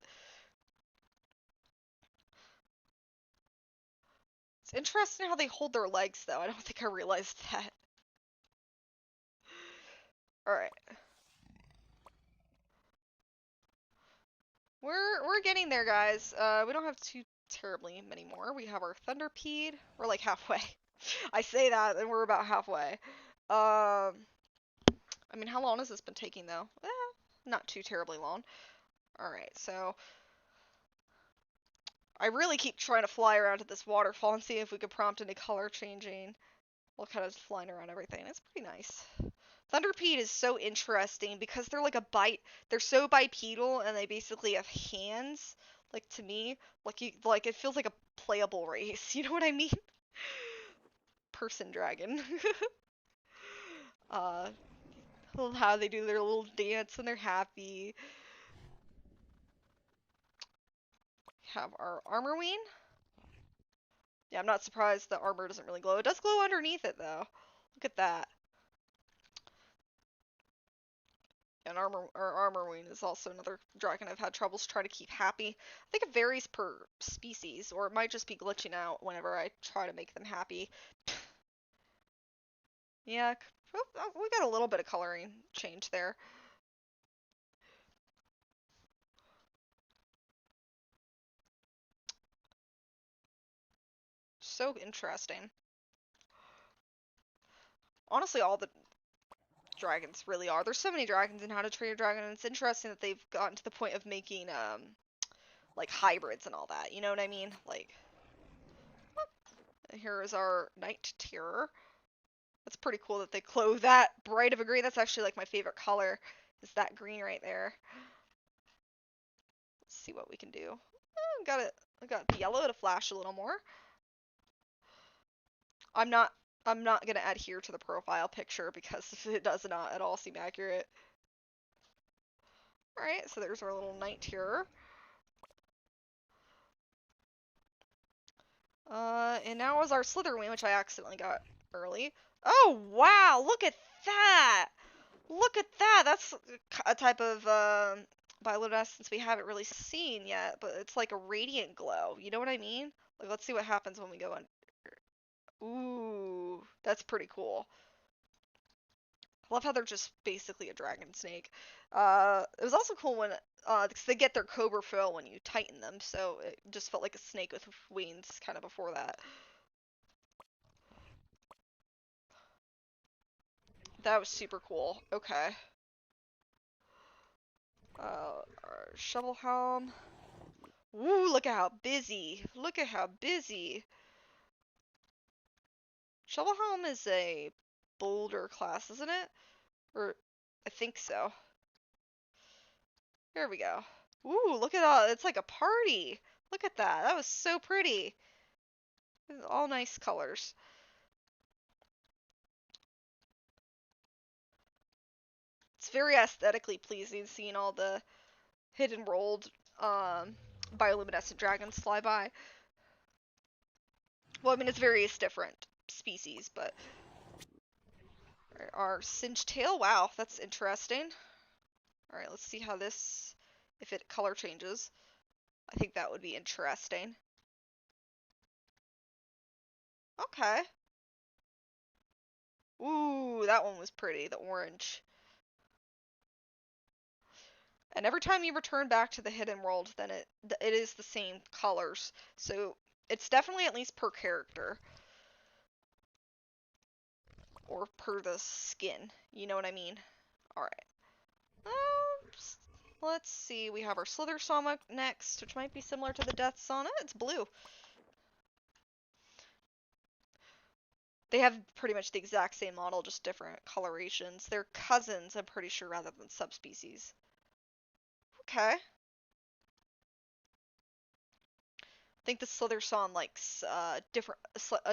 it's interesting how they hold their legs though. I don't think I realized that. Alright. We're getting there, guys. We don't have too terribly many more. We have our Thunderpede. We're like halfway. I say that and we're about halfway. I mean, how long has this been taking though? Not too terribly long. Alright, so I really keep trying to fly around to this waterfall and see if we could prompt any color changing while kind of flying around everything. It's pretty nice. Thunderpede is so interesting because they're like they're so bipedal and they basically have hands. Like to me, like it feels like a playable race. You know what I mean? Person dragon. uh, how they do their little dance when they're happy. Have our Armorween. Yeah, I'm not surprised the armor doesn't really glow. It does glow underneath it though. Look at that. And Armorwing is also another dragon I've had troubles trying to keep happy. I think it varies per species, or it might just be glitching out whenever I try to make them happy. Yeah, we got a little bit of coloring change there. So interesting. Honestly, all the dragons really are. There's so many dragons in How to Train Your Dragon, and it's interesting that they've gotten to the point of making like hybrids and all that. You know what I mean? Like here is our Night Terror. That's pretty cool that they clothe that bright of a green. That's actually like my favorite color. Is that green right there? Let's see what we can do. Got it. I got the yellow to flash a little more. I'm not I'm not gonna adhere to the profile picture because it does not at all seem accurate. Alright, so there's our little Night Terror. And now is our Slitherwing, which I accidentally got early. Oh, wow! Look at that! Look at that! That's a type of bioluminescence we haven't really seen yet, but it's like a radiant glow. You know what I mean? Like, let's see what happens when we go in. Ooh, that's pretty cool. I love how they're just basically a dragon snake. It was also cool when, because they get their cobra fill when you tighten them, so it just felt like a snake with wings kind of before that. That was super cool. Okay. Our shovel helm. Ooh, look at how busy. Look at how busy. Shovel helm is a boulder class, isn't it? Or I think so. Here we go. Ooh, look at all. It's like a party. Look at that. That was so pretty. All nice colors. It's very aesthetically pleasing seeing all the hidden rolled bioluminescent dragons fly by. Well, I mean, it's various different species, but our singed tail. Wow, that's interesting. All right, let's see how this, if it color changes. I think that would be interesting. Okay. Ooh, that one was pretty, the orange. And every time you return back to the hidden world, then it is the same colors. So it's definitely at least per character. Or per the skin. You know what I mean? Alright. Let's see. We have our Slither Soma next, which might be similar to the Death Sauna. It's blue. They have pretty much the exact same model, just different colorations. They're cousins, I'm pretty sure, rather than subspecies. Okay. I think the Slither Song likes a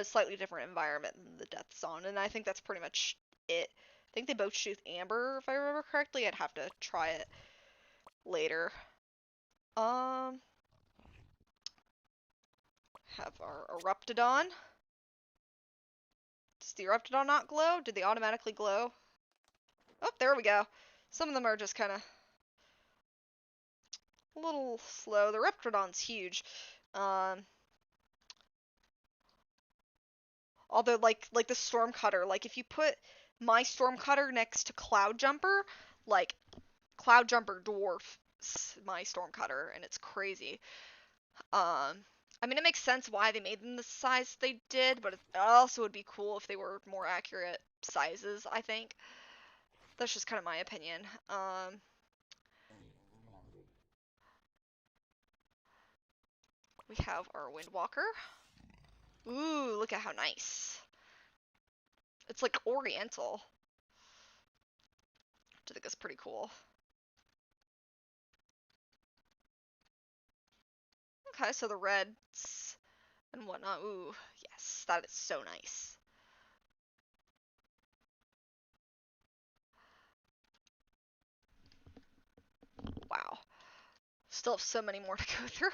slightly different environment than the Death Song, and I think that's pretty much it. I think they both shoot amber, if I remember correctly. I'd have to try it later. Um, have our Eruptodon. Does the Eruptodon not glow? Did they automatically glow? Oh, there we go. Some of them are just kind of a little slow. The Eruptodon's huge. Um, Although, like the Stormcutter, like if you put my Stormcutter next to Cloud Jumper, like Cloud Jumper dwarfs my Stormcutter, and it's crazy. I mean, it makes sense why they made them the size they did, but it also would be cool if they were more accurate sizes, I think. That's just kind of my opinion. We have our Windwalker. Ooh, look at how nice. It's like oriental. I think it's pretty cool. Okay, so the reds and whatnot. Ooh, yes, that is so nice. Wow. Still have so many more to go through.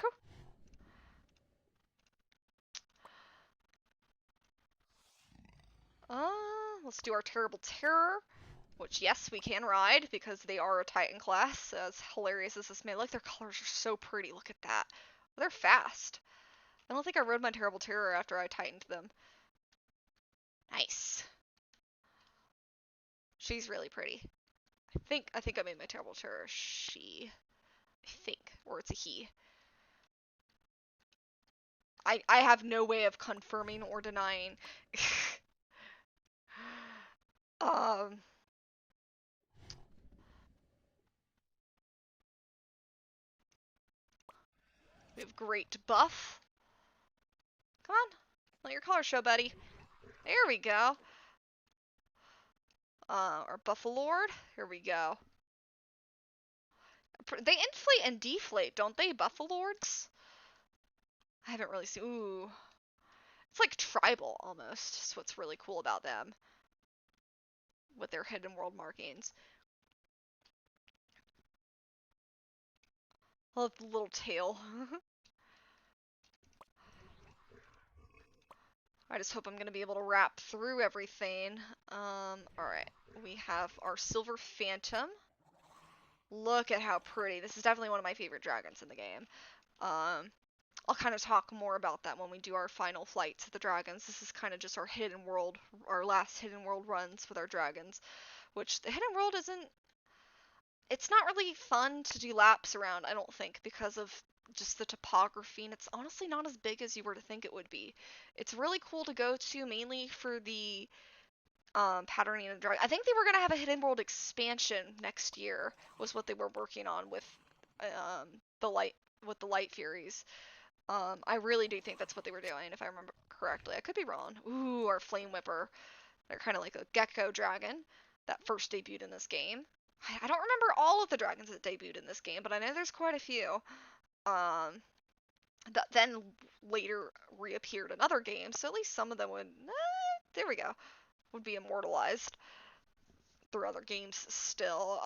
Let's do our Terrible Terror, which, yes, we can ride because they are a Titan class, as hilarious as this may look. Their colors are so pretty. Look at that. They're fast. I don't think I rode my Terrible Terror after I Titaned them. Nice. She's really pretty. I think I made my Terrible Terror she. I think. Or it's a he. I have no way of confirming or denying. um, we have Great Buff. Come on, let your color show, buddy. There we go. Our Buffalord. Here we go. They inflate and deflate, don't they, Buffalords? I haven't really seen. Ooh, it's like tribal almost. That's what's really cool about them with their hidden world markings. I love the little tail. I just hope I'm going to be able to wrap through everything. Alright. We have our Silver Phantom. Look at how pretty. This is definitely one of my favorite dragons in the game. I'll kind of talk more about that when we do our final flights of the dragons. This is kind of just our hidden world, our last hidden world runs with our dragons. Which, the hidden world isn't... It's not really fun to do laps around, I don't think, because of just the topography, and it's honestly not as big as you were to think it would be. It's really cool to go to, mainly for the patterning of the dragon. I think they were gonna have a hidden world expansion next year, was what they were working on with the light furies. I really do think that's what they were doing, if I remember correctly. I could be wrong. Ooh, our flame whipper. They're kind of like a gecko dragon that first debuted in this game. I don't remember all of the dragons that debuted in this game, but I know there's quite a few. That then later reappeared in other games, so at least some of them would. There we go. Would be immortalized through other games still.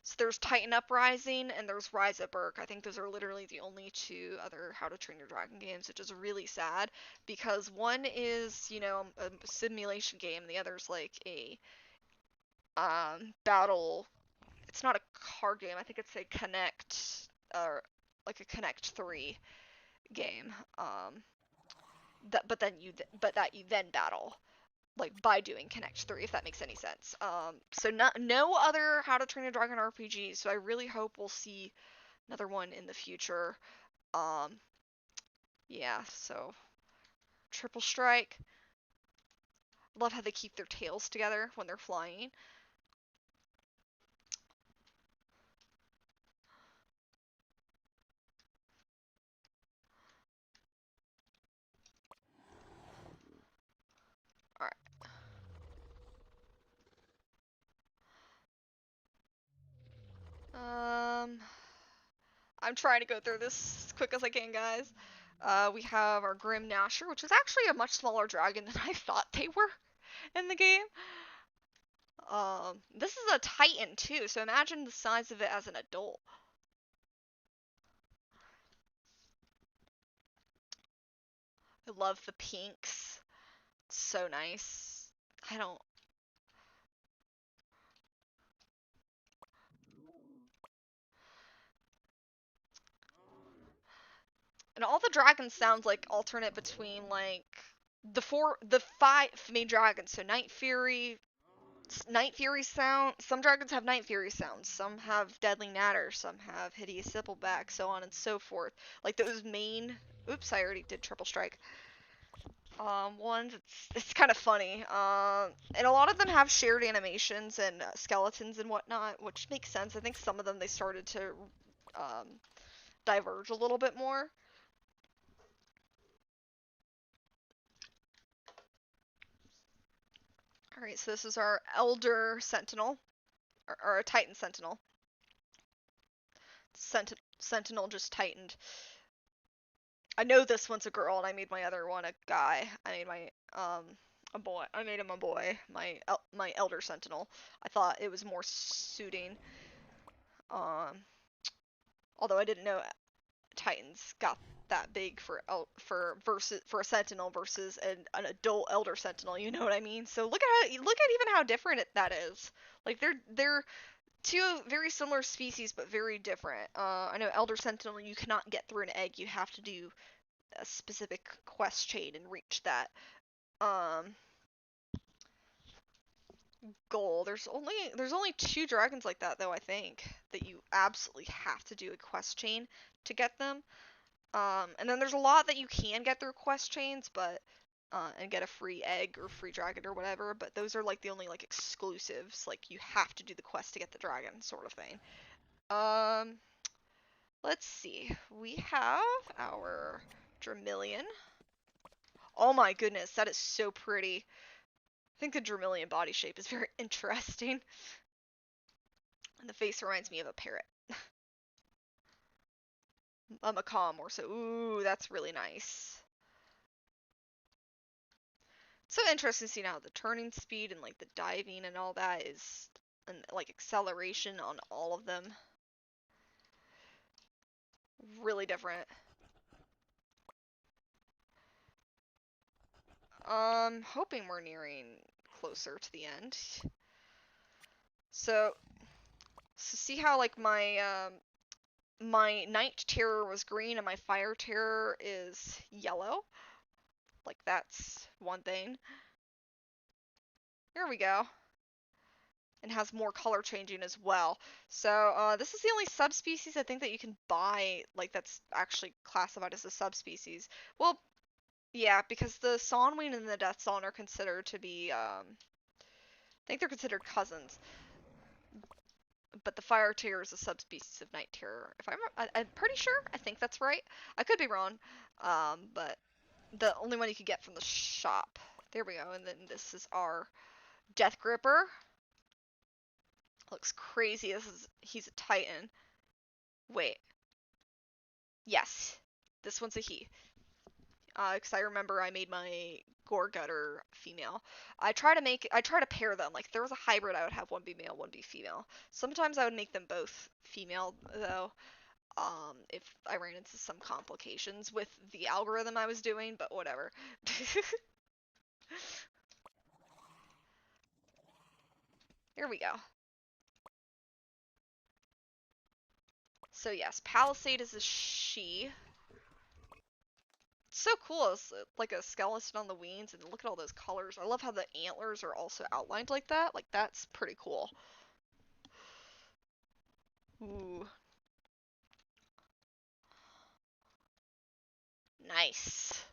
So there's Titan Uprising and there's Rise of Berk. I think those are literally the only two other How to Train Your Dragon games, which is really sad because one is, a simulation game and the other's like a battle. It's not a card game. I think it's a Connect or like a Connect 3 game. That you then battle like by doing Connect 3, if that makes any sense. So no other How to Train a Dragon RPGs, so I really hope we'll see another one in the future. Yeah, so Triple Strike. Love how they keep their tails together when they're flying. I'm trying to go through this as quick as I can, guys. We have our Grim Gnasher, which is actually a much smaller dragon than I thought they were in the game. This is a Titan too, so imagine the size of it as an adult. I love the pinks. It's so nice. I don't. And all the dragons sound like alternate between like the five main dragons. So Night Fury sound. Some dragons have Night Fury sounds. Some have Deadly Natter. Some have Hideous Sippleback. So on and so forth. Like those main. Oops, I already did Triple Strike. Ones. It's kind of funny. And a lot of them have shared animations and skeletons and whatnot, which makes sense. I think some of them they started to um, diverge a little bit more. Alright, so this is our Elder Sentinel, or a Titan Sentinel. Sentinel just tightened. I know this one's a girl, and I made my other one a guy. I made my a boy. I made him a boy. My Elder Sentinel. I thought it was more suiting. Um, although I didn't know Titans got that big for a Sentinel versus an adult Elder Sentinel. You know what I mean? So look at even how different that is. Like they're two very similar species but very different. I know Elder Sentinel you cannot get through an egg. You have to do a specific quest chain and reach that um goal. There's only two dragons like that though, I think, that you absolutely have to do a quest chain to get them. And then there's a lot that you can get through quest chains, but and get a free egg or free dragon or whatever, but those are like the only like exclusives. Like you have to do the quest to get the dragon sort of thing. Um, let's see. We have our Dramillion. Oh my goodness, that is so pretty. I think the Dramillion body shape is very interesting. And the face reminds me of a parrot. A macaw more so. Ooh, that's really nice. So interesting to see now the turning speed and like the diving and all that is and like acceleration on all of them. Really different. Hoping we're nearing closer to the end. So see how like my Night Terror was green and my Fire Terror is yellow? Like that's one thing. Here we go. And has more color changing as well. So this is the only subspecies I think that you can buy, like that's actually classified as a subspecies. Well, yeah, because the Sonwing and the Death Song are considered to be, I think they're considered cousins. But the Fire Terror is a subspecies of Night Terror. If I'm pretty sure. I think that's right. I could be wrong. But the only one you could get from the shop. There we go. And then this is our Death Gripper. Looks crazy. He's a Titan. Wait. Yes. This one's a he. Because I remember I made my Gore Gutter female. I try to pair them. Like if there was a hybrid, I would have one be male, one be female. Sometimes I would make them both female though. If I ran into some complications with the algorithm I was doing, but whatever. Here we go. So yes, Palisade is a she. It's so cool. It's like a skeleton on the wings, and look at all those colors. I love how the antlers are also outlined like that. Like that's pretty cool. Ooh, nice.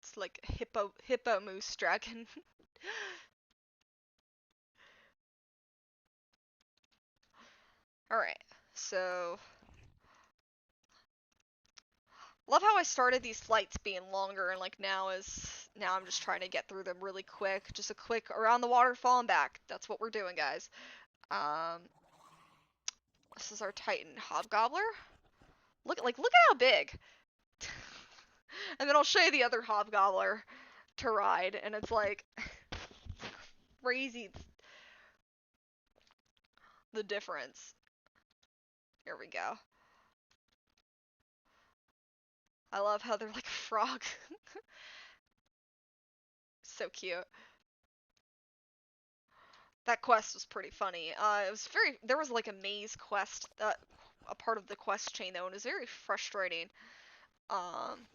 It's like hippo moose dragon. All right, so love how I started these flights being longer, and like now I'm just trying to get through them really quick. Just a quick around the waterfall and back. That's what we're doing, guys. Um, This is our Titan Hobgobbler. Look at how big. And then I'll show you the other Hobgobbler to ride, and it's like crazy the difference. Here we go. I love how they're like a frog. So cute. That quest was pretty funny. It was there was like a maze quest, a part of the quest chain though, and it was very frustrating.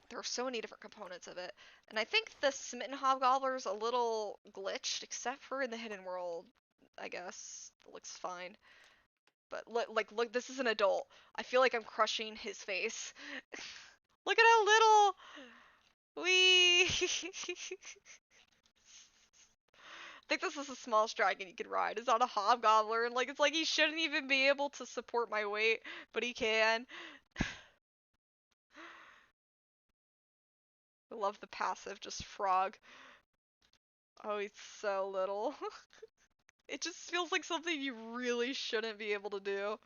There are so many different components of it, and I think the Smitten Hobgobbler's a little glitched, except for in the hidden world. I guess it looks fine. But look, this is an adult. I feel like I'm crushing his face. Look at how little. Wee. I think this is the smallest dragon you could ride. It's not a hobgobbler, and like it's like he shouldn't even be able to support my weight, but he can. I love the passive, just frog. Oh, he's so little. It just feels like something you really shouldn't be able to do.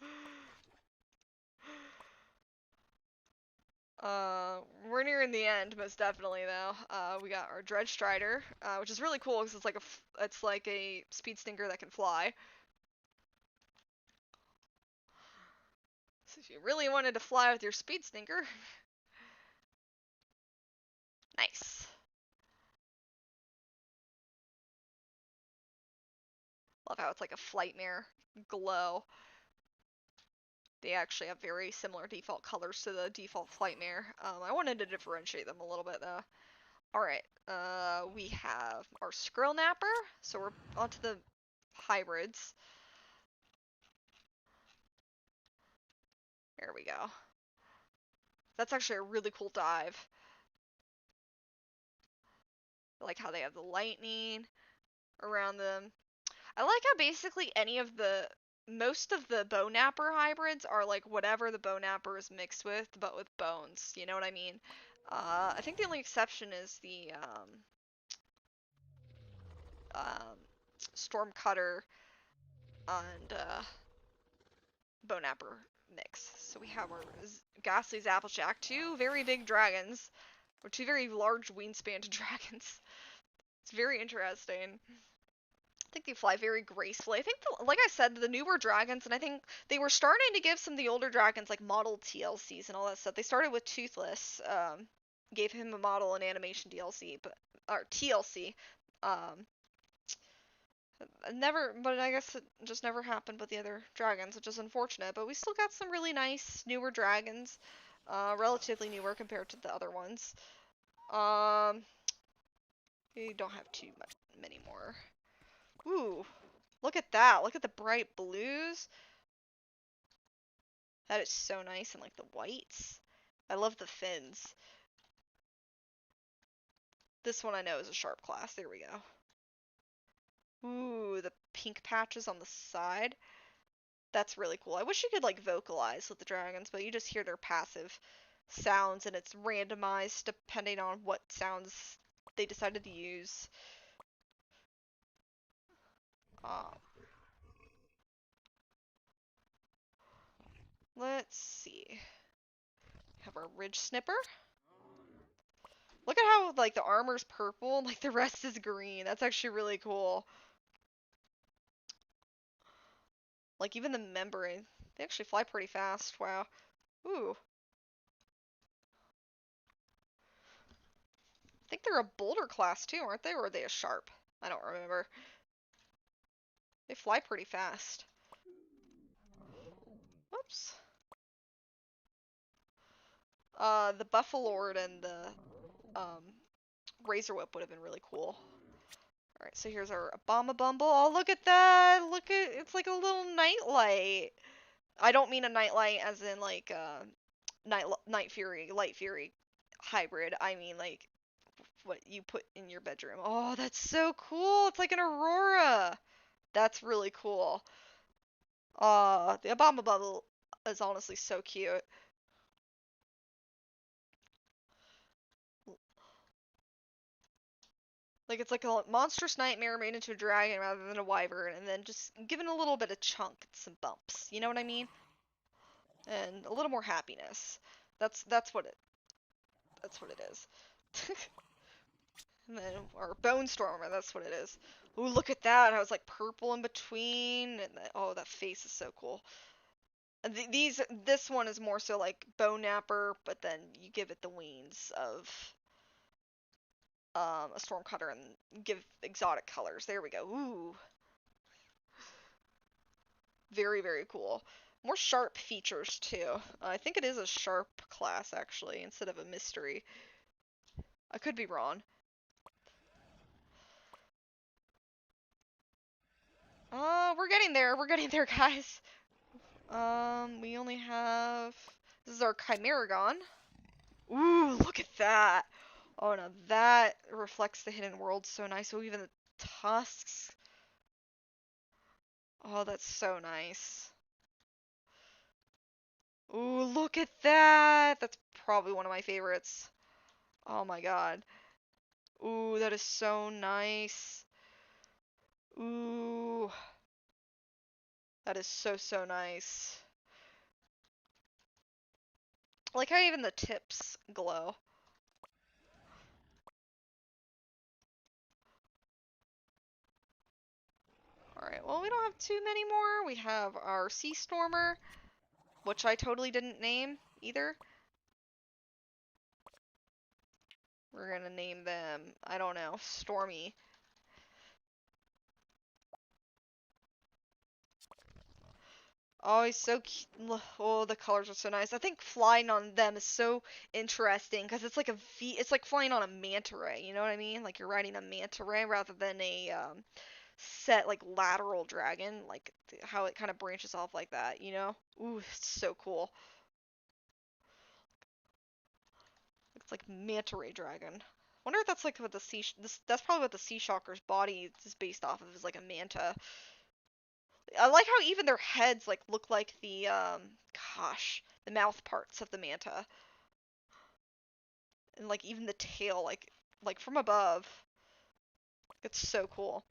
We're nearing the end, most definitely though. We got our Dredge Strider, which is really cool because it's like a speed stinker that can fly. So if you really wanted to fly with your speed stinker, nice. Love how it's like a Flightmare glow. They actually have very similar default colors to the default Flightmare. I wanted to differentiate them a little bit though. Alright, we have our Skrill Napper, so we're onto the hybrids. There we go. That's actually a really cool dive. I like how they have the lightning around them. I like how basically most of the bow napper hybrids are like whatever the bow napper is mixed with, but with bones. You know what I mean? I think the only exception is the um, Stormcutter and bow napper mix. So we have our Ghastly's Applejack, two very big dragons, or two very large wingspan dragons. It's very interesting. I think they fly very gracefully. I think, like I said, the newer dragons, and I think they were starting to give some of the older dragons like model TLCs and all that stuff. They started with Toothless, gave him a model and animation DLC, or TLC. Um, but I guess it just never happened with the other dragons, which is unfortunate. But we still got some really nice newer dragons, relatively newer compared to the other ones. We don't have many more. Ooh, look at that. Look at the bright blues. That is so nice, and like the whites. I love the fins. This one I know is a sharp class. There we go. Ooh, the pink patches on the side. That's really cool. I wish you could like vocalize with the dragons, but you just hear their passive sounds, and it's randomized depending on what sounds they decided to use. Um, let's see. Have our ridge snipper. Look at how like the armor's purple and like the rest is green. That's actually really cool. Like even the membrane. They actually fly pretty fast. Wow. Ooh. I think they're a boulder class too, aren't they? Or are they a sharp? I don't remember. They fly pretty fast. Whoops. The Buffalord and the um, Razor Whip would have been really cool. Alright, so here's our Obama Bumble. Oh, look at that! Look at, it's like a little nightlight. I don't mean a nightlight as in like Night Fury, Light Fury hybrid. I mean like what you put in your bedroom. Oh, that's so cool! It's like an aurora. That's really cool. The Obama Bubble is honestly so cute. Like it's like a monstrous nightmare made into a dragon rather than a wyvern, and then just given a little bit of chunk and some bumps. You know what I mean? and a little more happiness. That's what it is. And then our Bone Stormer, that's what it is. Ooh, look at that! I was like purple in between, and oh, that face is so cool. And this one is more so like Bone Napper, but then you give it the wings of a Stormcutter and give exotic colors. There we go. Ooh, very very cool. More sharp features too. I think it is a sharp class actually instead of a mystery. I could be wrong. We're getting there. We're getting there, guys. We only have. This is our Chimeragon. Ooh, look at that. Oh no, that reflects the hidden world so nice. Oh, even the tusks. Oh, that's so nice. Ooh, look at that. That's probably one of my favorites. Oh my god. Ooh, that is so nice. Ooh, that is so so nice. I like how even the tips glow. Alright, well, we don't have too many more. We have our Sea Stormer, which I totally didn't name either. We're gonna name them, I don't know, Stormy. Oh, he's so cute. Oh, the colors are so nice. I think flying on them is so interesting because it's like it's like flying on a manta ray, you know what I mean? Like you're riding a manta ray rather than a set like lateral dragon, like how it kind of branches off like that, you know? Ooh, it's so cool. It's like manta ray dragon. Wonder if that's like what the that's probably what the sea shocker's body is based off of, is like a manta. I like how even their heads like look like the gosh, the mouth parts of the manta. And like even the tail like from above. It's so cool.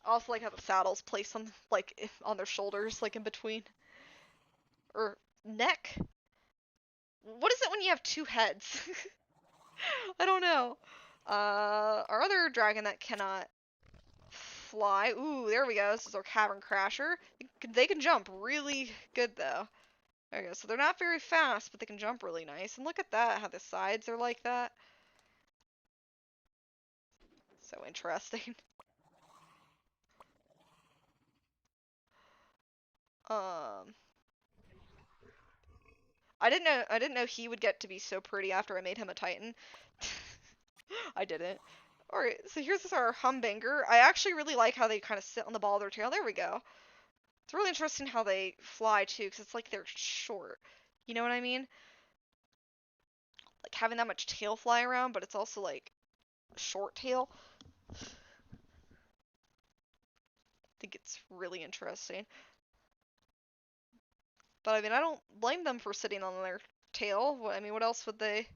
I also like how the saddle's placed on like on their shoulders, like in between. Or neck? What is it when you have two heads? I don't know. Our other dragon that cannot fly. Ooh, there we go. This is our Cavern Crasher. They can jump really good though. There we go. So they're not very fast, but they can jump really nice. And look at that, how the sides are like that. So interesting. Um, I didn't know he would get to be so pretty after I made him a Titan. I didn't. Alright, so here's our Humdinger. I actually really like how they kind of sit on the ball of their tail. There we go. It's really interesting how they fly too, because it's like they're short. You know what I mean? Like having that much tail fly around, but it's also like short tail. I think it's really interesting. But I mean, I don't blame them for sitting on their tail. I mean, what else would they?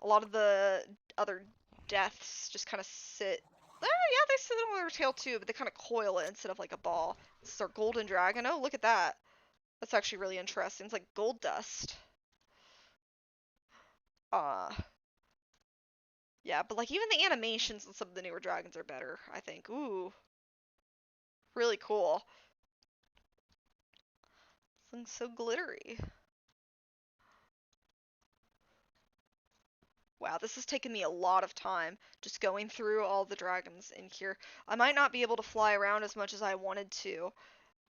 A lot of the other deaths just kind of sit. Yeah, they sit on their tail too, but they kind of coil it instead of like a ball. This is our golden dragon. Oh, look at that. That's actually really interesting. It's like gold dust. Uh, yeah, but like even the animations in some of the newer dragons are better, I think. Ooh, really cool. Something so glittery. Wow, this has taken me a lot of time just going through all the dragons in here. I might not be able to fly around as much as I wanted to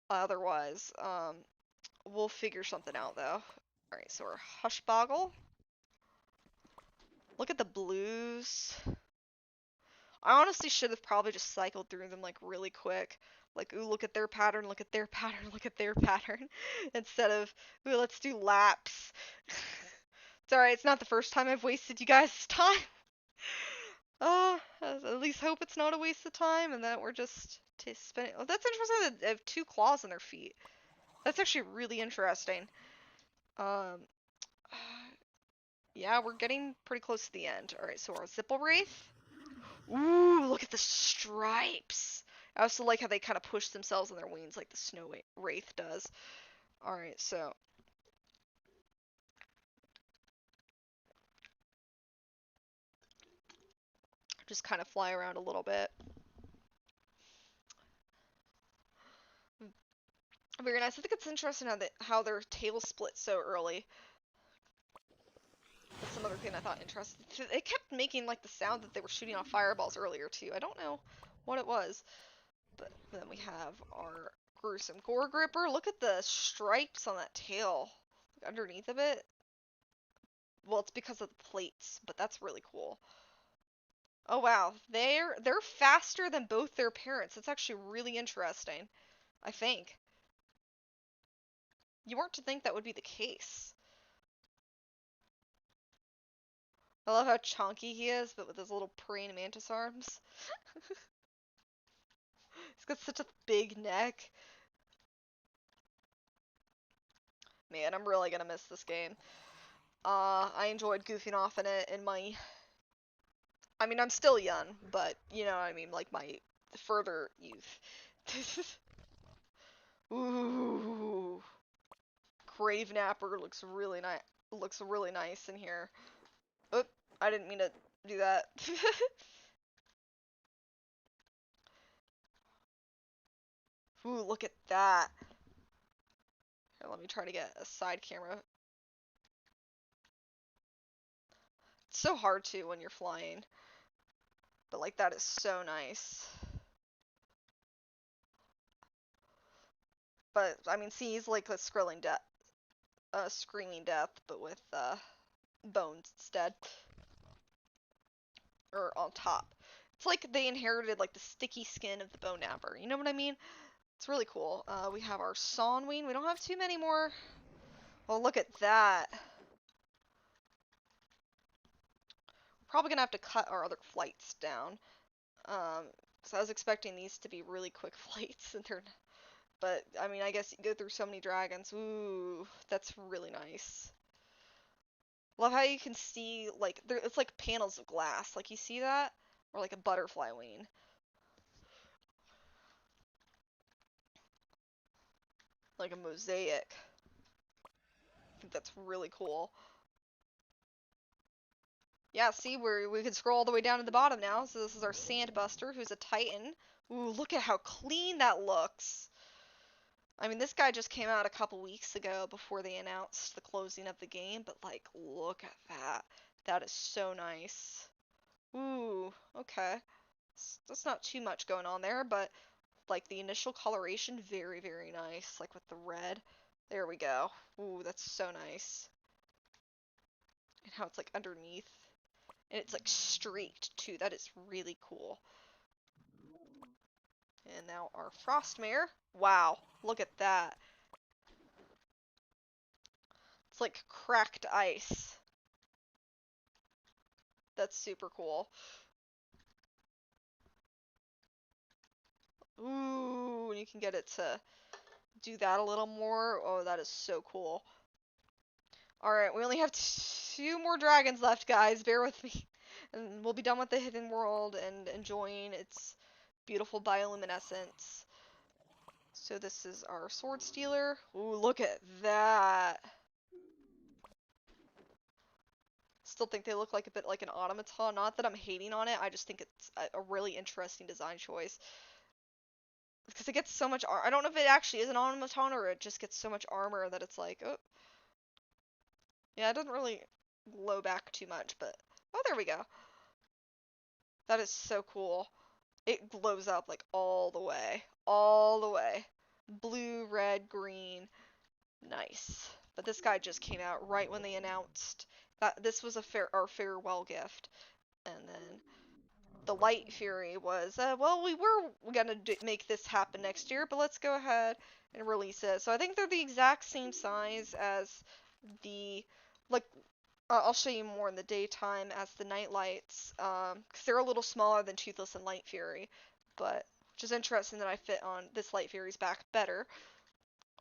otherwise. We'll figure something out though. Alright, so our Hushboggle. Look at the blues. I honestly should have probably just cycled through them like really quick. Like, ooh, look at their pattern, look at their pattern, look at their pattern. Instead of, ooh, let's do laps. It's alright, it's not the first time I've wasted you guys' time. At least hope it's not a waste of time and that we're just spending. Oh, that's interesting that they have two claws in their feet. That's actually really interesting. Um, yeah, we're getting pretty close to the end. Alright, so our Zipple Wraith. Ooh, look at the stripes. I also like how they kind of push themselves on their wings like the snow wraith does. Alright, so just kind of fly around a little bit. Very nice. I think it's interesting how their tails split so early. That's another thing I thought interesting. They kept making like the sound that they were shooting off fireballs earlier too. I don't know what it was. But then we have our gruesome gore gripper. Look at the stripes on that tail. Like underneath of it. Well, it's because of the plates, but that's really cool. Oh wow, they're faster than both their parents. It's actually really interesting, I think. You weren't to think that would be the case. I love how chunky he is, but with his little praying mantis arms. He's got such a big neck. Man, I'm really gonna miss this game. I enjoyed goofing off in it in my... I mean, I'm still young, but you know what I mean, like my further youth. Ooh. Grave Napper looks really nice in here. Oop, I didn't mean to do that. Ooh, look at that. Here, let me try to get a side camera. It's so hard to when you're flying. But like that is so nice. But I mean, see, he's like a screaming death, but with bones instead, or on top. It's like they inherited like the sticky skin of the bone napper. You know what I mean? It's really cool. We have our Sawnween. We don't have too many more. Well, look at that. Probably gonna have to cut our other flights down. So I was expecting these to be really quick flights, and they're. But I mean, I guess you go through so many dragons. Ooh, that's really nice. Love how you can see like it's like panels of glass. Like you see that, or like a butterfly wing. Like a mosaic. I think that's really cool. Yeah, see, we can scroll all the way down to the bottom now. So this is our Sandbuster, who's a Titan. Ooh, look at how clean that looks. I mean, this guy just came out a couple weeks ago before they announced the closing of the game, but like, look at that. That is so nice. Ooh, okay. That's not too much going on there, but like the initial coloration, very, very nice. Like with the red. There we go. Ooh, that's so nice. And how it's like underneath. And it's like streaked too. That is really cool. And now our Frostmare. Wow, look at that. It's like cracked ice. That's super cool. Ooh, and you can get it to do that a little more. Oh, that is so cool. Alright, we only have 2 more dragons left, guys. Bear with me. And we'll be done with the hidden world and enjoying its beautiful bioluminescence. So this is our sword stealer. Ooh, look at that. Still think they look like a bit like an automaton. Not that I'm hating on it, I just think it's a really interesting design choice. Because it gets so much I don't know if it actually is an automaton or it just gets so much armor that it's like, oh. Yeah, it doesn't really glow back too much, but oh, there we go. That is so cool. It glows up like all the way. All the way. Blue, red, green. Nice. But this guy just came out right when they announced that this was our farewell gift. And then the Light Fury was, well, we were gonna make this happen next year, but let's go ahead and release it. So I think they're the exact same size as the, like, I'll show you more in the daytime as the Nightlights, because they're a little smaller than Toothless and Light Fury, but which is interesting that I fit on this Light Fury's back better.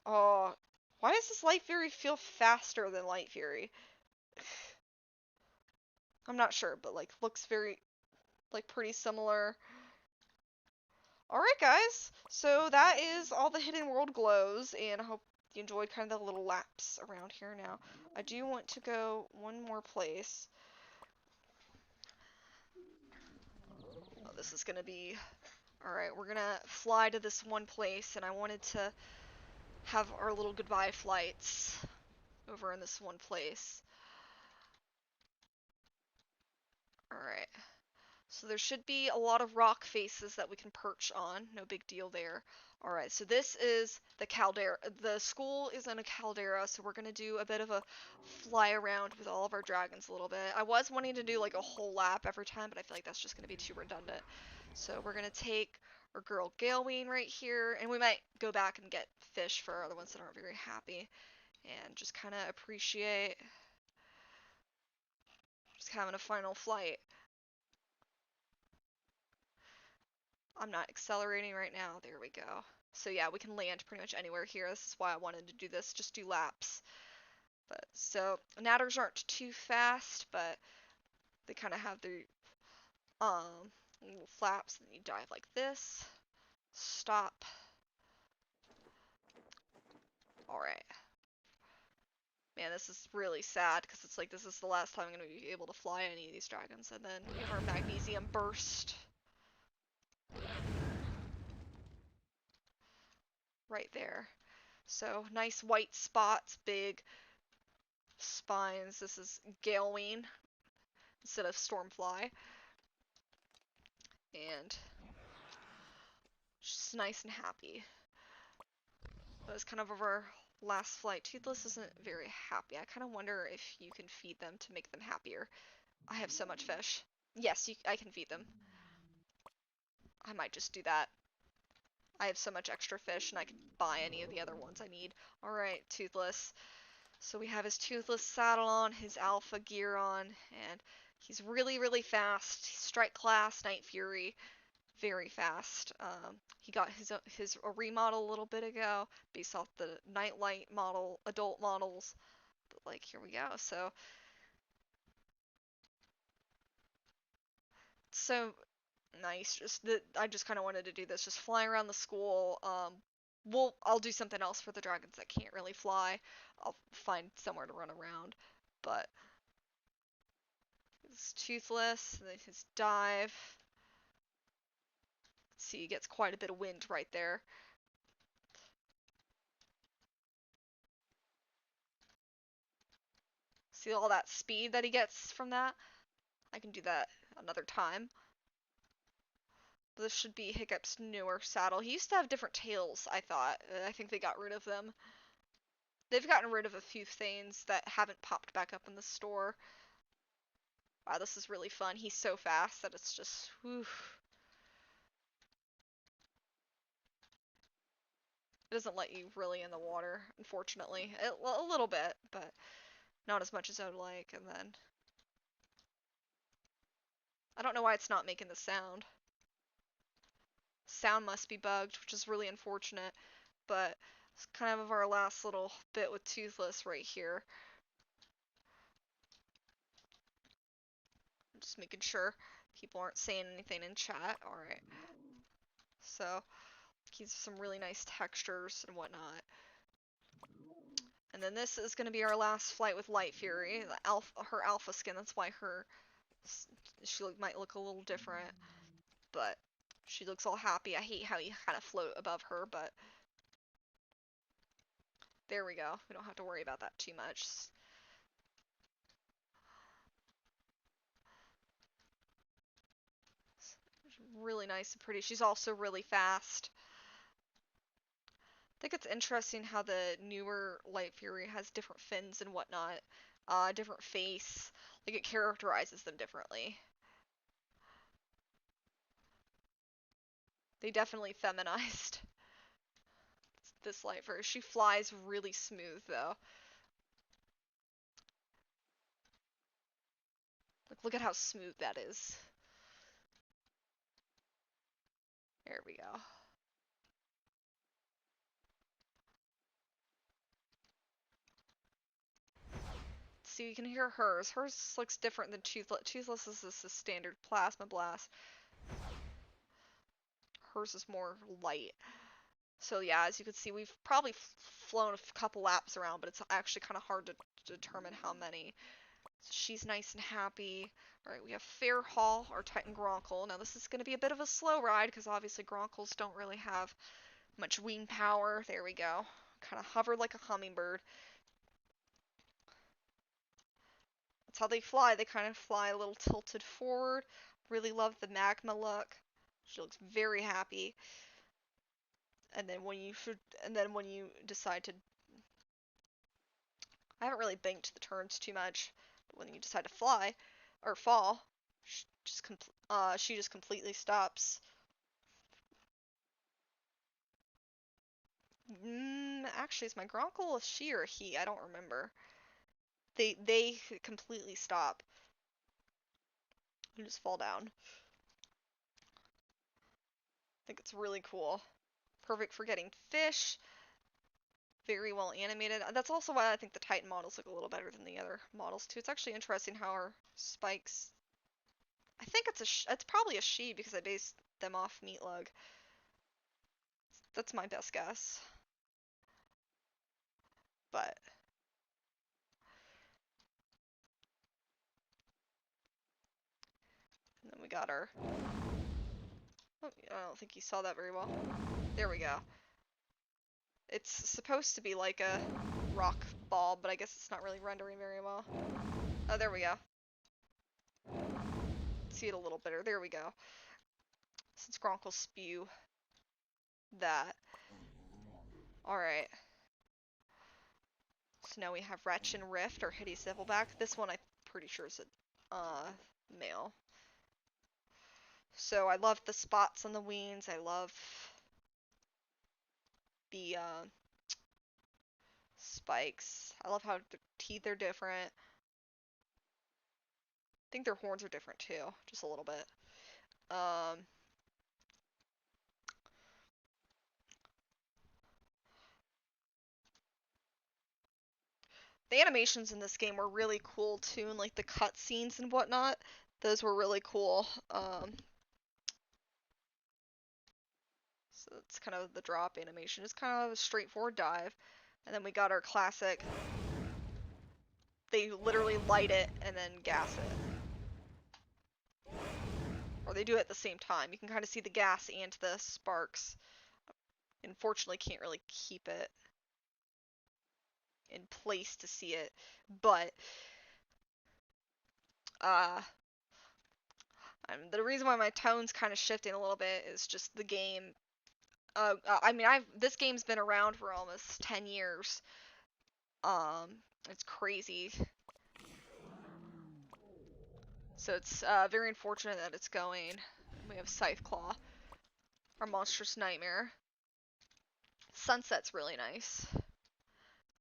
Oh, why does this Light Fury feel faster than Light Fury? I'm not sure, but like looks very like pretty similar. Alright, guys. So that is all the hidden world glows, and I hope you enjoyed kind of the little laps around here now. I do want to go one more place. Oh, this is gonna be... Alright, we're gonna fly to this one place, and I wanted to have our little goodbye flights over in this one place. Alright. So there should be a lot of rock faces that we can perch on. No big deal there. Alright, so this is the caldera. The school is in a caldera, so we're going to do a bit of a fly around with all of our dragons a little bit. I was wanting to do like a whole lap every time, but I feel like that's just going to be too redundant. So we're going to take our girl Galeween right here, and we might go back and get fish for other ones that aren't very happy. And just kind of appreciate just having a final flight. I'm not accelerating right now. There we go. So yeah, we can land pretty much anywhere here. This is why I wanted to do this, just do laps. But so natters aren't too fast, but they kind of have their little flaps, and you dive like this. Stop. All right. Man, this is really sad because it's like this is the last time I'm going to be able to fly any of these dragons. And then we have our magnesium burst. Right there. So nice white spots, big spines. This is Galeween instead of Stormfly. And just nice and happy. That was kind of our last flight. Toothless isn't very happy. I kind of wonder if you can feed them to make them happier. I have so much fish. Yes, I can feed them. I might just do that. I have so much extra fish, and I can buy any of the other ones I need. Alright, Toothless. So we have his Toothless saddle on, his alpha gear on, and he's really, really fast. Strike class, Night Fury. Very fast. He got his remodel a little bit ago based off the Nightlight model, adult models. But like, here we go. So nice. I just kind of wanted to do this, just fly around the school. I'll do something else for the dragons that can't really fly. I'll find somewhere to run around. But it's Toothless, and then his dive. See, he gets quite a bit of wind right there. See all that speed that he gets from that? I can do that another time. But this should be Hiccup's newer saddle. He used to have different tails, I thought. I think they got rid of them. They've gotten rid of a few things that haven't popped back up in the store. Wow, this is really fun. He's so fast that it's just, whew. It doesn't let you really in the water, unfortunately. A little bit, but not as much as I would like. And then I don't know why it's not making the sound. Sound must be bugged, which is really unfortunate. But it's kind of our last little bit with Toothless right here. I'm just making sure people aren't saying anything in chat. Alright. So, keeps some really nice textures and whatnot. And then this is going to be our last flight with Light Fury, her alpha skin. That's why she might look a little different, but she looks all happy. I hate how you kind of float above her, but there we go. We don't have to worry about that too much. Really nice and pretty. She's also really fast. I think it's interesting how the newer Light Fury has different fins and whatnot, different face. Like it characterizes them differently. They definitely feminized this Light Fury. She flies really smooth though. Like look at how smooth that is. There we go. See, you can hear hers. Hers looks different than Toothless. Toothless is this standard plasma blast. hers is more light. So yeah, as you can see, we've probably flown a couple laps around, but it's actually kind of hard to determine how many. So she's nice and happy. All right, we have Fairhall, our Titan Gronkle. Now this is going to be a bit of a slow ride because obviously Gronkles don't really have much wing power. There we go. Kind of hover like a hummingbird. That's how they fly. They kind of fly a little tilted forward. Really love the magma look. She looks very happy. And then when you decide to, I haven't really banked the turns too much, but when you decide to fly or fall, she just completely stops. Actually, is my Gronkle a she or a he? I don't remember. They completely stop. You just fall down. I think it's really cool. Perfect for getting fish. Very well animated. That's also why I think the Titan models look a little better than the other models too. It's actually interesting how her spikes. I think it's probably a she because I based them off Meatlug. That's my best guess. But and then we got our. Oh, I don't think you saw that very well. There we go. It's supposed to be like a rock ball, but I guess it's not really rendering very well. Oh, there we go. See it a little better. There we go. Since Gronk will spew that. Alright. So now we have Wretch and Rift, or Hideous Devilback. This one I'm pretty sure is a male. So I love the spots on the wings. I love the spikes. I love how the teeth are different. I think their horns are different too, just a little bit. The animations in this game were really cool too, and like the cutscenes and whatnot. Those were really cool. So it's kind of the drop animation. It's kind of a straightforward dive. And then we got our classic. They literally light it and then gas it. Or they do it at the same time. You can kind of see the gas and the sparks. Unfortunately, can't really keep it in place to see it. But, the reason why my tone's kind of shifting a little bit is just the game. I mean, this game's been around for almost 10 years. It's crazy. So it's very unfortunate that it's going. We have Scytheclaw, our monstrous nightmare. Sunset's really nice.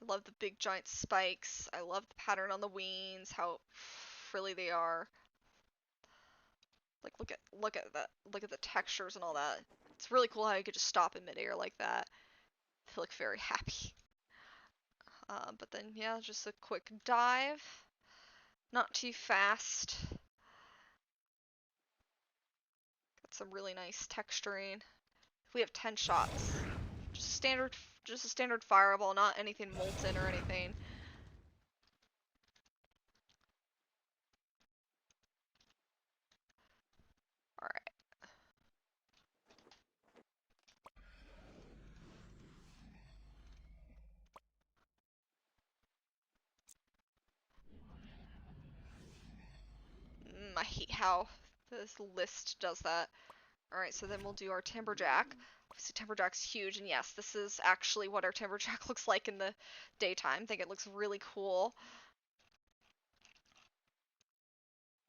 I love the big giant spikes. I love the pattern on the wings, how frilly they are. Like look at that, look at the textures and all that. It's really cool how you could just stop in midair like that. I feel like very happy. But then yeah, just a quick dive. Not too fast. Got some really nice texturing. We have 10 shots. Just a standard fireball, not anything molten or anything. Alright. I hate how this list does that. Alright, so then we'll do our Timberjack. Obviously, Timberjack's huge, and yes, this is actually what our Timberjack looks like in the daytime. I think it looks really cool.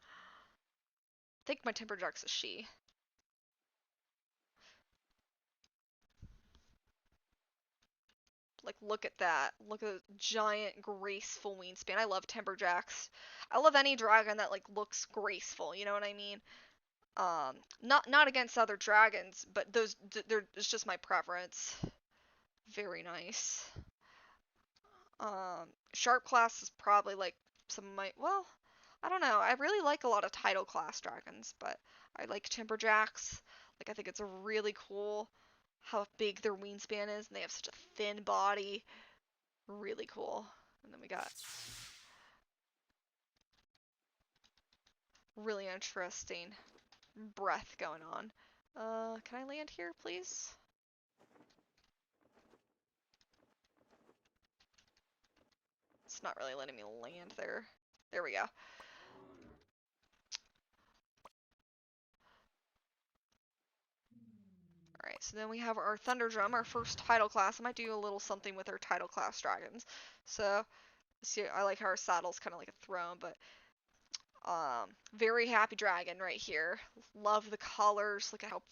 I think my Timberjack's a she. Like, look at that. Look at the giant, graceful wingspan. I love Timberjacks. I love any dragon that, like, looks graceful, you know what I mean? Not against other dragons, but it's just my preference. Very nice. Sharp class is probably like some of my, well, I don't know. I really like a lot of title class dragons, but I like Timberjacks. Like, I think it's really cool how big their wingspan is, and they have such a thin body. Really cool. And then we got really interesting breath going on. Can I land here, please? It's not really letting me land there. There we go. Alright, so then we have our Thunder Drum, our first title class. I might do a little something with our title class dragons. So, see, I like how our saddle's kind of like a throne, but very happy dragon right here. Love the colors. Look at how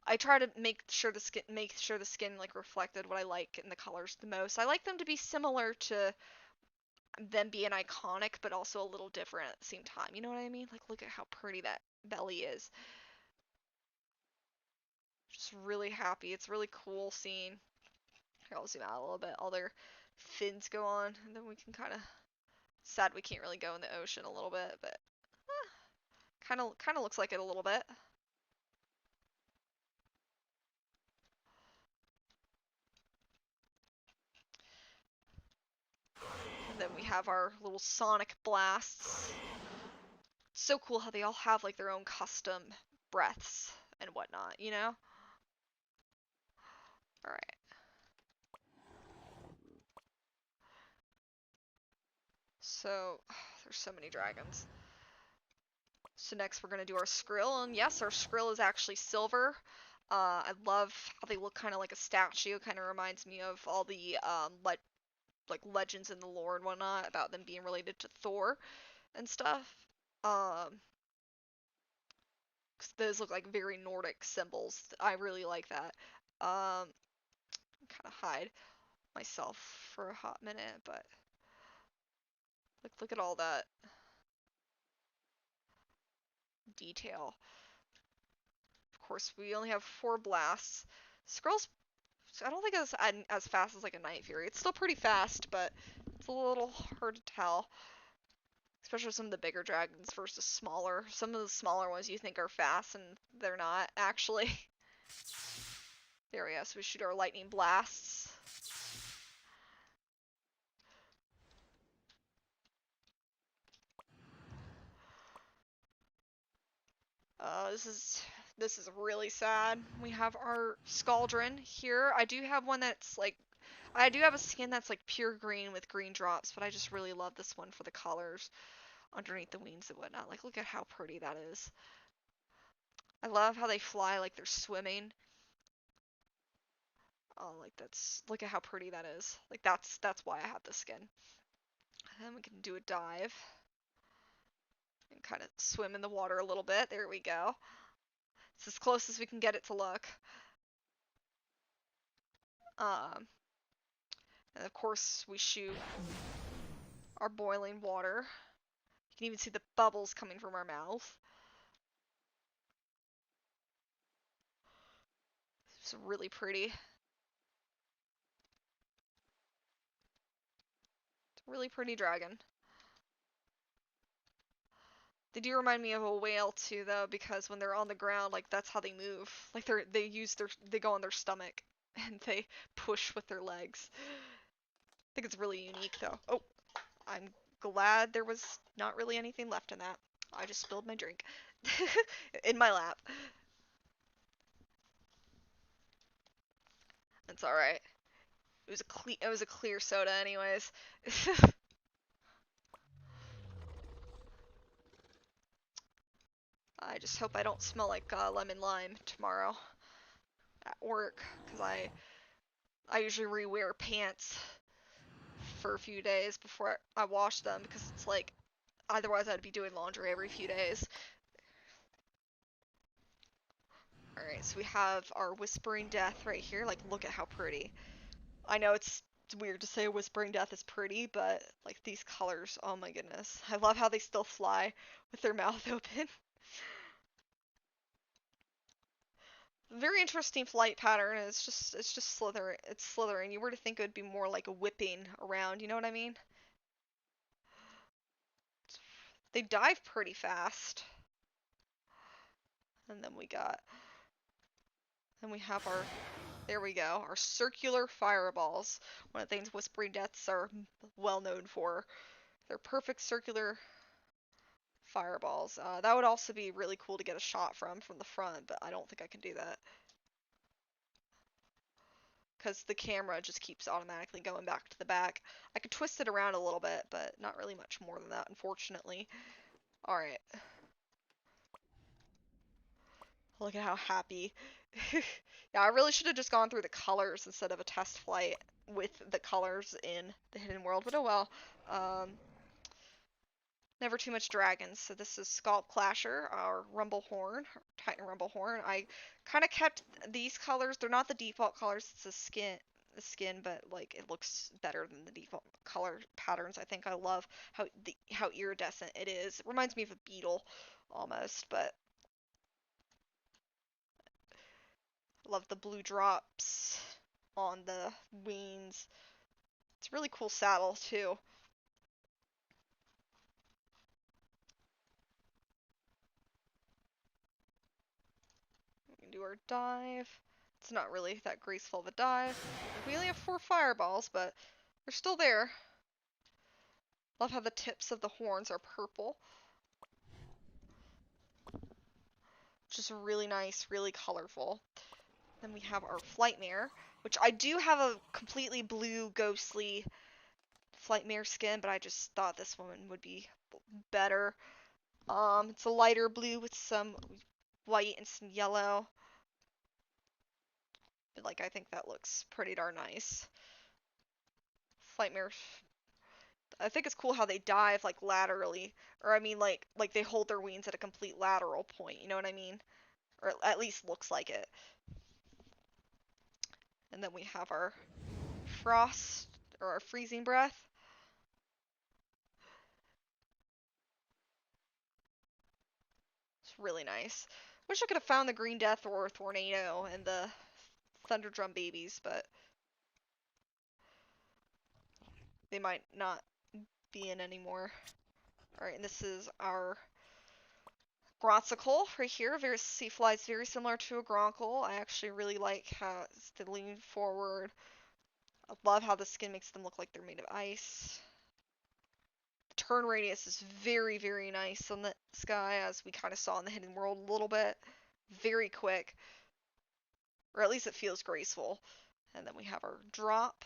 I try to make sure the skin like reflected what I like in the colors the most. I like them to be similar to them being iconic, but also a little different at the same time. You know what I mean? Like, look at how pretty that belly is. Just really happy. It's really cool seeing. Here, I'll zoom out a little bit. All their fins go on, and then we can kind of. Sad we can't really go in the ocean a little bit, but kind of looks like it a little bit. And then we have our little sonic blasts. It's so cool how they all have like their own custom breaths and whatnot, you know? Alright. So, there's so many dragons. So next we're going to do our Skrill, and yes, our Skrill is actually silver. I love how they look kind of like a statue. Kind of reminds me of all the like legends in the lore and whatnot about them being related to Thor and stuff. Um, 'Cause those look like very Nordic symbols. I really like that. Kind of hide myself for a hot minute, but look at all that detail. Of course, we only have 4 blasts. Skrill's, I don't think it's as fast as like a Night Fury. It's still pretty fast, but it's a little hard to tell. Especially some of the bigger dragons versus smaller. Some of the smaller ones you think are fast and they're not actually. There we go. So we shoot our lightning blasts. This is really sad. We have our Scaldron here. I do have one that's like I do have a skin that's like pure green with green drops, but I just really love this one for the colors underneath the wings and whatnot. Like, look at how pretty that is. I love how they fly like they're swimming. Oh, like look at how pretty that is. Like that's why I have the skin. And then we can do a dive and kind of swim in the water a little bit. There we go. It's as close as we can get it to look. Um, and of course we shoot our boiling water. You can even see the bubbles coming from our mouth. It's really pretty. It's a really pretty dragon. They do remind me of a whale too, though, because when they're on the ground, like that's how they move. Like they go on their stomach and they push with their legs. I think it's really unique, though. Oh, I'm glad there was not really anything left in that. I just spilled my drink in my lap. It's all right. It was a clear soda, anyways. I just hope I don't smell like lemon lime tomorrow at work, because I usually rewear pants for a few days before I wash them, because it's like otherwise I'd be doing laundry every few days. Alright, so we have our Whispering Death right here. Like, look at how pretty. I know it's weird to say Whispering Death is pretty, but like these colors, oh my goodness. I love how they still fly with their mouth open. Very interesting flight pattern. It's just slithering. You were to think it would be more like a whipping around, you know what I mean? They dive pretty fast. And then we got Then we have our, there we go, our circular fireballs. One of the things Whispering Deaths are well known for. They're perfect circular fireballs. That would also be really cool to get a shot from the front, but I don't think I can do that. Because the camera just keeps automatically going back to the back. I could twist it around a little bit, but not really much more than that, unfortunately. Alright. Look at how happy. Yeah, I really should have just gone through the colors instead of a test flight with the colors in the Hidden World, but oh well. Um, Never too much dragons. So this is Scalp Clasher, our Rumble Horn, Titan Rumble Horn. I kind of kept these colors. They're not the default colors. It's the skin, but like it looks better than the default color patterns. I think I love how iridescent it is. It reminds me of a beetle almost, but I love the blue drops on the wings. It's a really cool saddle too. We can do our dive. It's not really that graceful of a dive. We only have 4 fireballs, but they're still there. Love how the tips of the horns are purple. Just really nice, really colorful. Then we have our Flightmare, which I do have a completely blue, ghostly Flightmare skin, but I just thought this one would be better. It's a lighter blue with some white and some yellow. But like, I think that looks pretty darn nice. Flightmare, I think it's cool how they dive like laterally, or I mean like they hold their wings at a complete lateral point. You know what I mean? Or at least looks like it. And then we have our frost or our freezing breath. It's really nice. Wish I could have found the Green Death or Tornado and the Thunderdrum babies, but they might not be in anymore. Alright, and this is our Grotzicle right here. He flies very similar to a Gronkle. I actually really like how they lean forward. I love how the skin makes them look like they're made of ice. The turn radius is very, very nice on the sky, as we kind of saw in the Hidden World a little bit. Very quick. Or at least it feels graceful. And then we have our drop.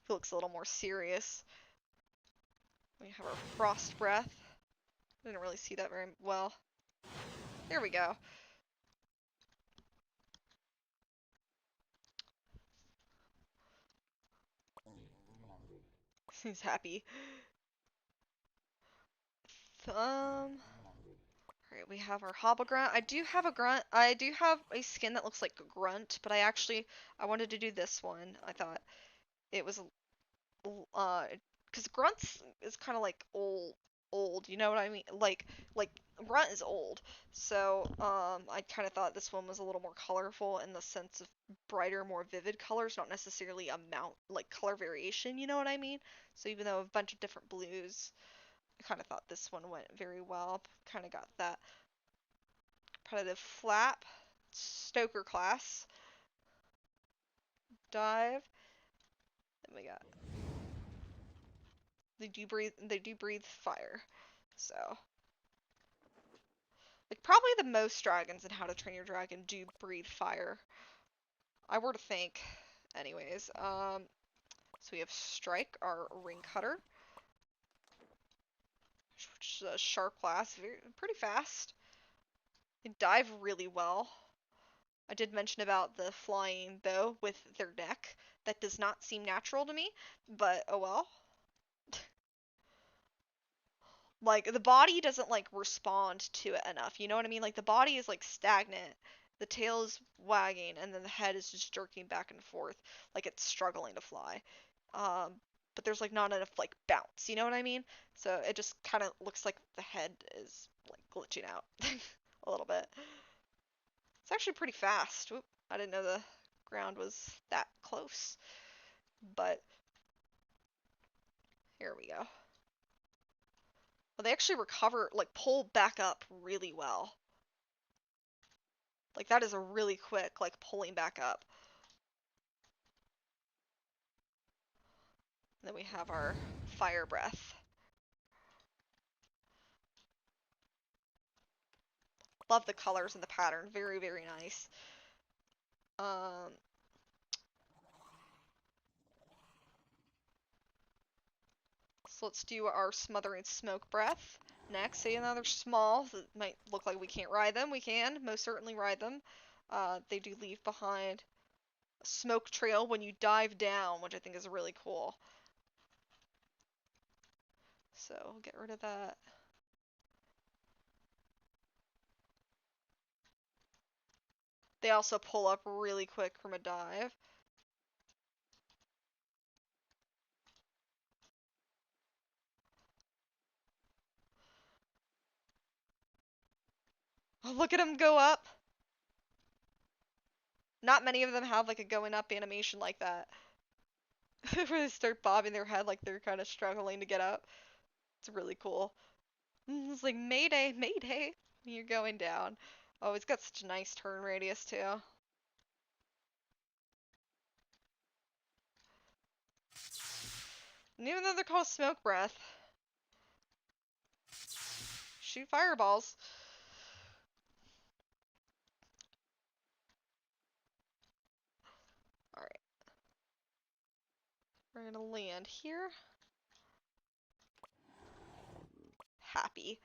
It looks a little more serious. We have our frost breath. I didn't really see that very well. There we go. He's happy. Alright, we have our Hobblegrunt. I do have a grunt. I do have a skin that looks like a grunt, but I wanted to do this one. I thought it was because grunts is kind of like old, you know what I mean? Like grunt is old. So, I kind of thought this one was a little more colorful in the sense of brighter, more vivid colors, not necessarily amount like color variation, you know what I mean? So even though a bunch of different blues, I kind of thought this one went very well. Kind of got that competitive flap, Stoker class, dive. Then we got they do breathe fire. So like probably the most dragons in How to Train Your Dragon do breathe fire. I were to think. Anyways, so we have Strike, our ring cutter, which is a sharp class, pretty fast. They dive really well. I did mention about the flying though with their neck. That does not seem natural to me, but oh well. Like the body doesn't like respond to it enough. You know what I mean? Like the body is like stagnant. The tail is wagging and then the head is just jerking back and forth like it's struggling to fly. Um but there's like not enough like bounce, you know what I mean? So it just kind of looks like the head is like glitching out a little bit. It's actually pretty fast. Oop, I didn't know the ground was that close. But here we go. Well, they actually recover, like pull back up really well. Like that is a really quick, like pulling back up. And then we have our fire breath. Love the colors and the pattern. Very, very nice. Um, so let's do our smothering smoke breath next. See, another small. That might look like we can't ride them. We can most certainly ride them. They do leave behind a smoke trail when you dive down, which I think is really cool. So we'll get rid of that. They also pull up really quick from a dive. Oh, look at them go up. Not many of them have like a going up animation like that. Where they start bobbing their head like they're kind of struggling to get up. It's really cool. It's like Mayday, Mayday. You're going down. Oh, it's got such a nice turn radius too. And even though they're called smoke breath, shoot fireballs. Alright. We're gonna land here. Happy.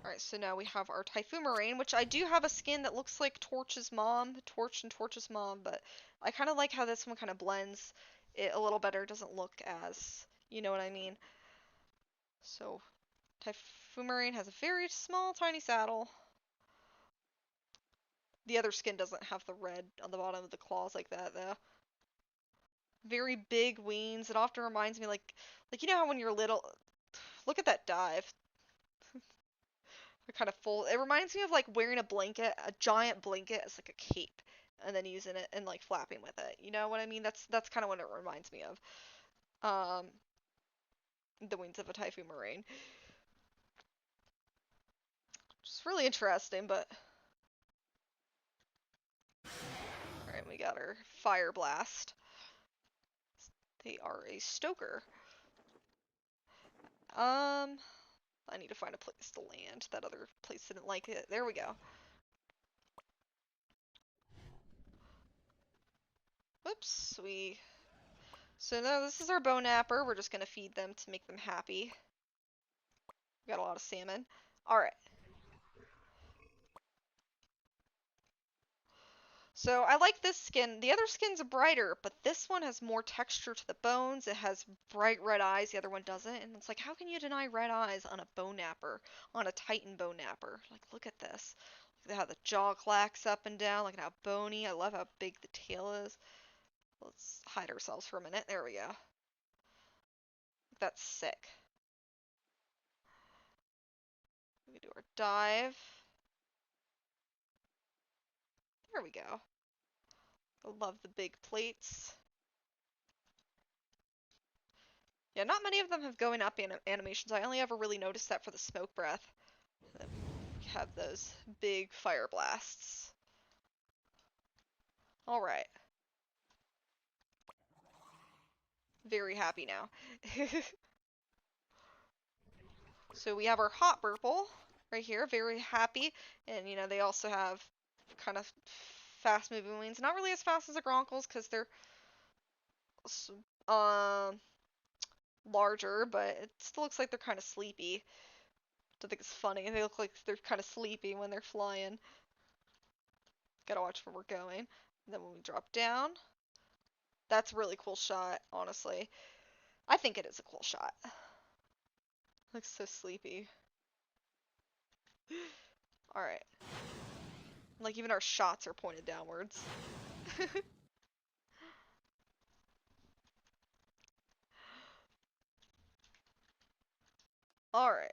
Alright, so now we have our Typhoon Moraine, which I do have a skin that looks like Torch's mom, Torch and Torch's mom, but I kind of like how this one kind of blends it a little better. It doesn't look as, you know what I mean. So, Typhoon Moraine has a very small, tiny saddle. The other skin doesn't have the red on the bottom of the claws like that, though. Very big wings. It often reminds me like you know how when you're little, look at that dive. They're kind of full. It reminds me of like wearing a blanket, a giant blanket as like a cape, and then using it and like flapping with it. You know what I mean? That's kind of what it reminds me of. Um, the wings of a Typhoon Moraine. It's really interesting, but alright, we got our Fire Blast. They are a Stoker. I need to find a place to land. That other place didn't like it. There we go. Whoops, So now this is our bone napper. We're just gonna feed them to make them happy. We got a lot of salmon. Alright. So I like this skin. The other skin's brighter, but this one has more texture to the bones. It has bright red eyes. The other one doesn't. And it's like, how can you deny red eyes on a bone napper, on a Titan bone napper? Like, look at this. Look at how the jaw clacks up and down. Look at how bony. I love how big the tail is. Let's hide ourselves for a minute. There we go. That's sick. We do our dive. There we go. I love the big plates. Yeah, not many of them have going up animations. I only ever really noticed that for the smoke breath. We have those big fire blasts. Alright. Very happy now. So we have our hot purple right here. Very happy. And, you know, they also have kind of fast moving wings. Not really as fast as the Gronkles because they're um larger, but it still looks like they're kind of sleepy. I think it's funny. They look like they're kind of sleepy when they're flying. Gotta watch where we're going. And then when we drop down, that's a really cool shot, honestly. I think it is a cool shot. Looks so sleepy. Alright. Like, even our shots are pointed downwards. Alright.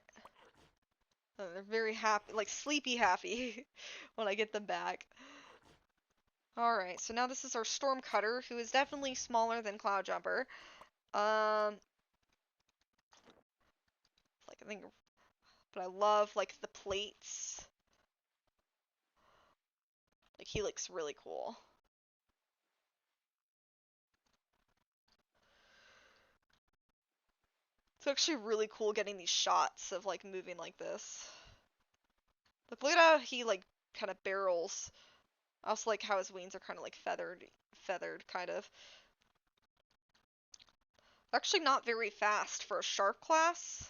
They're very happy, like sleepy happy when I get them back. Alright, so now this is our Storm Cutter, who is definitely smaller than Cloud Jumper. Um, I think, but I love like the plates. Like he looks really cool. It's actually really cool getting these shots of like moving like this. Look at how he like kind of barrels. I also like how his wings are kind of like feathered kind of. Actually not very fast for a shark class.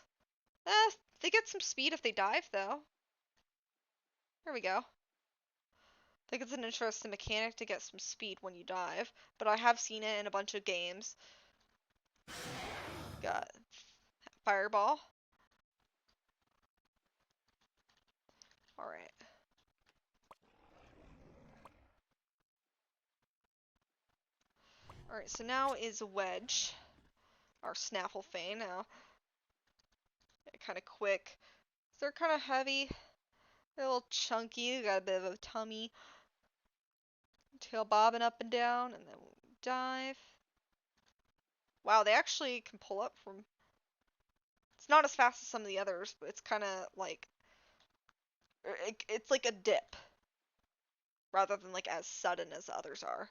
They get some speed if they dive though. There we go. I think it's an interesting mechanic to get some speed when you dive, but I have seen it in a bunch of games. Got fireball. Alright. Alright, so now is Wedge, our Snafflefane. Now, kind of quick. They're kind of heavy. They're a little chunky. They got a bit of a tummy. Tail bobbing up and down, and then dive. Wow, they actually can pull up from... It's not as fast as some of the others, but it's kind of like... It's like a dip, rather than like as sudden as the others are.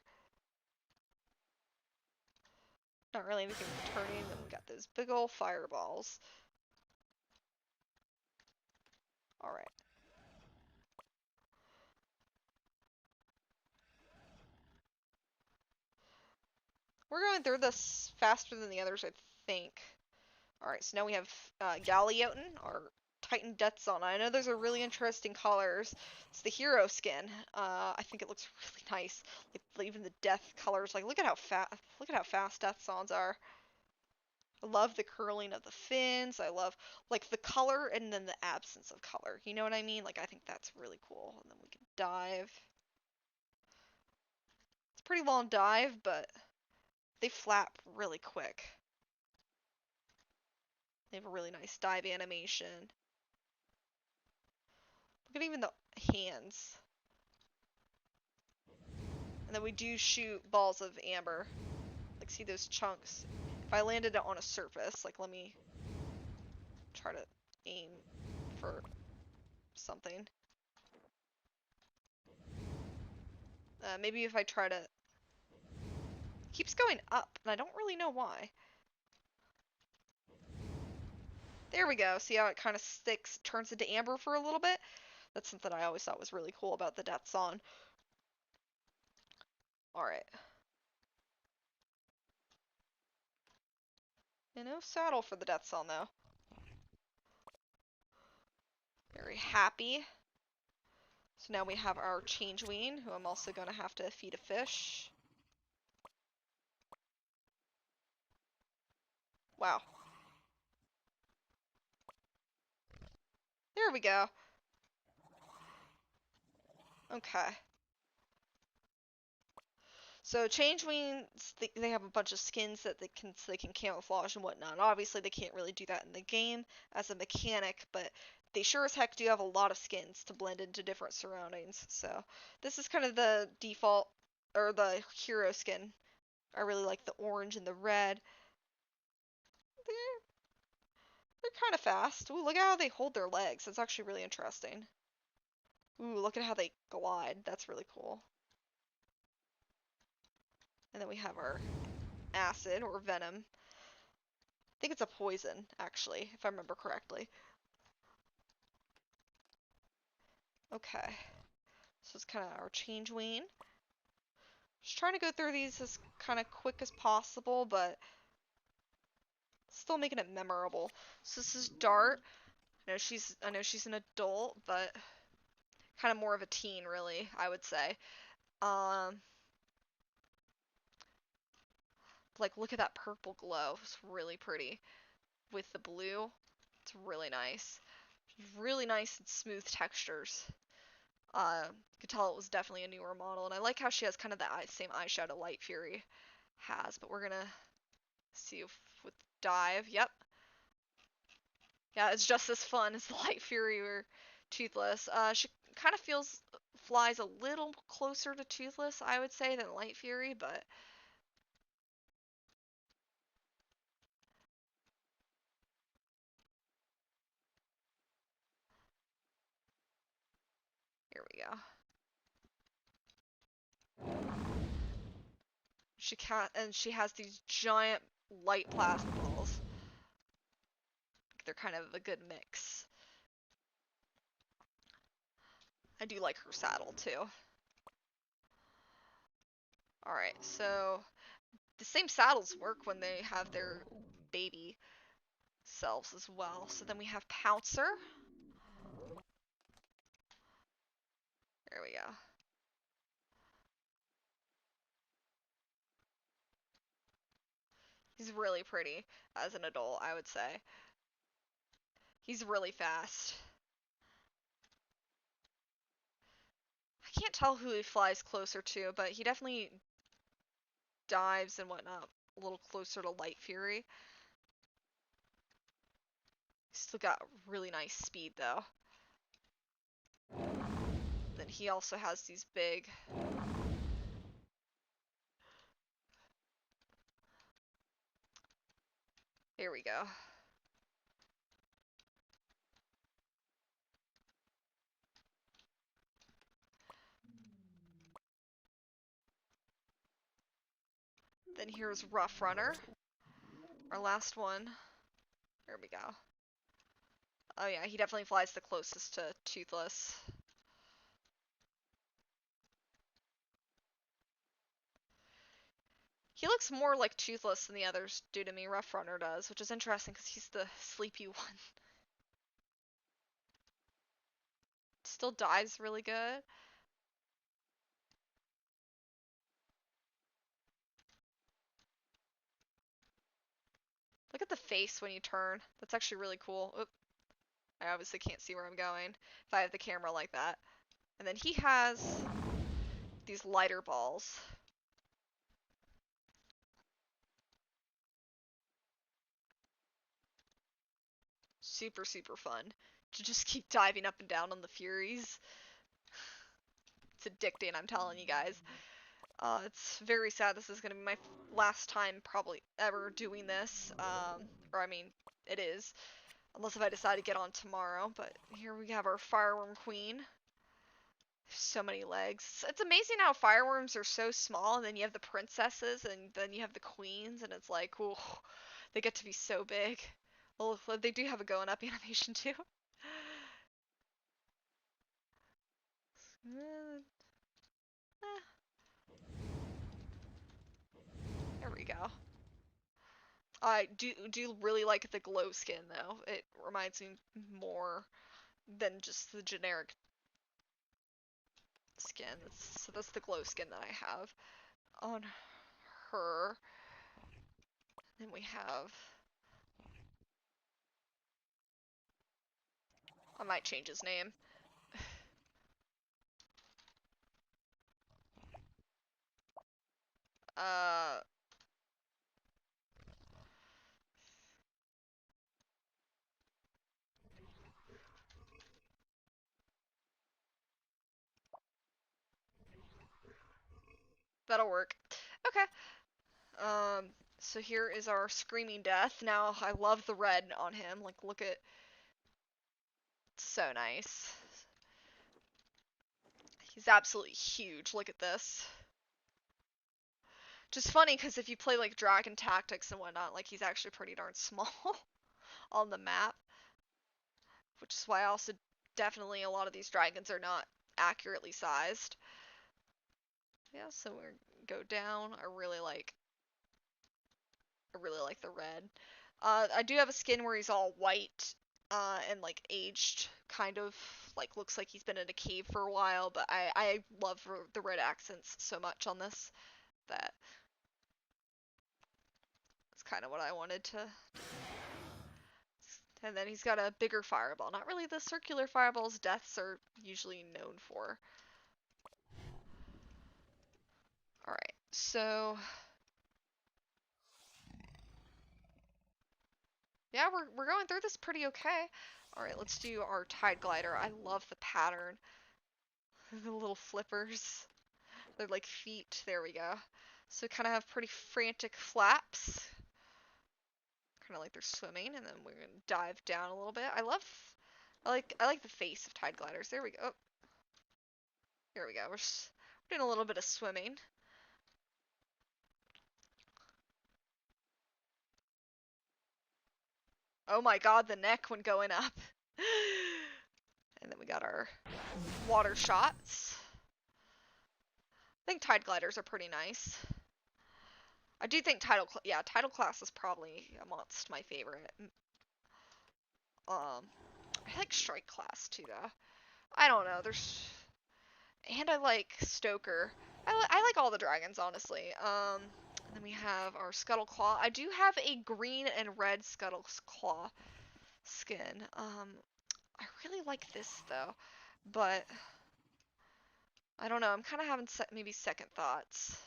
Not really anything turning, then we got those big ol' fireballs. Alright. We're going through this faster than the others, I think. Alright, so now we have Galliotin, our Titan Death Zone. I know those are really interesting colors. It's the hero skin. I think it looks really nice. Like, even the death colors. Like, look at how fast Death Zones are. I love the curling of the fins. I love like the color and then the absence of color. You know what I mean? Like I think that's really cool. And then we can dive. It's a pretty long dive, but they flap really quick. They have a really nice dive animation. Look at even the hands. And then we do shoot balls of amber. Like see those chunks. If I landed it on a surface, like let me try to aim for something. Maybe if I try to... It keeps going up, and I don't really know why. There we go. See how it kind of sticks, turns into amber for a little bit? That's something I always thought was really cool about the Death Zone. Alright. And no saddle for the Death Zone, though. Very happy. So now we have our Changeween, who I'm also going to have to feed a fish. Wow. There we go. Okay. So Changeweens, they have a bunch of skins that they can camouflage and whatnot. Obviously, they can't really do that in the game as a mechanic, but they sure as heck do have a lot of skins to blend into different surroundings. So this is kind of the default, or the hero skin. I really like the orange and the red. They're kind of fast. Ooh, look at how they hold their legs. That's actually really interesting. Ooh, look at how they glide. That's really cool. And then we have our acid or venom. I think it's a poison, actually, if I remember correctly. Okay. So it's kind of our Changeween. Just trying to go through these as kind of quick as possible, but still making it memorable. So this is Dart. I know she's an adult, but kind of more of a teen, really, I would say. Um, like look at that purple glow. It's really pretty. With the blue, it's really nice. Really nice and smooth textures. You could tell it was definitely a newer model, and I like how she has kind of the same eyeshadow Light Fury has, but we're gonna see if with Dive, yep. Yeah, it's just as fun as the Light Fury or Toothless. She kind of flies a little closer to Toothless, I would say, than Light Fury, but we go. She has these giant light plasma balls. They're kind of a good mix. I do like her saddle too. Alright, so the same saddles work when they have their baby selves as well. So then we have Pouncer. There we go. He's really pretty as an adult, I would say. He's really fast. I can't tell who he flies closer to, but he definitely dives and whatnot a little closer to Light Fury. Still got really nice speed though. Then he also has these big... Here we go. Then here's Rough Runner. Our last one. There we go. Oh yeah, he definitely flies the closest to Toothless. He looks more like Toothless than the others do to me, Rough Runner does, which is interesting because he's the sleepy one. Still dives really good. Look at the face when you turn. That's actually really cool. Oop. I obviously can't see where I'm going if I have the camera like that. And then he has these lighter balls. Super, super fun to just keep diving up and down on the Furies. It's addicting, I'm telling you guys. It's very sad this is going to be my last time probably ever doing this. Or I mean, it is. Unless if I decide to get on tomorrow. But here we have our Fireworm Queen. So many legs. It's amazing how fireworms are so small, and then you have the princesses, and then you have the queens, and it's like, ooh, they get to be so big. Well, they do have a going up animation too. There we go. I do really like the glow skin though. It reminds me more than just the generic skin. So that's the glow skin that I have on her. Then we have... I might change his name. Uh... That'll work. Okay. So here is our Screaming Death. Now, I love the red on him. Like, look at... So nice. He's absolutely huge. Look at this. Just funny, because if you play, like, Dragon Tactics and whatnot, like, he's actually pretty darn small on the map. Which is why also definitely a lot of these dragons are not accurately sized. Yeah, so we go down. I really like the red. I do have a skin where he's all white and like aged, kind of like looks like he's been in a cave for a while. But I love the red accents so much on this that it's kind of what I wanted to. And then he's got a bigger fireball. Not really the circular fireballs deaths are usually known for. Alright, so yeah, we're going through this pretty okay. Alright, let's do our Tide Glider. I love the pattern. The little flippers. They're like feet. There we go. So kind of have pretty frantic flaps. Kind of like they're swimming, and then we're gonna dive down a little bit. I like the face of Tide Gliders. There we go. Here we go. We're doing a little bit of swimming. Oh my god, the neck when going up. And then we got our water shots. I think tide gliders are pretty nice. I do think tidal class is probably amongst my favorite. I like strike class too though. I don't know. And I like Stoker. I like all the dragons honestly. And then we have our Scuttle Claw. I do have a green and red Scuttle Claw skin. I really like this though, but I don't know. I'm kind of having maybe second thoughts.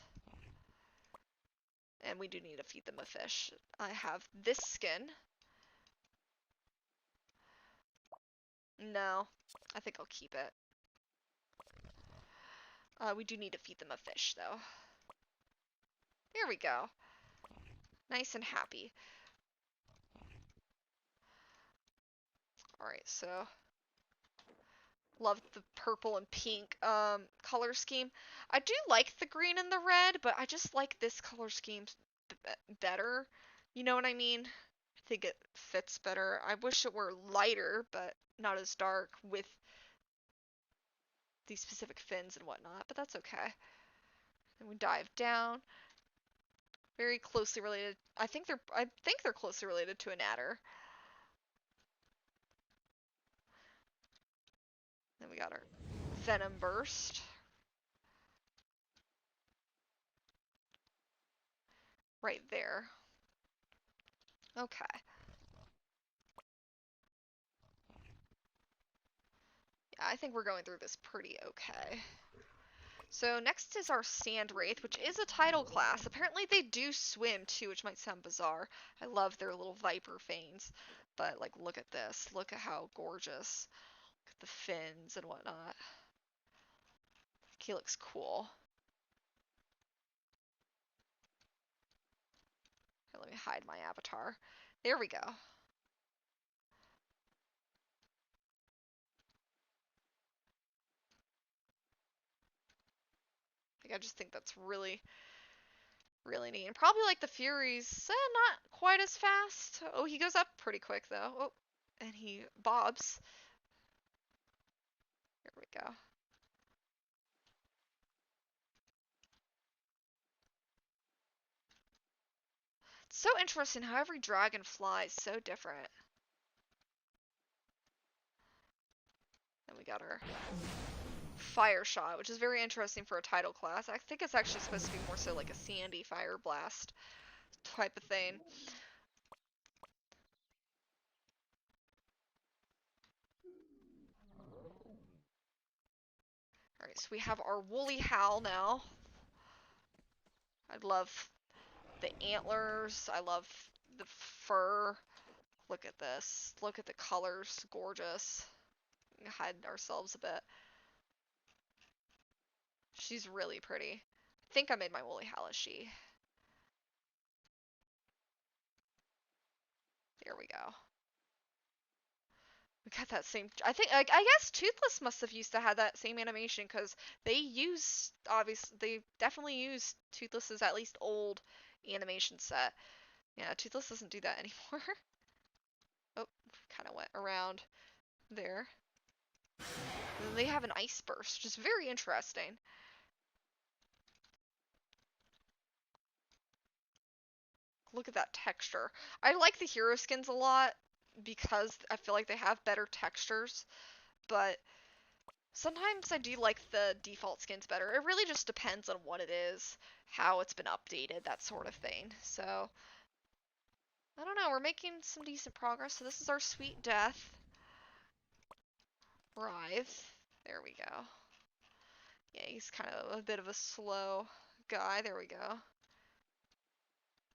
And we do need to feed them a fish. I have this skin. No, I think I'll keep it. We do need to feed them a fish though. There we go. Nice and happy. Alright, so love the purple and pink color scheme. I do like the green and the red, but I just like this color scheme better. You know what I mean? I think it fits better. I wish it were lighter, but not as dark with these specific fins and whatnot, but that's okay. Then we dive down. Very closely related. I think they're closely related to an adder. Then we got our venom burst. Right there. Okay. Yeah, I think we're going through this pretty okay. So next is our Sand Wraith, which is a tidal class. Apparently they do swim too, which might sound bizarre. I love their little viper fangs. But like, look at this. Look at how gorgeous. Look at the fins and whatnot. He looks cool. Okay, let me hide my avatar. There we go. I just think that's really, really neat. And probably like the Furies, not quite as fast. Oh, he goes up pretty quick though. Oh, and he bobs. Here we go. It's so interesting how every dragon flies so different. Then we got our fire shot, which is very interesting for a tidal class. I think it's actually supposed to be more so like a sandy fire blast type of thing. Alright, so we have our woolly howl now. I love the antlers. I love the fur. Look at this. Look at the colors. Gorgeous. Hide ourselves a bit. She's really pretty. I think I made my woolly howl as she. There we go. We got that same. I think. I guess Toothless must have used to have that same animation because they definitely use Toothless's at least old animation set. Yeah, Toothless doesn't do that anymore. Oh, kind of went around there. And then they have an ice burst, which is very interesting. Look at that texture. I like the hero skins a lot because I feel like they have better textures, but sometimes I do like the default skins better. It really just depends on what it is, how it's been updated, that sort of thing. So, I don't know, we're making some decent progress. So this is our Sweet Death. Writhe. There we go. Yeah, he's kind of a bit of a slow guy. There we go.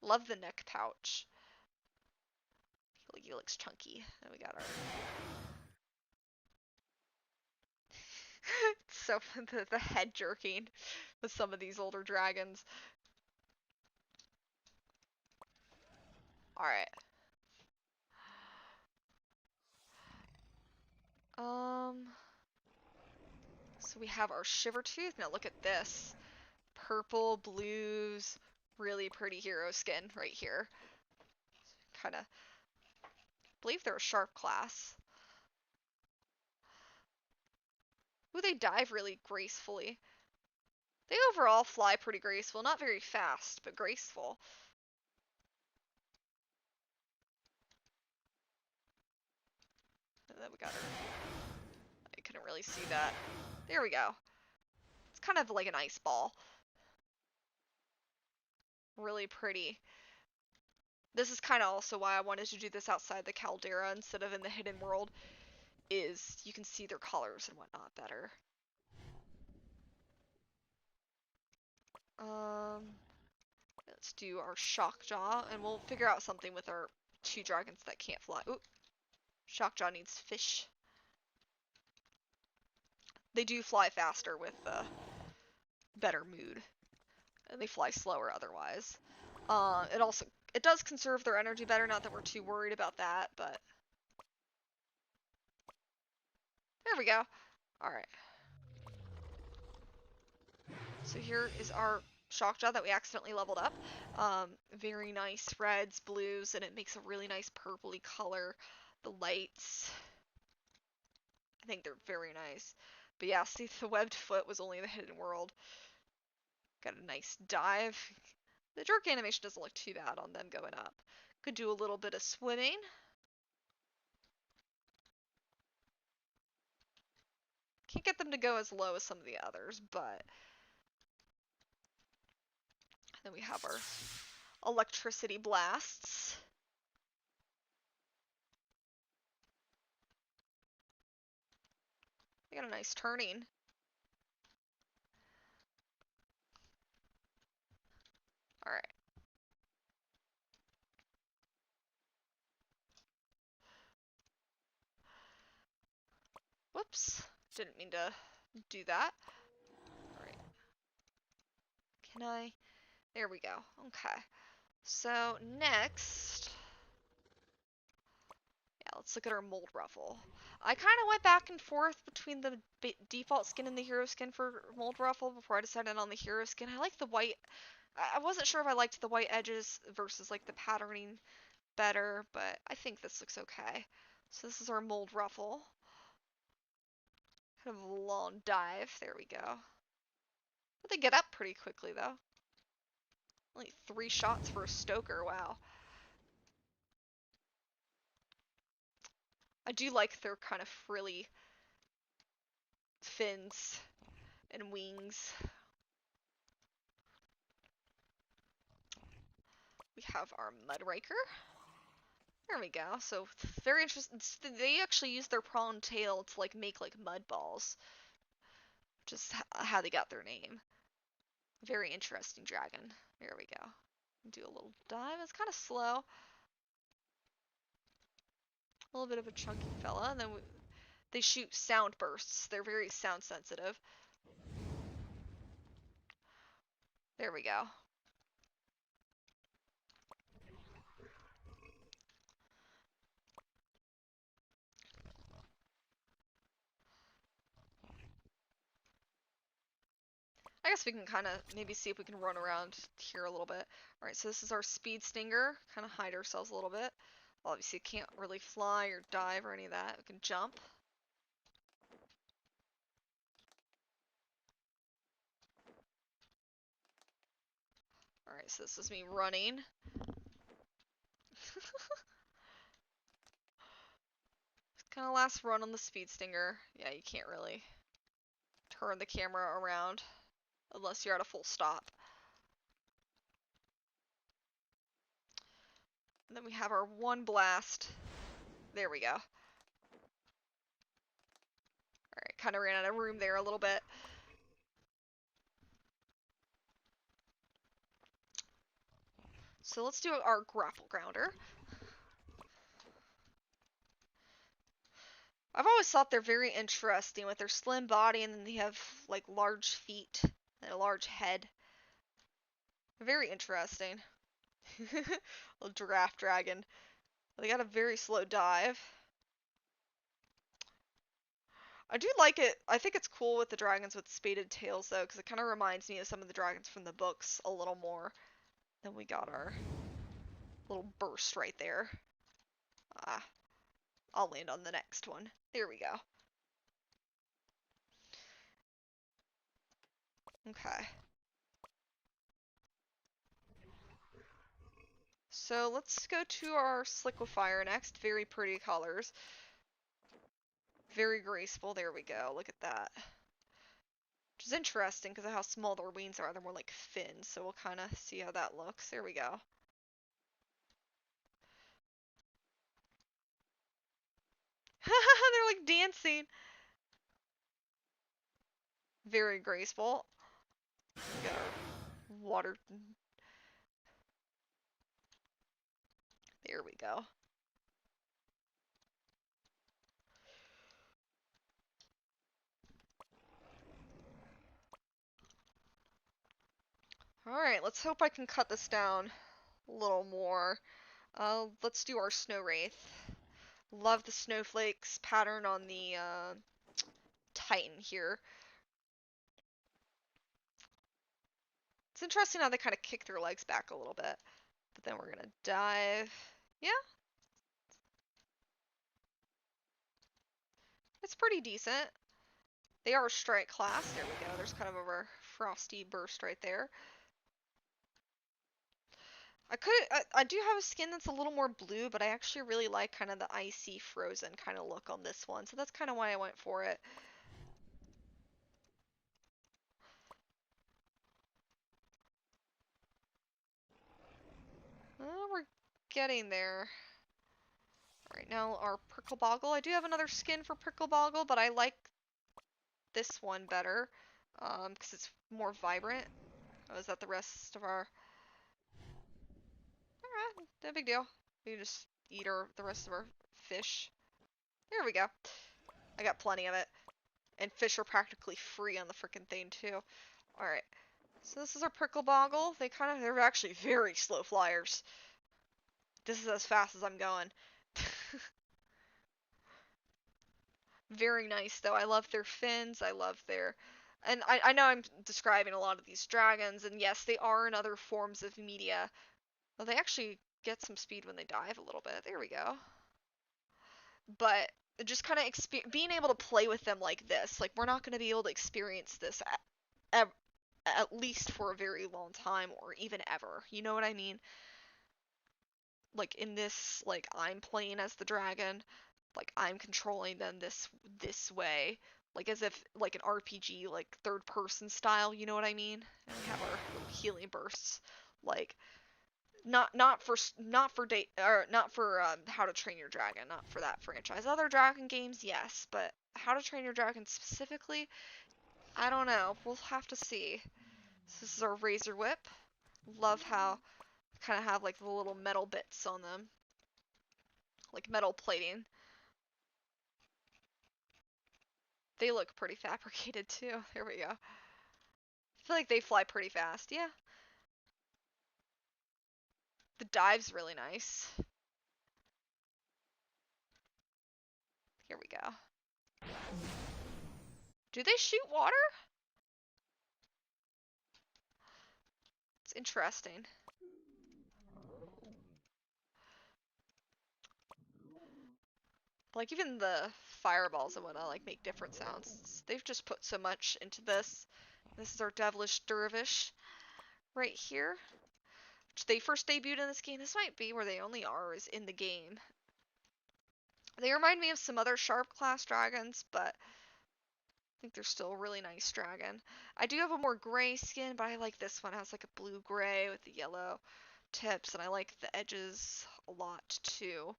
Love the neck pouch. He looks chunky. And we got our... so the head jerking with some of these older dragons. Alright. So we have our shiver tooth. Now look at this. Purple, blues, really pretty hero skin right here. Kind of believe they're a sharp class. Ooh, they dive really gracefully. They overall fly pretty graceful. Not very fast, but graceful. And then we got her. I couldn't really see that. There we go. It's kind of like an ice ball. Really pretty. This is kind of also why I wanted to do this outside the caldera instead of in the hidden world, is you can see their colors and whatnot better. Let's do our Shockjaw, and we'll figure out something with our 2 dragons that can't fly. Ooh, Shockjaw needs fish. They do fly faster with better mood, and they fly slower otherwise. It does conserve their energy better, not that we're too worried about that, but there we go. Alright. So here is our Shockjaw that we accidentally leveled up. Very nice reds, blues, and it makes a really nice purpley color. The lights, I think they're very nice. But yeah, see, the webbed foot was only in the hidden world. Got a nice dive. The jerk animation doesn't look too bad on them going up. Could do a little bit of swimming. Can't get them to go as low as some of the others, but then we have our electricity blasts. They got a nice turning. Alright. Whoops. Didn't mean to do that. Alright. Can I? There we go. Okay. So next, yeah, let's look at our mold ruffle. I kind of went back and forth between the default skin and the hero skin for mold ruffle before I decided on the hero skin. I like the white. I wasn't sure if I liked the white edges versus like the patterning better, but I think this looks okay. So this is our mold ruffle. Kind of a long dive. There we go. But they get up pretty quickly though. Only 3 shots for a stoker. Wow. I do like their kind of frilly fins and wings. We have our Mudraker. There we go. So very interesting. They actually use their prawn tail to like make like mud balls, which is how they got their name. Very interesting dragon. There we go. Do a little dive. It's kind of slow. A little bit of a chunky fella, and then they shoot sound bursts. They're very sound sensitive. There we go. I guess we can kind of maybe see if we can run around here a little bit. Alright, so this is our speed stinger. Kind of hide ourselves a little bit. Obviously, can't really fly or dive or any of that. We can jump. Alright, so this is me running. Kind of last run on the speed stinger. Yeah, you can't really turn the camera around unless you're at a full stop. And then we have our 1 blast. There we go. Alright, kind of ran out of room there a little bit. So let's do our grapple grounder. I've always thought they're very interesting with their slim body, and then they have like large feet and a large head. Very interesting. Little giraffe dragon. They got a very slow dive. I do like it. I think it's cool with the dragons with spaded tails though, because it kind of reminds me of some of the dragons from the books a little more. Then we got our little burst right there. Ah, I'll land on the next one. There we go. Okay. So let's go to our Sliquifier next. Very pretty colors. Very graceful. There we go. Look at that. Which is interesting because of how small their wings are. They're more like fins. So we'll kind of see how that looks. There we go. They're like dancing. Very graceful. We got our water. There we go. Alright, let's hope I can cut this down a little more. Let's do our Snow Wraith. Love the snowflakes pattern on the Titan here. It's interesting how they kind of kick their legs back a little bit. But then we're gonna dive. Yeah. It's pretty decent. They are a strike class. There we go. There's kind of a frosty burst right there. I do have a skin that's a little more blue, but I actually really like kind of the icy frozen kind of look on this one. So that's kind of why I went for it. We're getting there. Right now our Prickle Boggle. I do have another skin for Prickle Boggle, but I like this one better. Because it's more vibrant. Oh, is that the rest of our... Alright, no big deal. We can just eat the rest of our fish. There we go. I got plenty of it. And fish are practically free on the frickin' thing too. Alright. So this is our Prickle Boggle. They're actually very slow flyers. This is as fast as I'm going. Very nice though. I love their fins. I love their... And I know I'm describing a lot of these dragons, and yes, they are in other forms of media. Well, they actually get some speed when they dive a little bit. There we go. But just kind of being able to play with them like this, like we're not going to be able to experience this at least for a very long time or even ever. You know what I mean? Like in this, like I'm playing as the dragon, like I'm controlling them this way, like as if like an RPG, like third person style. You know what I mean? And we have our little healing bursts, like not for How to Train Your Dragon, not for that franchise. Other dragon games, yes, but How to Train Your Dragon specifically, I don't know. We'll have to see. So this is our Razor Whip. Love how kind of have like the little metal bits on them, like metal plating. They look pretty fabricated too. There we go. I feel like they fly pretty fast. Yeah. The dive's really nice. Here we go. Do they shoot water? It's interesting. Like even the fireballs and whatnot like make different sounds. They've just put so much into this. This is our Devilish Dervish right here. Which they first debuted in this game. This might be where they only are is in the game. They remind me of some other Sharp class dragons, but I think they're still a really nice dragon. I do have a more gray skin, but I like this one. It has like a blue-gray with the yellow tips, and I like the edges a lot too.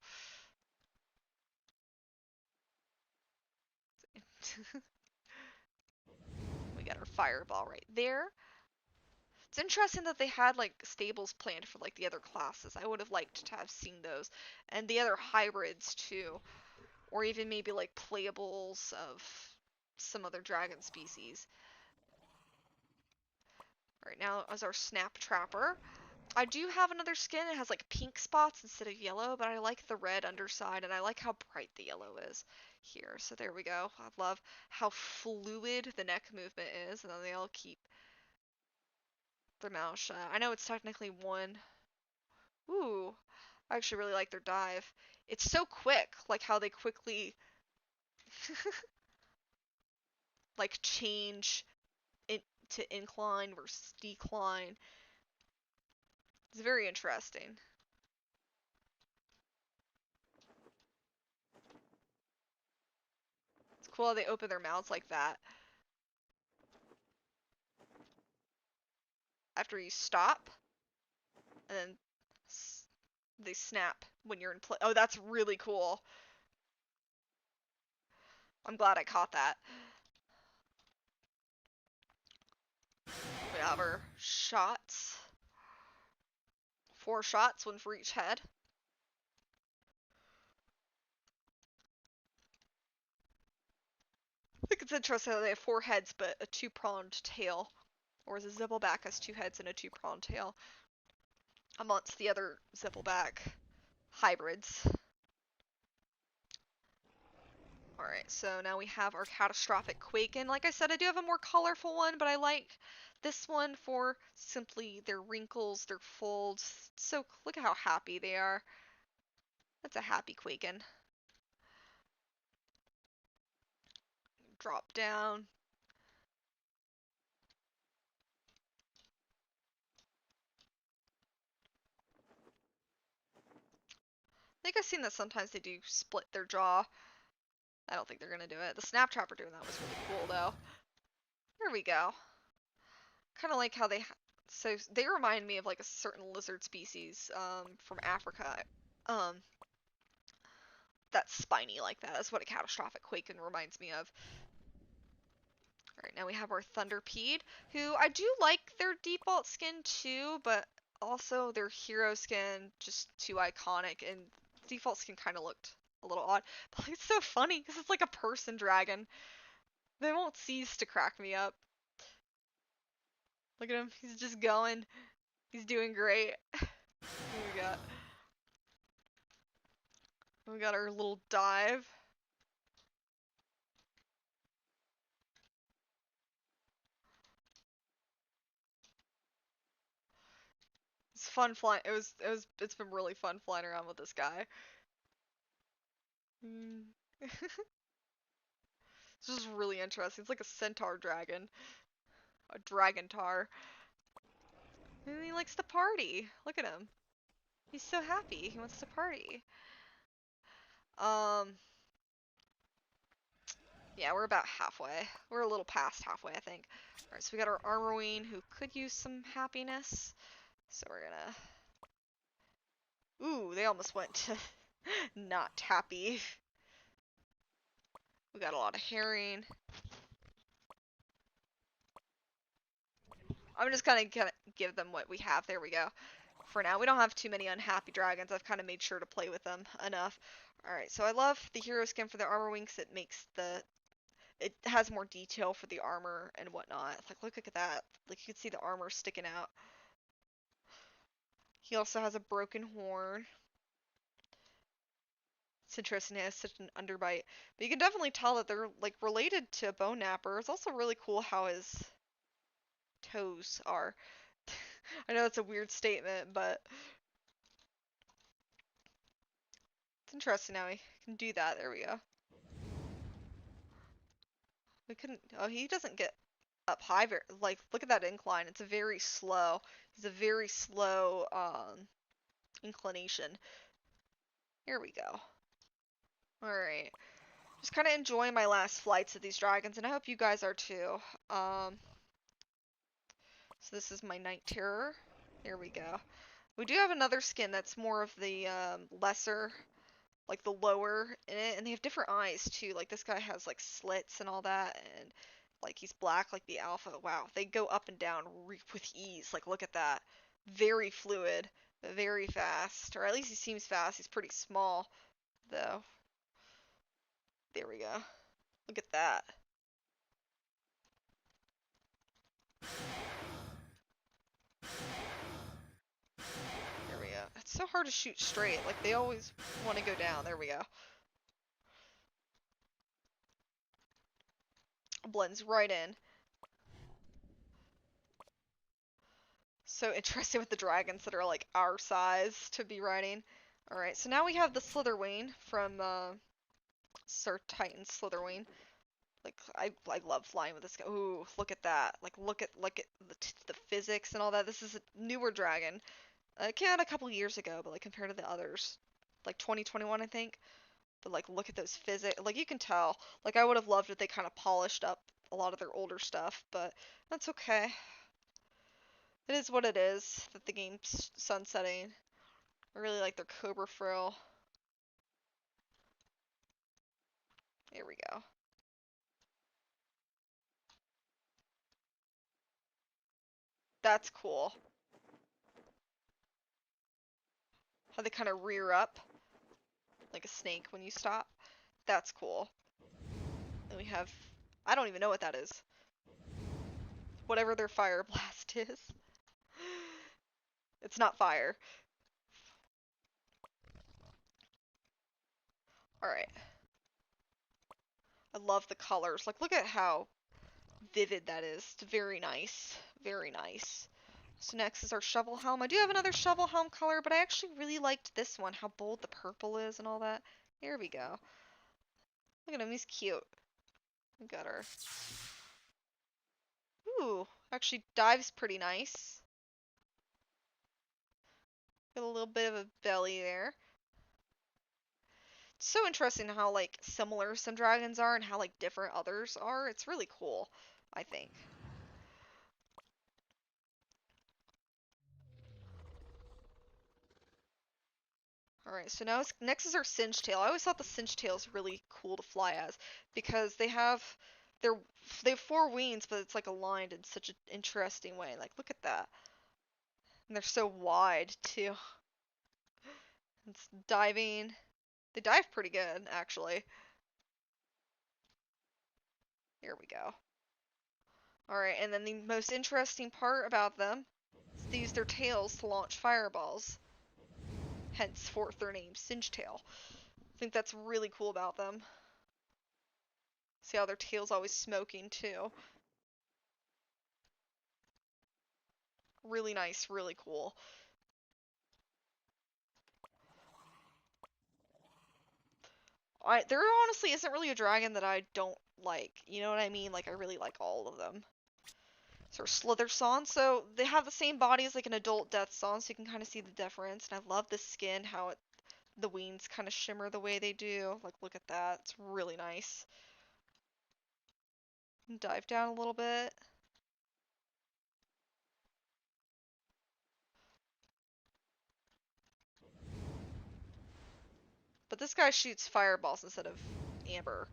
We got our fireball right there. It's interesting that they had like stables planned for like the other classes. I would have liked to have seen those. And the other hybrids too. Or even maybe like playables of some other dragon species. Right now as our Snap Trapper. I do have another skin. It has like pink spots instead of yellow, but I like the red underside and I like how bright the yellow is here. So there we go. I love how fluid the neck movement is, and then they all keep their mouth shut. I know it's technically one. Ooh, I actually really like their dive. It's so quick, like how they quickly like change it to incline versus decline. It's very interesting. It's cool how they open their mouths like that. After you stop, and then they snap when you're in play. Oh, that's really cool. I'm glad I caught that. We have our shots. 4 shots, 1 for each head. I think it's interesting that they have 4 heads but a 2-pronged tail. Whereas a zippleback has 2 heads and a 2-pronged tail. Amongst the other zippleback hybrids. Alright, so now we have our catastrophic Quaken. Like I said, I do have a more colorful one, but I like this one for simply their wrinkles, their folds. So look at how happy they are. That's a happy Quaken. Drop down. I think I've seen that sometimes they do split their jaw. I don't think they're gonna do it. The Snap Trapper doing that was really cool though. There we go. Kind of like how so they remind me of like a certain lizard species from Africa. Um, that's spiny like that. That's what a catastrophic Quaken reminds me of. Alright, now we have our Thunderpede, who I do like their default skin too, but also their hero skin just too iconic, and default skin kind of looked a little odd. But it's so funny because it's like a person dragon. They won't cease to crack me up. Look at him, he's just going. He's doing great. What we got? We got our little dive. It's fun flying. It's been really fun flying around with this guy. This is really interesting. It's like a centaur dragon. A dragontar. And he likes to party. Look at him. He's so happy. He wants to party. Um, yeah, we're about halfway. We're a little past halfway, I think. Alright, so we got our Armorwing, who could use some happiness. So we're gonna... Ooh, they almost went to not happy. We got a lot of herring. I'm just gonna give them what we have. There we go. For now, we don't have too many unhappy dragons. I've kind of made sure to play with them enough. Alright, so I love the hero skin for the Armorwing because it has more detail for the armor and whatnot. It's like, look at that. Like, you can see the armor sticking out. He also has a broken horn. It's interesting, he has such an underbite. But you can definitely tell that they're, like, related to a bone napper. It's also really cool how his toes are. I know that's a weird statement, but it's interesting how he can do that. There we go. We couldn't... Oh, he doesn't get up high very... Like, look at that incline. It's a very slow... It's a very slow, inclination. Here we go. Alright. Just kind of enjoying my last flights of these dragons, and I hope you guys are too. So this is my Night Terror. Here we go. We do have another skin that's more of the lesser, like the lower in it, and they have different eyes too. Like this guy has like slits and all that, and like he's black like the alpha. Wow, they go up and down with ease. Like look at that. Very fluid, very fast, or at least he seems fast. He's pretty small though. There we go. Look at that. hard to shoot straight. Like, they always want to go down. There we go. Blends right in. So interesting with the dragons that are like our size to be riding. Alright, so now we have the Slitherwing from Sir Titan Slitherwing. Like I love flying with this guy. Ooh, look at that. Like look at the physics and all that. This is a newer dragon. It came out a couple years ago, but like compared to the others, like 2021 I think. But like look at those physics. Like you can tell. Like I would have loved if they kind of polished up a lot of their older stuff, but that's okay. It is what it is that the game's sunsetting. I really like their Cobra frill. Here we go. That's cool. How they kind of rear up like a snake when you stop. That's cool. And we have, I don't even know what that is. Whatever their fire blast is. It's not fire. Alright. I love the colors. Like, look at how vivid that is. It's very nice. Very nice. So next is our shovel helm. I do have another shovel helm color, but I actually really liked this one. How bold the purple is and all that. Here we go. Look at him. He's cute. We got our... Ooh. Actually dives pretty nice. Got a little bit of a belly there. It's so interesting how like similar some dragons are and how like different others are. It's really cool, I think. Alright, so now next is our Singe Tail. I always thought the Singe Tail is really cool to fly as because they're they have four wings, but it's like aligned in such an interesting way. Like look at that. And they're so wide too. It's diving. They dive pretty good, actually. Here we go. Alright, and then the most interesting part about them is they use their tails to launch fireballs. Henceforth their name, Singe Tail. I think that's really cool about them. See how their tail's always smoking too. Really nice, really cool. There honestly isn't really a dragon that I don't like. You know what I mean? Like I really like all of them. So Slither Song, so they have the same body as like an adult Death Song, so you can kind of see the difference. And I love the skin, how the wings kind of shimmer the way they do. Like look at that, it's really nice. Dive down a little bit. But this guy shoots fireballs instead of amber,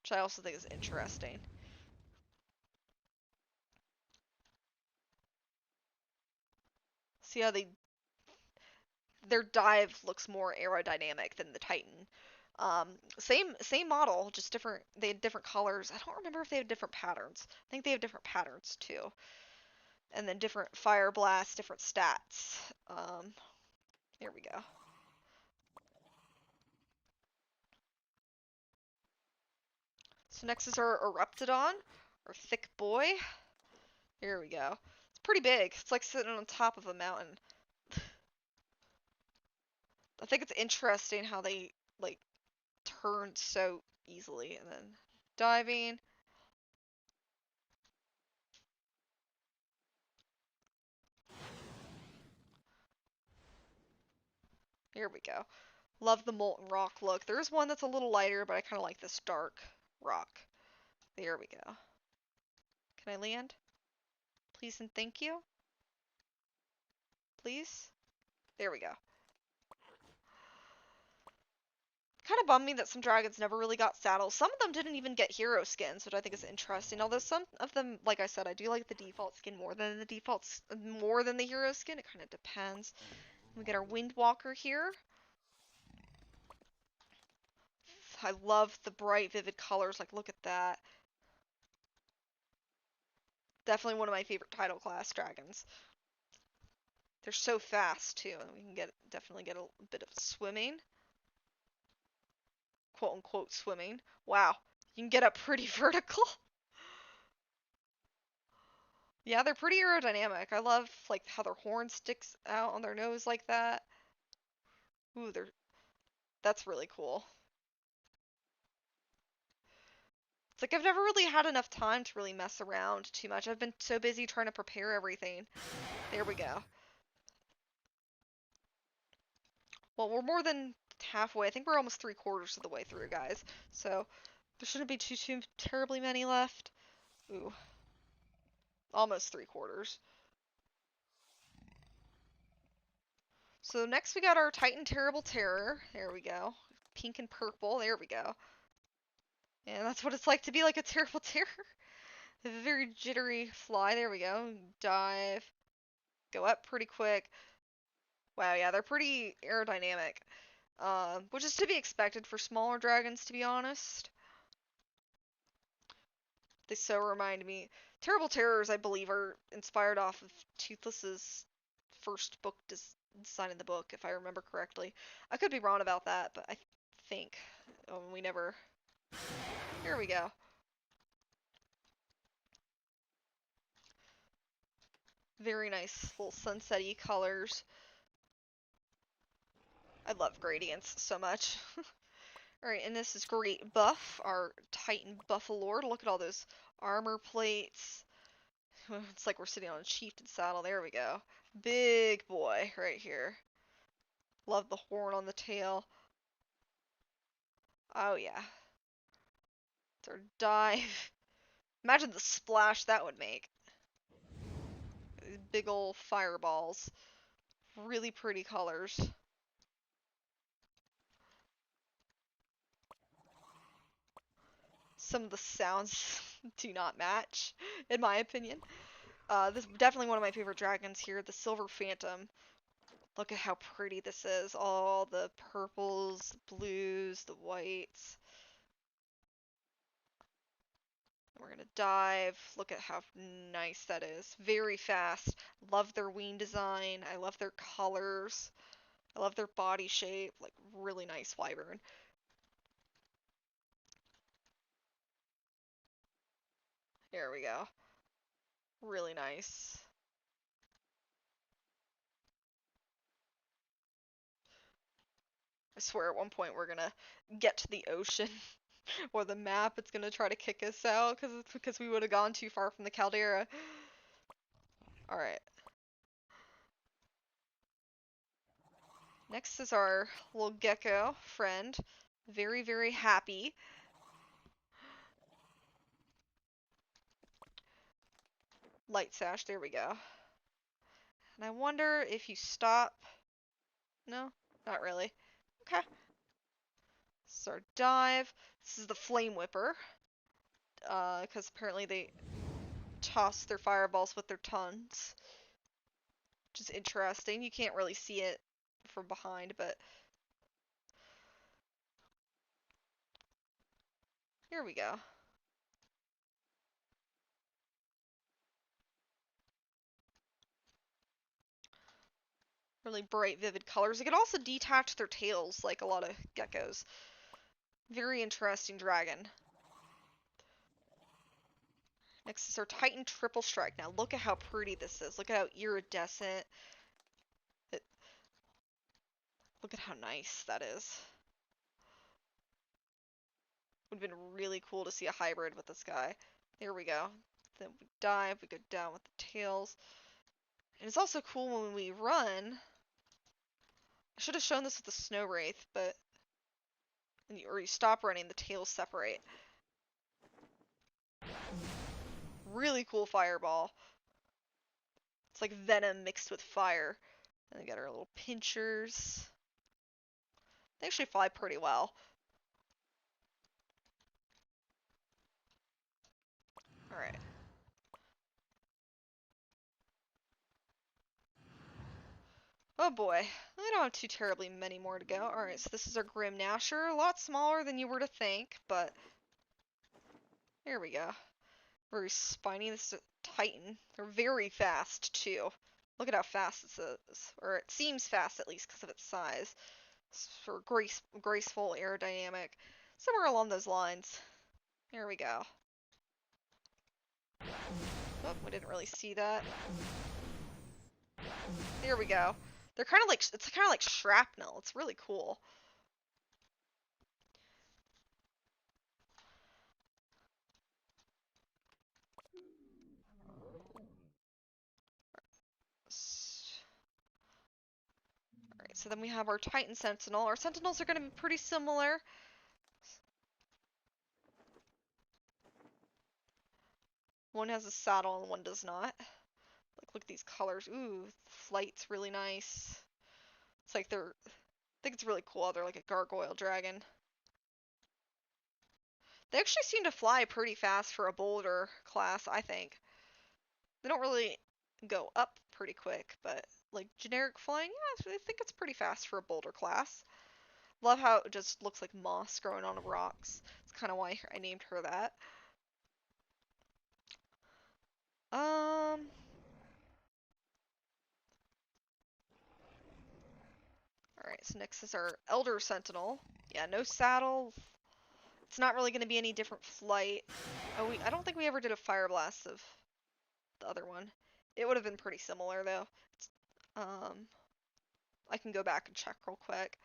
which I also think is interesting. See how their dive looks more aerodynamic than the Titan. Same model, just different. They had different colors. I don't remember if they had different patterns. I think they have different patterns too, and then different fire blasts, different stats. Here we go. So next is our Eruptodon, our thick boy. Here we go. It's pretty big. It's like sitting on top of a mountain. I think it's interesting how they like turn so easily and then diving. Here we go. Love the molten rock look. There's one that's a little lighter, but I kind of like this dark rock. There we go. Can I land? Please and thank you. Please. There we go. Kind of bummed me that some dragons never really got saddles. Some of them didn't even get hero skins, which I think is interesting. Although some of them, like I said, I do like the default skin more than the hero skin. It kind of depends. We get our Windwalker here. I love the bright, vivid colors. Like, look at that. Definitely one of my favorite title class dragons. They're so fast too, and we can definitely get a bit of swimming, quote unquote swimming. Wow, you can get up pretty vertical. Yeah, they're pretty aerodynamic. I love like how their horn sticks out on their nose like that. Ooh, that's really cool. It's like I've never really had enough time to really mess around too much. I've been so busy trying to prepare everything. There we go. Well, we're more than halfway. I think we're almost 3/4 of the way through, guys. So there shouldn't be too terribly many left. Ooh, almost 3/4. So next we got our Titan Terrible Terror. There we go. Pink and purple. There we go. And that's what it's like to be like a Terrible Terror. A very jittery fly. There we go. Dive. Go up pretty quick. Wow, yeah, they're pretty aerodynamic. Which is to be expected for smaller dragons, to be honest. They so remind me. Terrible Terrors, I believe, are inspired off of Toothless's first book design in the book, if I remember correctly. I could be wrong about that, but I think. Oh, we never. Here we go. Very nice little sunset-y colors. I love gradients so much. Alright, and this is Great Buff, our Titan Buffalord. Look at all those armor plates. It's like we're sitting on a chieftain saddle. There we go. Big boy right here. Love the horn on the tail. Oh yeah. It's our dive. Imagine the splash that would make. These big old fireballs. Really pretty colors. Some of the sounds do not match, in my opinion. This is definitely one of my favorite dragons here, the Silver Phantom. Look at how pretty this is. All the purples, blues, the whites. We're gonna dive. Look at how nice that is. Very fast. Love their wing design. I love their colors. I love their body shape. Like, really nice wyvern. Here we go. Really nice. I swear at one point we're gonna get to the ocean or the map. It's gonna try to kick us out because we would have gone too far from the caldera. Alright. Next is our little gecko friend. Very, very happy. Light sash, there we go. And I wonder if you stop. No, not really. Okay. This is our dive. This is the flame whipper. Because apparently they toss their fireballs with their tongues. Which is interesting. You can't really see it from behind, but here we go. Really bright, vivid colors. They can also detach their tails like a lot of geckos. Very interesting dragon. Next is our Titan Triple Strike. Now look at how pretty this is. Look at how iridescent. Look at how nice that is. Would have been really cool to see a hybrid with this guy. There we go. Then we dive, we go down with the tails. And it's also cool when we run. I should have shown this with the Snow Wraith, but or you stop running, the tails separate. Really cool fireball. It's like venom mixed with fire. And we got our little pinchers. They actually fly pretty well. Alright. Oh boy. I don't have too terribly many more to go. Alright, so this is our Grim Gnasher. A lot smaller than you were to think, but here we go. Very spiny. This is a Titan. They're very fast, too. Look at how fast this is, or it seems fast at least because of its size. For graceful, aerodynamic, somewhere along those lines. Here we go. Oh, we didn't really see that. Here we go. They're kind of like, it's kind of like shrapnel. It's really cool. Alright, so then we have our Titan Sentinel. Our Sentinels are going to be pretty similar. One has a saddle and one does not. Like, look at these colors. Ooh, flight's really nice. It's like they're, I think it's really cool. They're like a gargoyle dragon. They actually seem to fly pretty fast for a boulder class, I think. They don't really go up pretty quick, but like generic flying, yeah, I think it's pretty fast for a boulder class. Love how it just looks like moss growing on rocks. It's kind of why I named her that. Um, Alright, so next is our Elder Sentinel. Yeah, no saddle. It's not really going to be any different flight. Oh, I don't think we ever did a fire blast of the other one. It would have been pretty similar though. Um, I can go back and check real quick.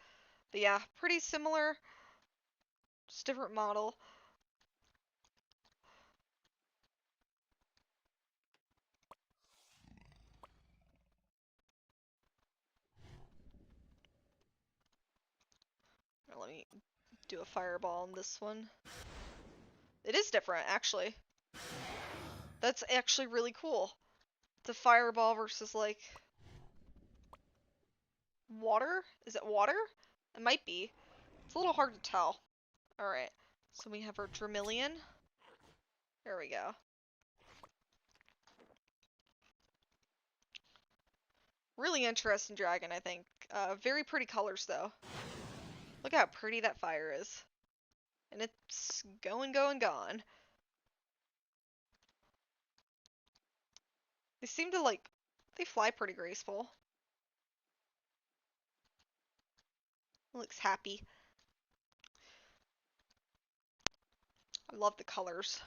But yeah, pretty similar, just different model. Let me do a fireball on this one. It is different, actually. That's actually really cool. The fireball versus like water? Is it water? It might be. It's a little hard to tell. Alright, so we have our Dramillion. There we go. Really interesting dragon, I think. Very pretty colors, though. Look how pretty that fire is. And it's going, going, gone. They seem to, like, they fly pretty graceful. It looks happy. I love the colors.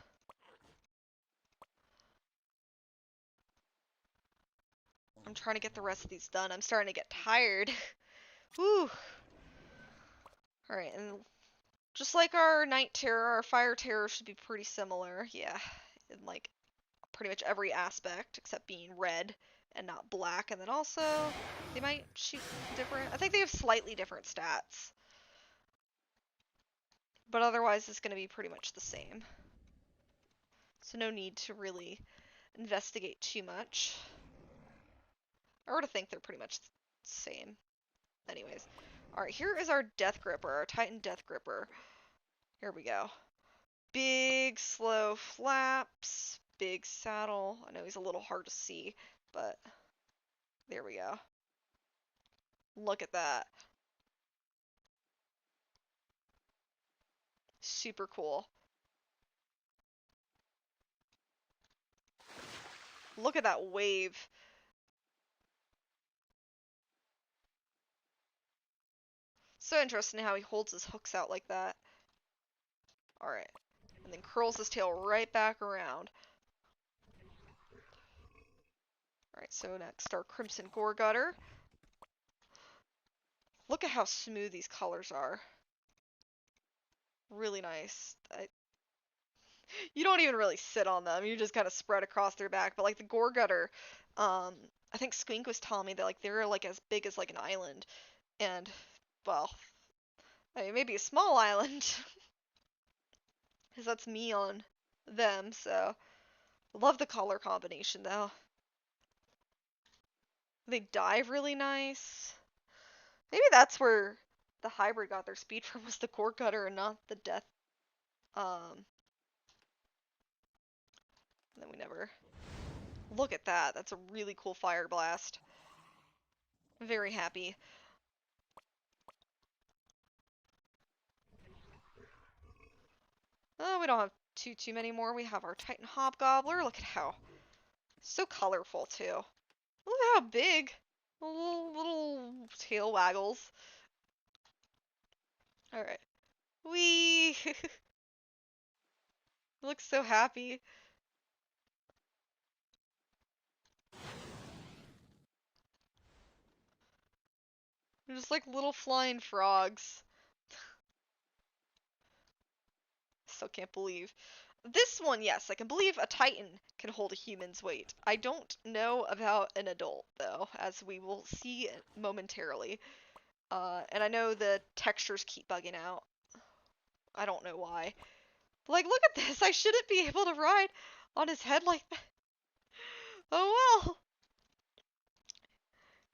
I'm trying to get the rest of these done. I'm starting to get tired. Whew. Alright, and just like our Night Terror, our Fire Terror should be pretty similar. Yeah, in like pretty much every aspect except being red and not black. And then also, they might shoot different. I think they have slightly different stats. But otherwise, it's going to be pretty much the same. So no need to really investigate too much. I were to think they're pretty much the same. Anyways. Alright, here is our Death Gripper, our Titan Death Gripper. Here we go. Big, slow flaps, big saddle. I know he's a little hard to see, but there we go. Look at that. Super cool. Look at that wave. So interesting how he holds his hooks out like that. Alright. And then curls his tail right back around. Alright, so next our Crimson Gore Gutter. Look at how smooth these colors are. Really nice. You don't even really sit on them. You just kind of spread across their back. But like the Gore Gutter, I think Squink was telling me that like they're like as big as like an island. And, well, I mean, maybe a small island. Because that's me on them, so. Love the color combination though. They dive really nice. Maybe that's where the hybrid got their speed from, was the Gore Gutter and not the Death. Then we never. Look at that. That's a really cool fire blast. Very happy. Oh, we don't have too many more. We have our Titan Hobgobbler. Look at how so colorful too. Look how big. Little tail waggles. Alright. Wee! Looks so happy. They're just like little flying frogs. Still can't believe. This one, yes, I can believe a Titan can hold a human's weight. I don't know about an adult, though, as we will see momentarily. And I know the textures keep bugging out. I don't know why. Like, look at this! I shouldn't be able to ride on his head like that. Oh well!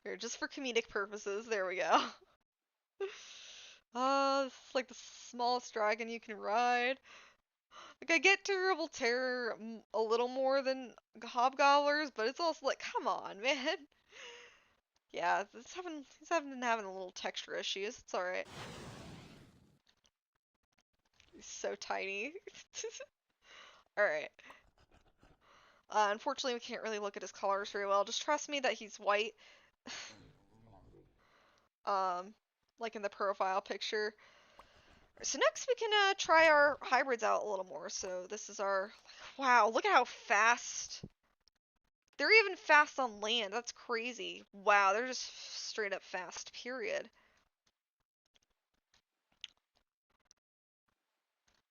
Here, just for comedic purposes, there we go. This is like the smallest dragon you can ride. Like, I get Terrible Terror a little more than Hobgobblers, but it's also like, come on, man. Yeah, he's having a little texture issues. It's alright. He's so tiny. Alright. Unfortunately, we can't really look at his colors very well. Just trust me that he's white. Um, like in the profile picture. So next we can try our hybrids out a little more. So this is our... Wow, look at how fast... They're even fast on land. That's crazy. Wow, they're just straight up fast, period.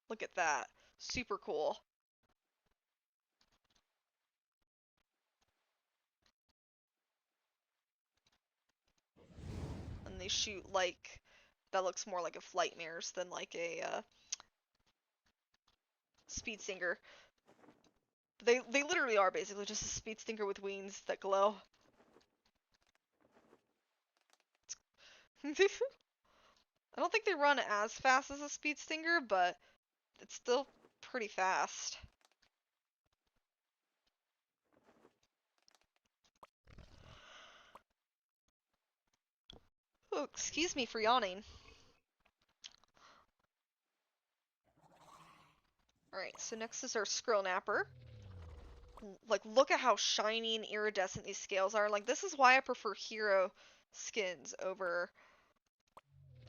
Look at that. Super cool. And they shoot like... That looks more like a Flightmares than like a Speed Stinger. They literally are basically just a Speed Stinger with wings that glow. I don't think they run as fast as a Speed Stinger, but it's still pretty fast. Oh, excuse me for yawning. Alright, so next is our Skrill Napper. Like, look at how shiny and iridescent these scales are. Like, this is why I prefer hero skins over...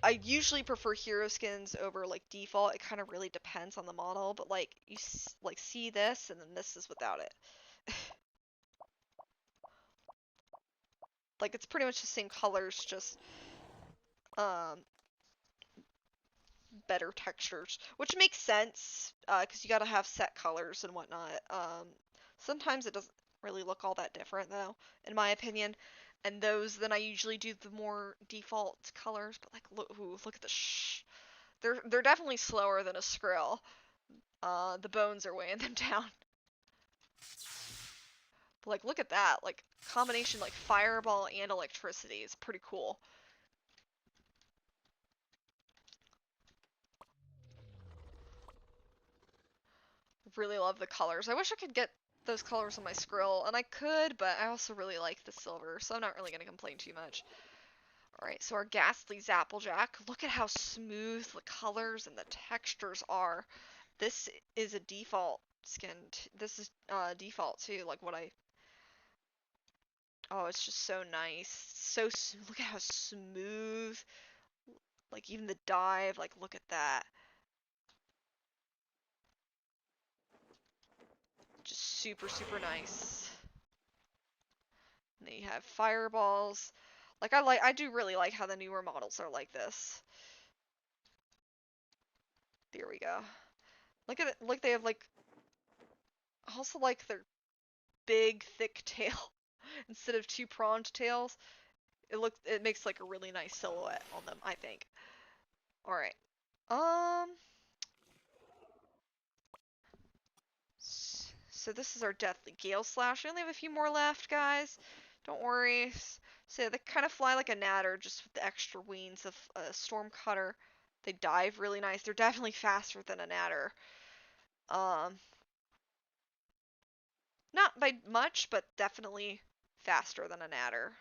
I usually prefer hero skins over, like, default. It kind of really depends on the model, but, like, you, like, see this, and then this is without it. Like, it's pretty much the same colors, just, better textures, which makes sense, because you gotta have set colors and whatnot. Sometimes it doesn't really look all that different, though, in my opinion. And those, then I usually do the more default colors. But like, look at the they're definitely slower than a Skrill. The bones are weighing them down. But like, look at that, like combination like fireball and electricity is pretty cool. Really love the colors. I wish I could get those colors on my Skrill, and I could, but I also really like the silver, so I'm not really going to complain too much. Alright, so our Ghastly Zapplejack. Look at how smooth the colors and the textures are. This is a default skin. This is default too, like what I... Oh, it's just so nice. So, look at how smooth. Like, even the dive, like, look at that. Just super, super nice. And then you have fireballs. Like, I do really like how the newer models are like this. There we go. Look at it, like they have like, I also like their big, thick tail instead of two pronged tails. It makes like a really nice silhouette on them, I think. All right. Um. So this is our Deathly Gale Slash. We only have a few more left, guys. Don't worry. So yeah, they kind of fly like a natter, just with the extra wings of a storm cutter. They dive really nice. They're definitely faster than a natter. Um, not by much, but definitely faster than a natter.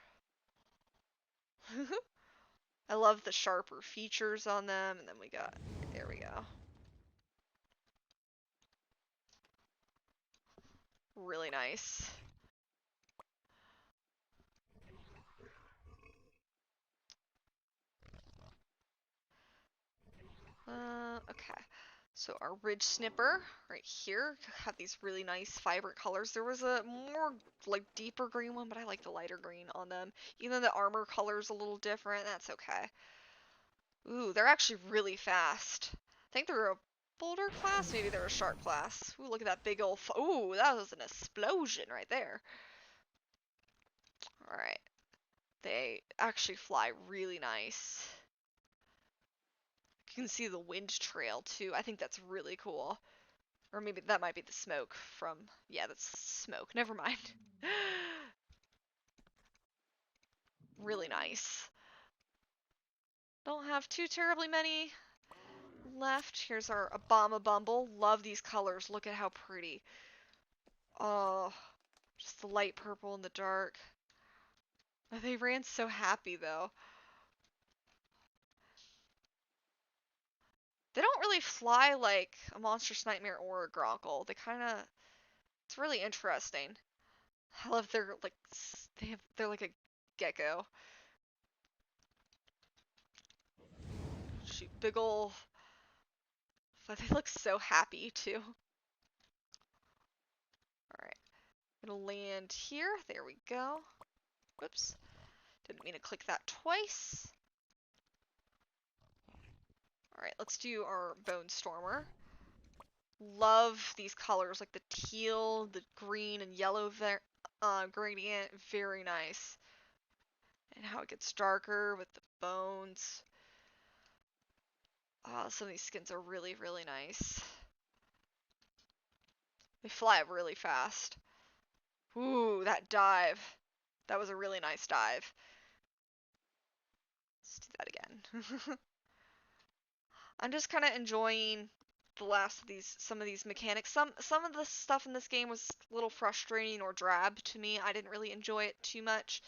I love the sharper features on them, and then there we go. Really nice. So our ridge snipper right here have these really nice vibrant colors. There was a more like deeper green one, but I like the lighter green on them. Even the armor color's a little different. That's okay. Ooh, they're actually really fast. I think they're a boulder class. Maybe they're a shark class. Ooh, look at that big old. Ooh, that was an explosion right there. All right. They actually fly really nice. You can see the wind trail too. I think that's really cool. Or maybe that might be the smoke from... Yeah, that's smoke. Never mind. Really nice. Don't have too terribly many left. Here's our Obama Bumble. Love these colors. Look at how pretty. Oh, just the light purple and the dark. They ran so happy though. They don't really fly like a Monstrous Nightmare or a Gronkle. They kind of... It's really interesting. I love their like... They're like a gecko. Shoot, big ol'... But they look so happy too. Alright. Gonna land here. There we go. Whoops. Didn't mean to click that twice. Alright, let's do our Bone Stormer. Love these colors, like the teal, the green, and yellow gradient. Very nice. And how it gets darker with the bones. Some of these skins are really, really nice. They fly up really fast. Ooh, that dive. That was a really nice dive. Let's do that again. I'm just kind of enjoying the last of some of these mechanics. Some of the stuff in this game was a little frustrating or drab to me. I didn't really enjoy it too much,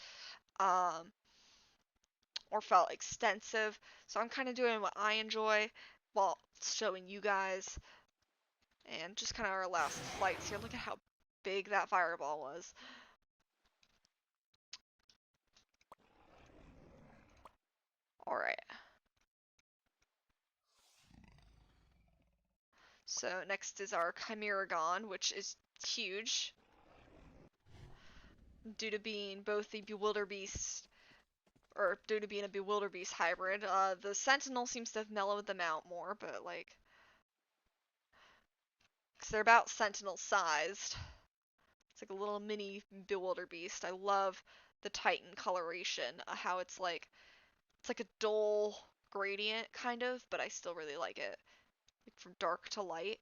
or felt extensive. So I'm kind of doing what I enjoy while showing you guys. And just kind of our last flights here. Look at how big that fireball was. Alright. So next is our Chimeragon, which is huge. Due to being both the Bewilderbeast, or due to being a Bewilderbeast hybrid. The Sentinel seems to have mellowed them out more, but like... Because they're about Sentinel sized. It's like a little mini Bewilderbeast. I love the Titan coloration, how it's like a dull gradient kind of, but I still really like it. Like from dark to light.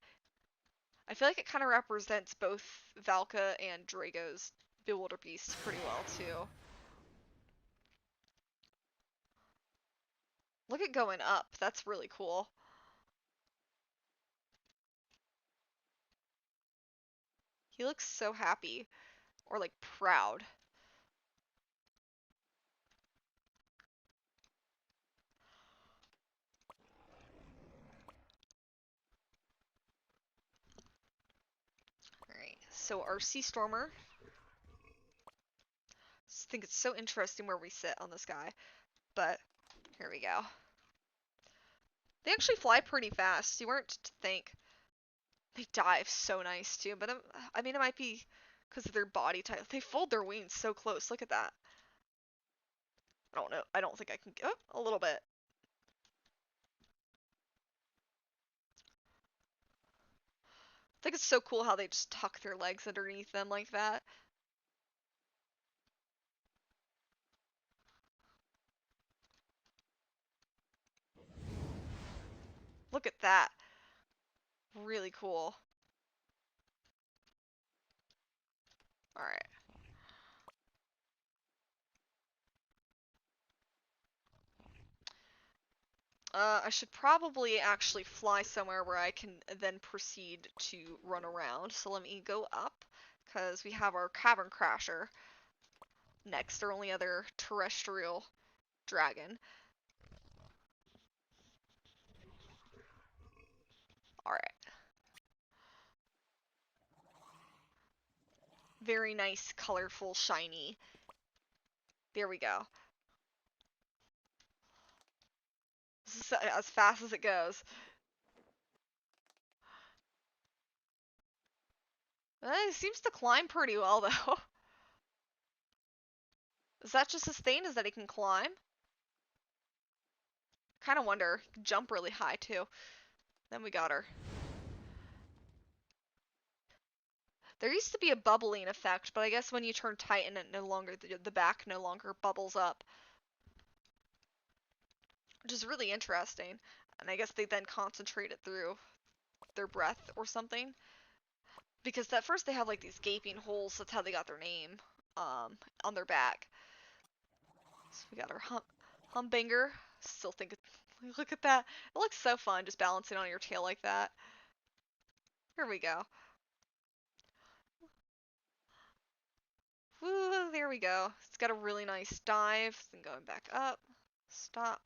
I feel like it kind of represents both Valka and Drago's Bewilderbeasts pretty well too. Look at going up. That's really cool. He looks so happy. Or like proud. Alright, so our Sea Stormer. I think it's so interesting where we sit on this guy. But, here we go. They actually fly pretty fast. You weren't to think. They dive so nice too, but I mean it might be because of their body type. They fold their wings so close. Look at that. I don't know. I don't think I can. Oh, a little bit. I think it's so cool how they just tuck their legs underneath them like that. Look at that. Really cool. Alright. I should probably actually fly somewhere where I can then proceed to run around. So let me go up, because we have our Cavern Crasher next, our only other terrestrial dragon. Alright. Very nice, colorful, shiny. There we go. This is as fast as it goes. It seems to climb pretty well, though. Is that just his thing? Is that he can climb? Kind of wonder. He can jump really high, too. Then we got her. There used to be a bubbling effect, but I guess when you turn Titan, it no longer the back no longer bubbles up, which is really interesting. And I guess they then concentrate it through their breath or something. Because at first they have like these gaping holes. That's how they got their name, on their back. So we got our humdinger. Still think, look at that. It looks so fun just balancing on your tail like that. Here we go. Woo, there we go. It's got a really nice dive. Then going back up. Stop.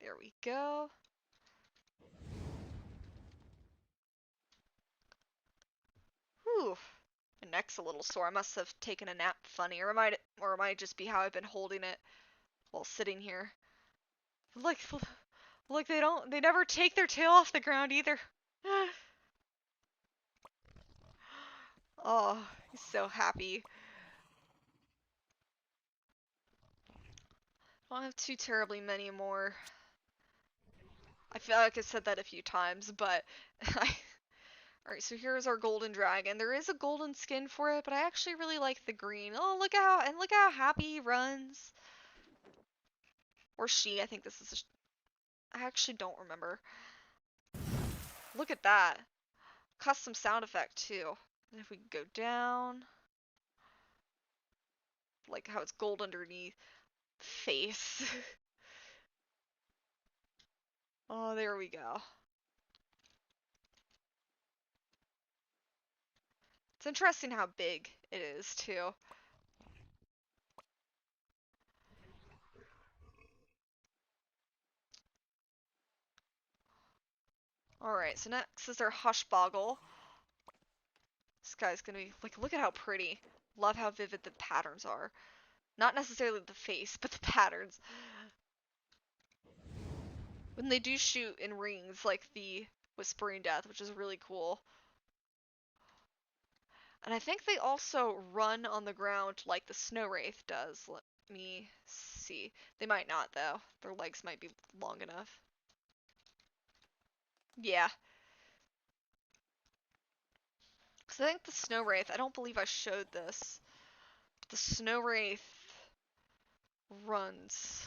There we go. Whew. My neck's a little sore. I must have taken a nap funny, or it might just be how I've been holding it while sitting here. Look, look, they never take their tail off the ground either. Oh, he's so happy. I don't have too terribly many more. I feel like I said that a few times, but Alright, so here's our golden dragon. There is a golden skin for it, but I actually really like the green. Oh, look how happy he runs. Or she, I think this is I actually don't remember. Look at that. Custom sound effect too. And if we go down, like how it's gold underneath face. Oh, there we go. It's interesting how big it is too. Alright, so next is our Hushboggle. This guy's gonna be, like, look at how pretty. Love how vivid the patterns are. Not necessarily the face, but the patterns. When they do shoot in rings, like the Whispering Death, which is really cool. And I think they also run on the ground like the Snow Wraith does. Let me see. They might not, though. Their legs might be long enough. Yeah. Because I think the Snow Wraith, I don't believe I showed this. The Snow Wraith runs.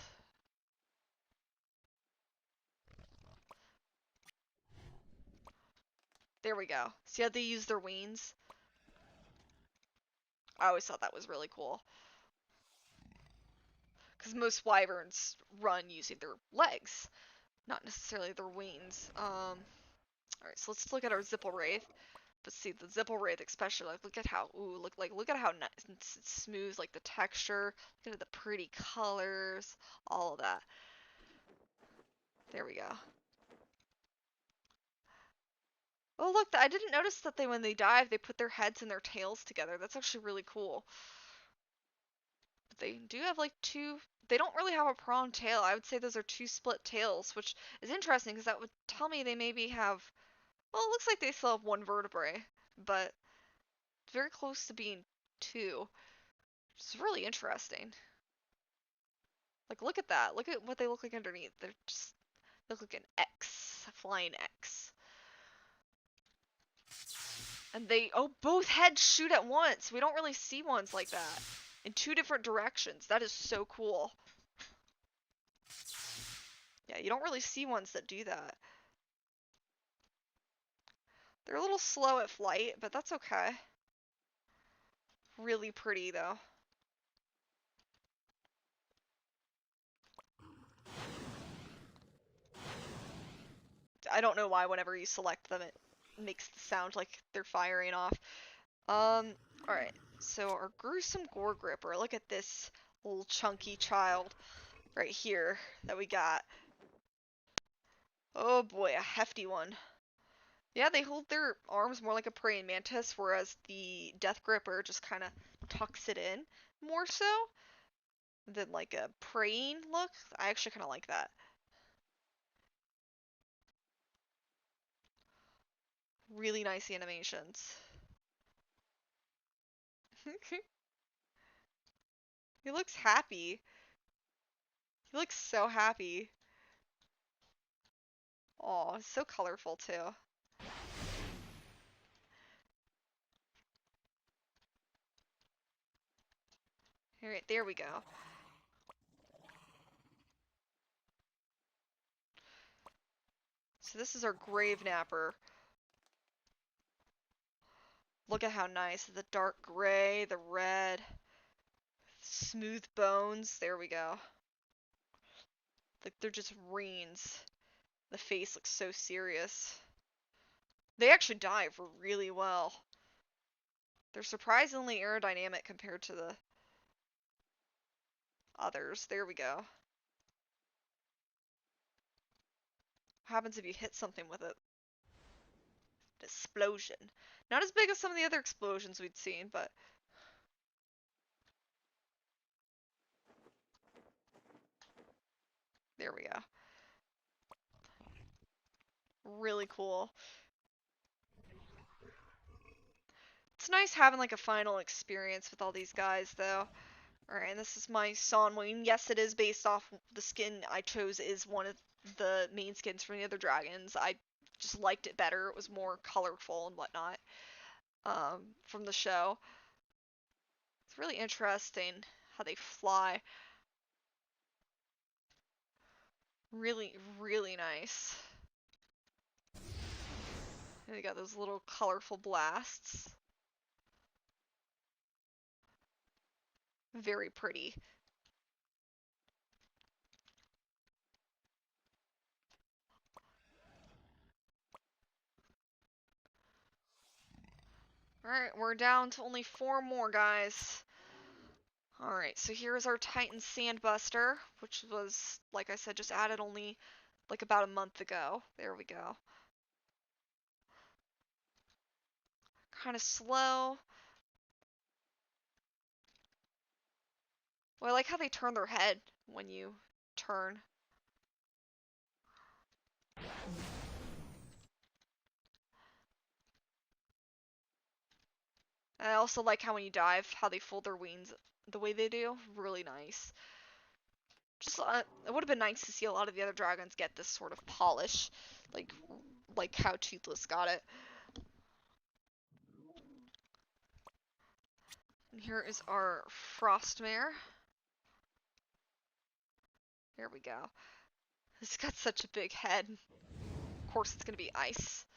There we go. See how they use their wings? I always thought that was really cool. Because most wyverns run using their legs, not necessarily their wings. Alright, so let's look at our Zipple Wraith. But see, the Zipple Wraith especially, like, look at how, look at how nice and smooth, like, the texture. Look at the pretty colors, all of that. There we go. Oh, look, I didn't notice that when they dive, they put their heads and their tails together. That's actually really cool. But they do have, like, they don't really have a pronged tail. I would say those are two split tails, which is interesting because that would tell me they maybe have, well, it looks like they still have one vertebrae, but it's very close to being two. It's really interesting. Like, look at that. Look at what they look like underneath. They look like an X, a flying X. And both heads shoot at once. We don't really see ones like that. In two different directions. That is so cool. Yeah, you don't really see ones that do that. They're a little slow at flight, but that's okay. Really pretty, though. I don't know why whenever you select them, it makes the sound like they're firing off. Alright. So our gruesome gore gripper. Look at this little chunky child right here that we got. Oh boy, a hefty one. Yeah, they hold their arms more like a praying mantis, whereas the death gripper just kind of tucks it in more so than like a praying look. I actually kind of like that. Really nice animations. He looks happy. He looks so happy. Oh, so colorful too. Alright, there we go. So this is our grave napper. Look at how nice. The dark gray, the red, smooth bones. There we go. Like they're just reins. The face looks so serious. They actually dive really well. They're surprisingly aerodynamic compared to the others. There we go. What happens if you hit something with it? An explosion. Not as big as some of the other explosions we'd seen, but there we go. Really cool. It's nice having like a final experience with all these guys though. Alright, and this is my Sonwing. Yes, it is based off the skin I chose is one of the main skins from the other dragons. I just liked it better. It was more colorful and whatnot from the show. It's really interesting how they fly. Really, really nice. And they got those little colorful blasts. Very pretty. Alright, we're down to only 4 more, guys. Alright, so here's our Titan Sandbuster, which was, like I said, just added only like about a month ago. There we go. Kind of slow. Well, I like how they turn their head when you turn. And I also like how when you dive, how they fold their wings the way they do. Really nice. Just it would have been nice to see a lot of the other dragons get this sort of polish, like how Toothless got it. And here is our Frostmare. There we go. It's got such a big head. Of course, it's gonna be ice.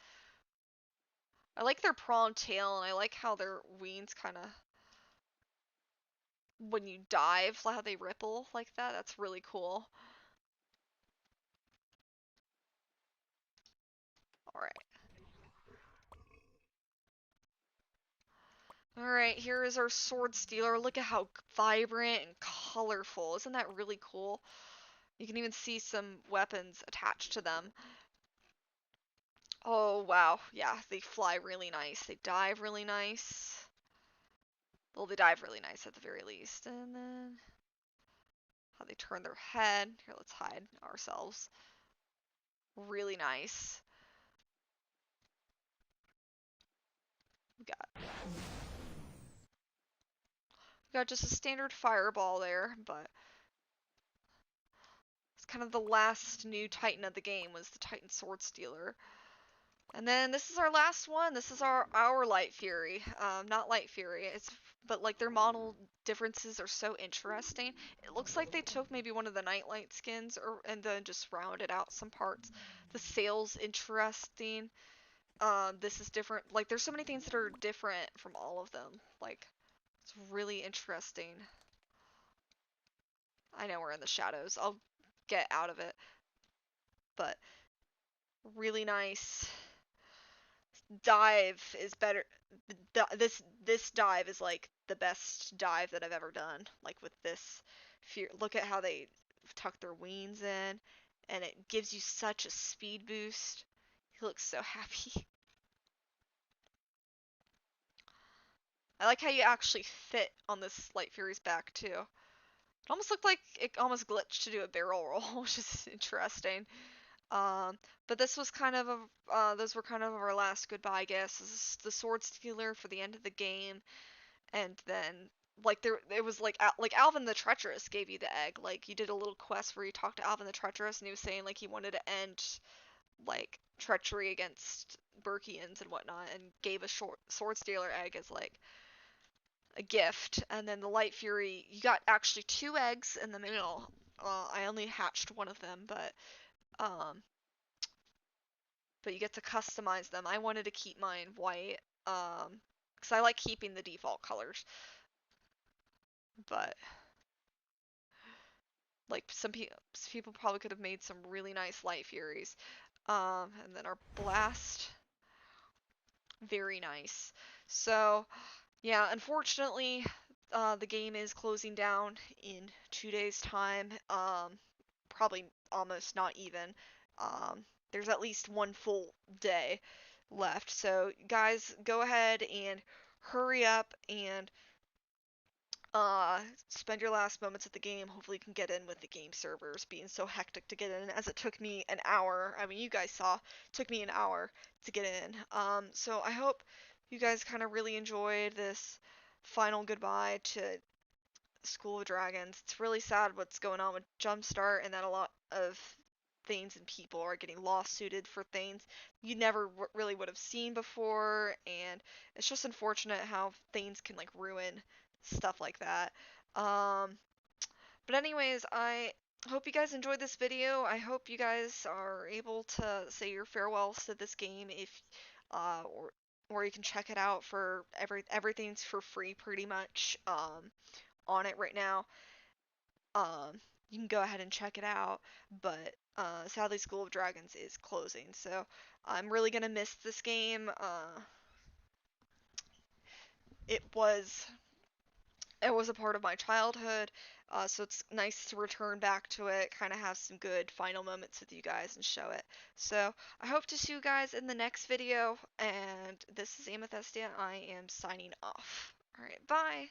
I like their prawn tail, and I like how their wings kind of, when you dive, how they ripple like that. That's really cool. Alright. Alright, here is our Sword Stealer. Look at how vibrant and colorful. Isn't that really cool? You can even see some weapons attached to them. Oh, wow. Yeah, they fly really nice. They dive really nice. Well, they dive really nice at the very least. And then how they turn their head. Here, let's hide ourselves. Really nice. We got just a standard fireball there, but it's kind of the last new Titan of the game was the Titan Sword Stealer. And then this is our last one. This is our Light Fury. Not Light Fury. But like their model differences are so interesting. It looks like they took maybe one of the Nightlight skins and then just rounded out some parts. The sail's interesting. This is different. Like there's so many things that are different from all of them. Like it's really interesting. I know we're in the shadows. I'll get out of it. But really nice. Dive is better. This dive is like the best dive that I've ever done. Like with this, look at how they tuck their wings in, and it gives you such a speed boost. He looks so happy. I like how you actually fit on this Light Fury's back too. It almost looked like it almost glitched to do a barrel roll, which is interesting. Um, but this was kind of a those were kind of our last goodbye gifts. This is the sword stealer for the end of the game, and then like there it was like Alvin the Treacherous gave you the egg. Like you did a little quest where you talked to Alvin the Treacherous, and he was saying like he wanted to end like treachery against Burkians and whatnot, and gave a short sword stealer egg as like a gift. And then the Light Fury, you got actually two eggs in the mail. I only hatched one of them, um, but you get to customize them. I wanted to keep mine white, because I like keeping the default colors. But like some people probably could have made some really nice Light Furies. And then our Blast, very nice. So yeah, unfortunately, the game is closing down in 2 days' time. Probably almost not even. There's at least one full day left. So, guys, go ahead and hurry up and uh, spend your last moments at the game. Hopefully, you can get in with the game servers being so hectic to get in, as it took me an hour. I mean, you guys saw, it took me an hour to get in. So I hope you guys kind of really enjoyed this final goodbye to School of Dragons. It's really sad what's going on with Jumpstart, and that a lot of things and people are getting lawsuited for things you never really would have seen before, and it's just unfortunate how things can like ruin stuff like that. Um, but anyways, I hope you guys enjoyed this video. I hope you guys are able to say your farewells to this game if or you can check it out for everything's for free pretty much on it right now. You can go ahead and check it out, but sadly School of Dragons is closing, so I'm really gonna miss this game. It was it was a part of my childhood, so it's nice to return back to it, kind of have some good final moments with you guys and show it. So I hope to see you guys in the next video, and this is Amethystia. I am signing off. Alright, bye!